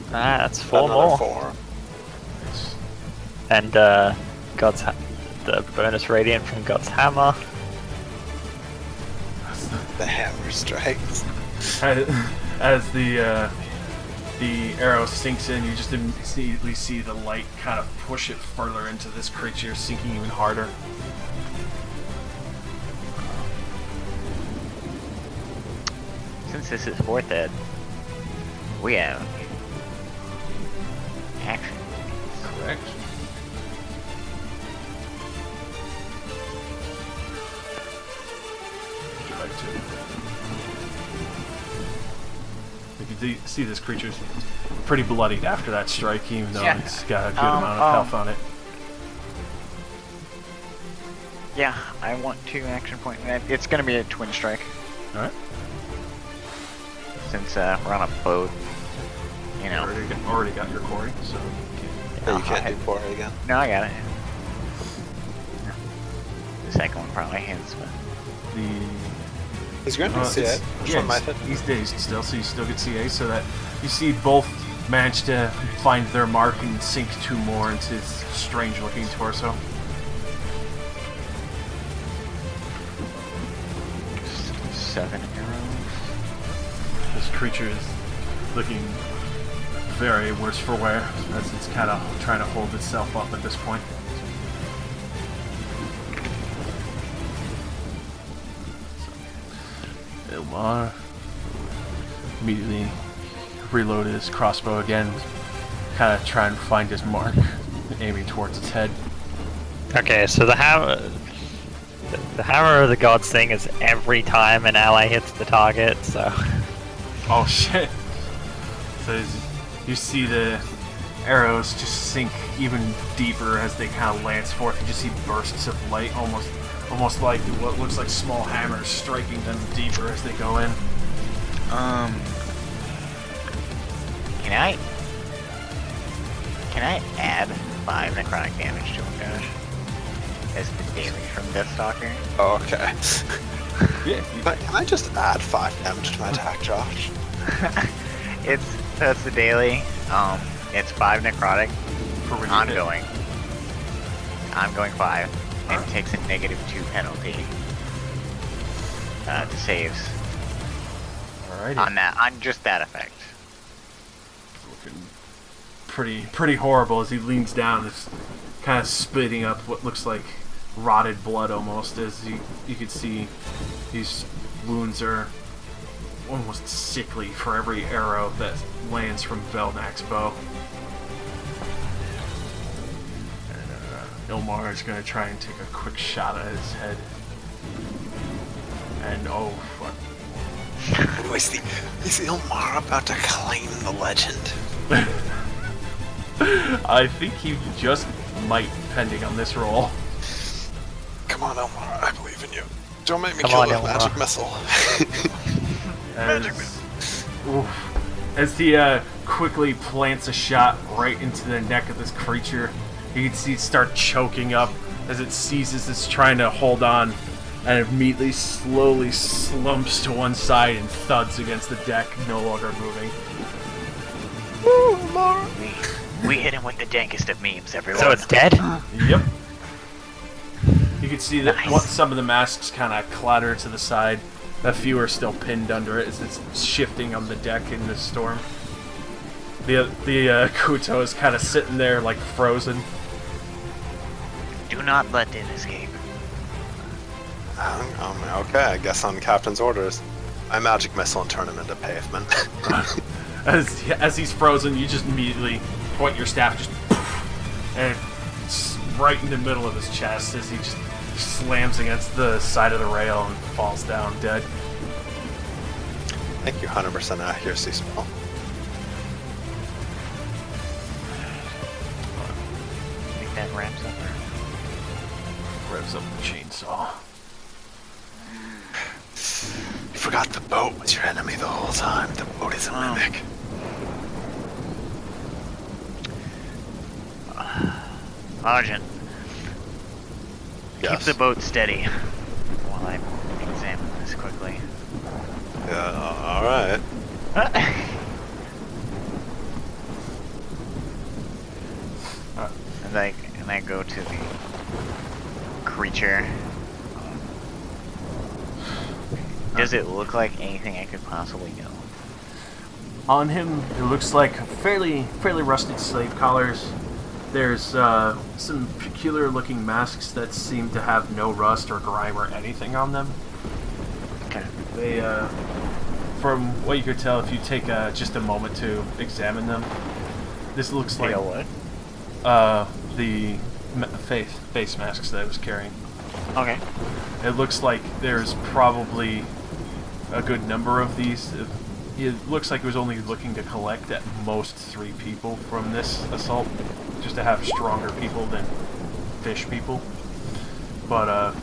Ah, that's 4 Another more. 4. And the bonus radiant from God's hammer. The hammer strikes. As the arrow sinks in, you just immediately see the light kind of push it further into this creature, sinking even harder. Since this is 4th ed, we have action. Correct. Would you like to? You can see this creature's pretty bloodied after that strike, even though Yeah. it's got a good amount of health on it. Yeah, I want 2 action points. It's gonna be a twin strike Alright. since we're on a boat. You know. Already got your quarry, so Yeah, you can't do quarry again. No, I got it. The second one probably hits, but the He's going to see it. Which one might hit? he's dazed still, so you still get CA, so that you see both manage to find their mark and sink 2 more into his strange-looking torso. Seven arrows. This creature is looking very worse for wear, as it's kind of trying to hold itself up at this point. So, Ilmar immediately reloaded his crossbow again, kind of trying to find his mark, aiming towards its head. Okay, so the hammer of the gods thing is every time an ally hits the target, so... Oh shit! So you see the arrows just sink even deeper as they kind of lance forth. You just see bursts of light, almost like what looks like small hammers striking them deeper as they go in. Can I add 5 necrotic damage to him, Josh? As the daily from Deathstalker? Oh, okay. Yeah. Can I just add 5 damage to my attack, Josh? That's the daily. It's 5 necrotic ongoing. Ongoing 5, and it takes a -2 penalty to saves. Alrighty. On just that effect. Looking pretty horrible as he leans down. It's kind of spitting up what looks like rotted blood almost, as you can see these wounds are almost sickly for every arrow that lands from Velnak's bow. Ilmar is going to try and take a quick shot at his head. And oh fuck. Is Ilmar about to claim the legend? I think he just might, depending on this roll. Come on, Ilmar, I believe in you. Don't make me Come kill on, the Ilmar. magic missile. As he quickly plants a shot right into the neck of this creature, you can see it start choking up as it seizes it's trying to hold on, and immediately slowly slumps to one side and thuds against the deck, no longer moving. We hit him with the dankest of memes, everyone. So it's dead? Yep. You can see that Nice. some of the masks kind of clatter to the side. A few are still pinned under it as it's shifting on the deck in the storm. The Kuto is kind of sitting there like frozen. Do not let it escape. Okay, I guess on Captain's orders. I magic missile and turn him into pavement. As he's frozen, you just immediately point your staff, just and it's right in the middle of his chest as he just slams against the side of the rail and falls down dead. Thank you, 100% accuracy spell. I think that wraps up our... Revs up the chainsaw. You forgot the boat was your enemy the whole time. The boat is a mimic. Argent, Yes. keep the boat steady while I examine this quickly. Alright. And I go to the creature. Does it look like anything I could possibly know? On him, it looks like fairly rusted slave collars. There's some peculiar-looking masks that seem to have no rust or grime or anything on them. Okay. They, from what you could tell, if you take just a moment to examine them, this looks like what? the face masks that I was carrying. Okay. It looks like there's probably a good number of these. It looks like it was only looking to collect at most 3 people from this assault, just to have stronger people than fish people. But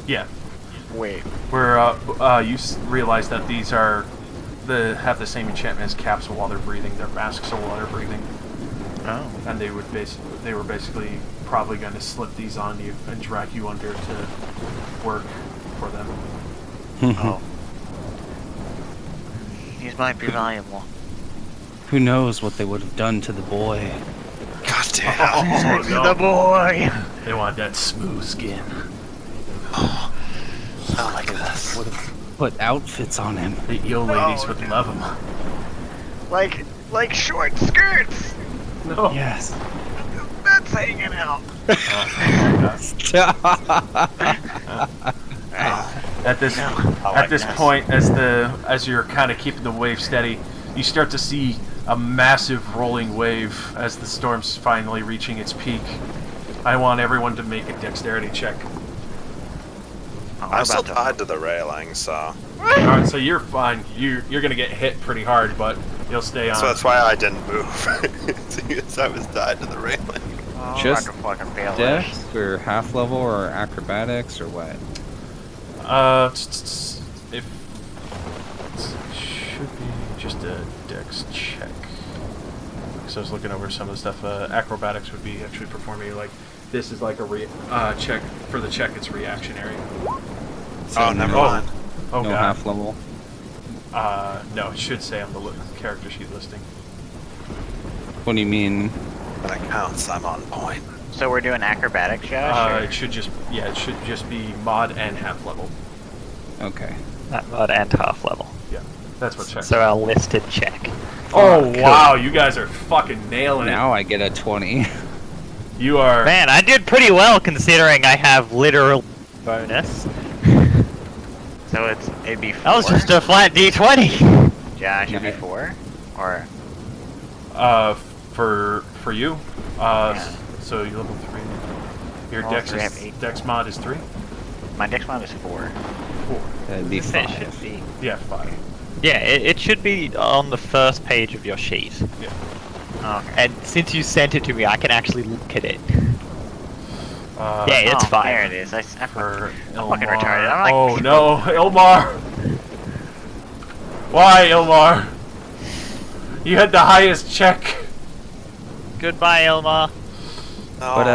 yeah, Wait. you realize that these have the same enchantment as capsule while they're breathing. Their masks are water breathing. Oh. And they were basically probably going to slip these on you and drag you under to work for them. Oh. These might be valuable. Who knows what they would have done to the boy? God damn. Oh, no. The boy! They want that smooth skin. Oh my goodness. Would have put outfits on him. The eel ladies would love him. Like short skirts! No. Yes. That's hanging out. At this point, as you're kind of keeping the wave steady, you start to see a massive rolling wave as the storm's finally reaching its peak. I want everyone to make a dexterity check. I'm still tied to the railing, so Alright, so you're fine. You're gonna get hit pretty hard, but you'll stay on. so that's why I didn't move. Because I was tied to the railing. Oh, Just I can fucking fail this. Dex or half level or acrobatics or what? If it should be just a dex check. So I was looking over some of the stuff. Acrobatics would be actually performing like this is like a check for the check. It's reactionary. Oh, never mind. Oh No god. half level. No, it should say on the character sheet listing. What do you mean? That counts. I'm on point. So we're doing acrobatics, Josh? or- It should just be mod and half level. Okay. Not mod and half level. Yeah, that's what check. So our listed check. Oh Cool. wow, you guys are fucking nailing it. Now I get a 20. You are. Man, I did pretty well considering I have literal bonus. So it'd be 4. That was just a flat D20. Josh, it'd be Yeah. 4? Or... For you, Yeah. so you're level 3. Your All three have 8. dex mod is 3. My dex mod is 4. 4. That'd be It 5. should be. Yeah, 5. Yeah, it should be on the first page of your sheet. Oh, okay. And since you sent it to me, I can actually look at it. Uh, Yeah, it's Oh, fine. There it is. I'm For fucking Ilmar. retarded. I'm like, Oh no, Ilmar! Why, Ilmar? You had the highest check. Goodbye, Elmar. No. But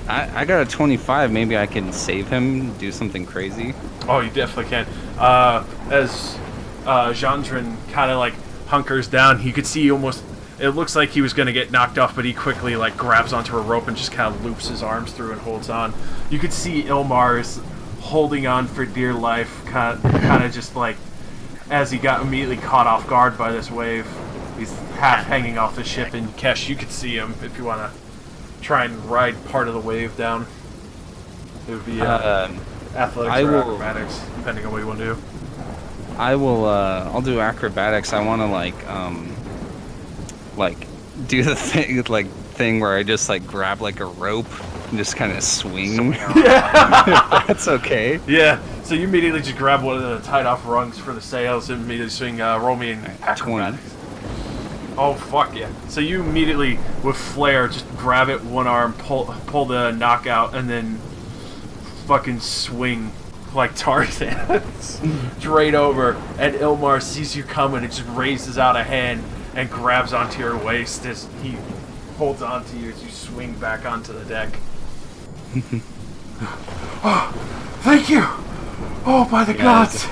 I got a 25. Maybe I can save him, do something crazy. Oh, you definitely can. As Jandrin kind of like hunkers down, you could see almost. It looks like he was going to get knocked off, but he quickly like grabs onto a rope and just kind of loops his arms through and holds on. You could see Ilmar is holding on for dear life, kind of just like as he got immediately caught off guard by this wave. He's half hanging off the ship, and Kesh, you could see him if you want to try and ride part of the wave down. It would be athletics I or will- acrobatics, depending on what you want to do. I will. I'll do acrobatics. I want to like do the thing where I just like grab like a rope and just kind of swing. That's okay. Yeah, so you immediately just grab one of the tied off rungs for the sails and immediately swing roll me in acrobatics. Oh fuck yeah. So you immediately with flair just grab it one arm, pull the knockout, and then fucking swing like Tarzan straight over, and Ilmar sees you coming and just raises out a hand and grabs onto your waist as he holds onto you as you swing back onto the deck. Oh, thank you! Oh, by the gods!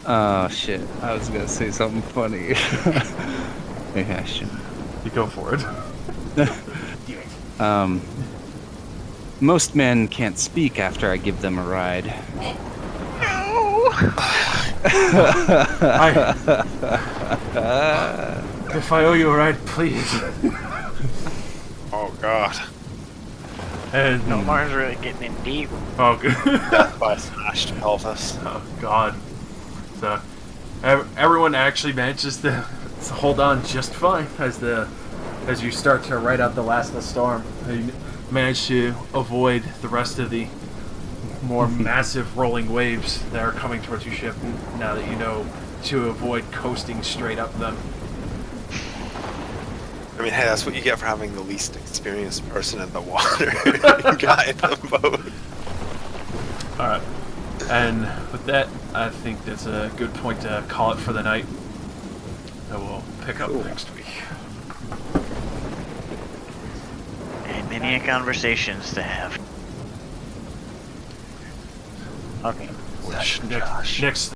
Oh shit! I was gonna say something funny. Maybe I shouldn't. You go for it. Most men can't speak after I give them a ride. If I owe you a ride, please. Oh god. And Ilmar's really getting in deep. oh, good. By smashed pelvis. Oh god. So everyone actually manages to hold on just fine as you start to ride out the last of the storm. You manage to avoid the rest of the more massive rolling waves that are coming towards your ship now that you know to avoid coasting straight up them. I mean, hey, that's what you get for having the least experienced person in the water. Guy in the boat. Alright. And with that, I think that's a good point to call it for the night. And we'll pick up next week. And many conversations to have. Okay. Next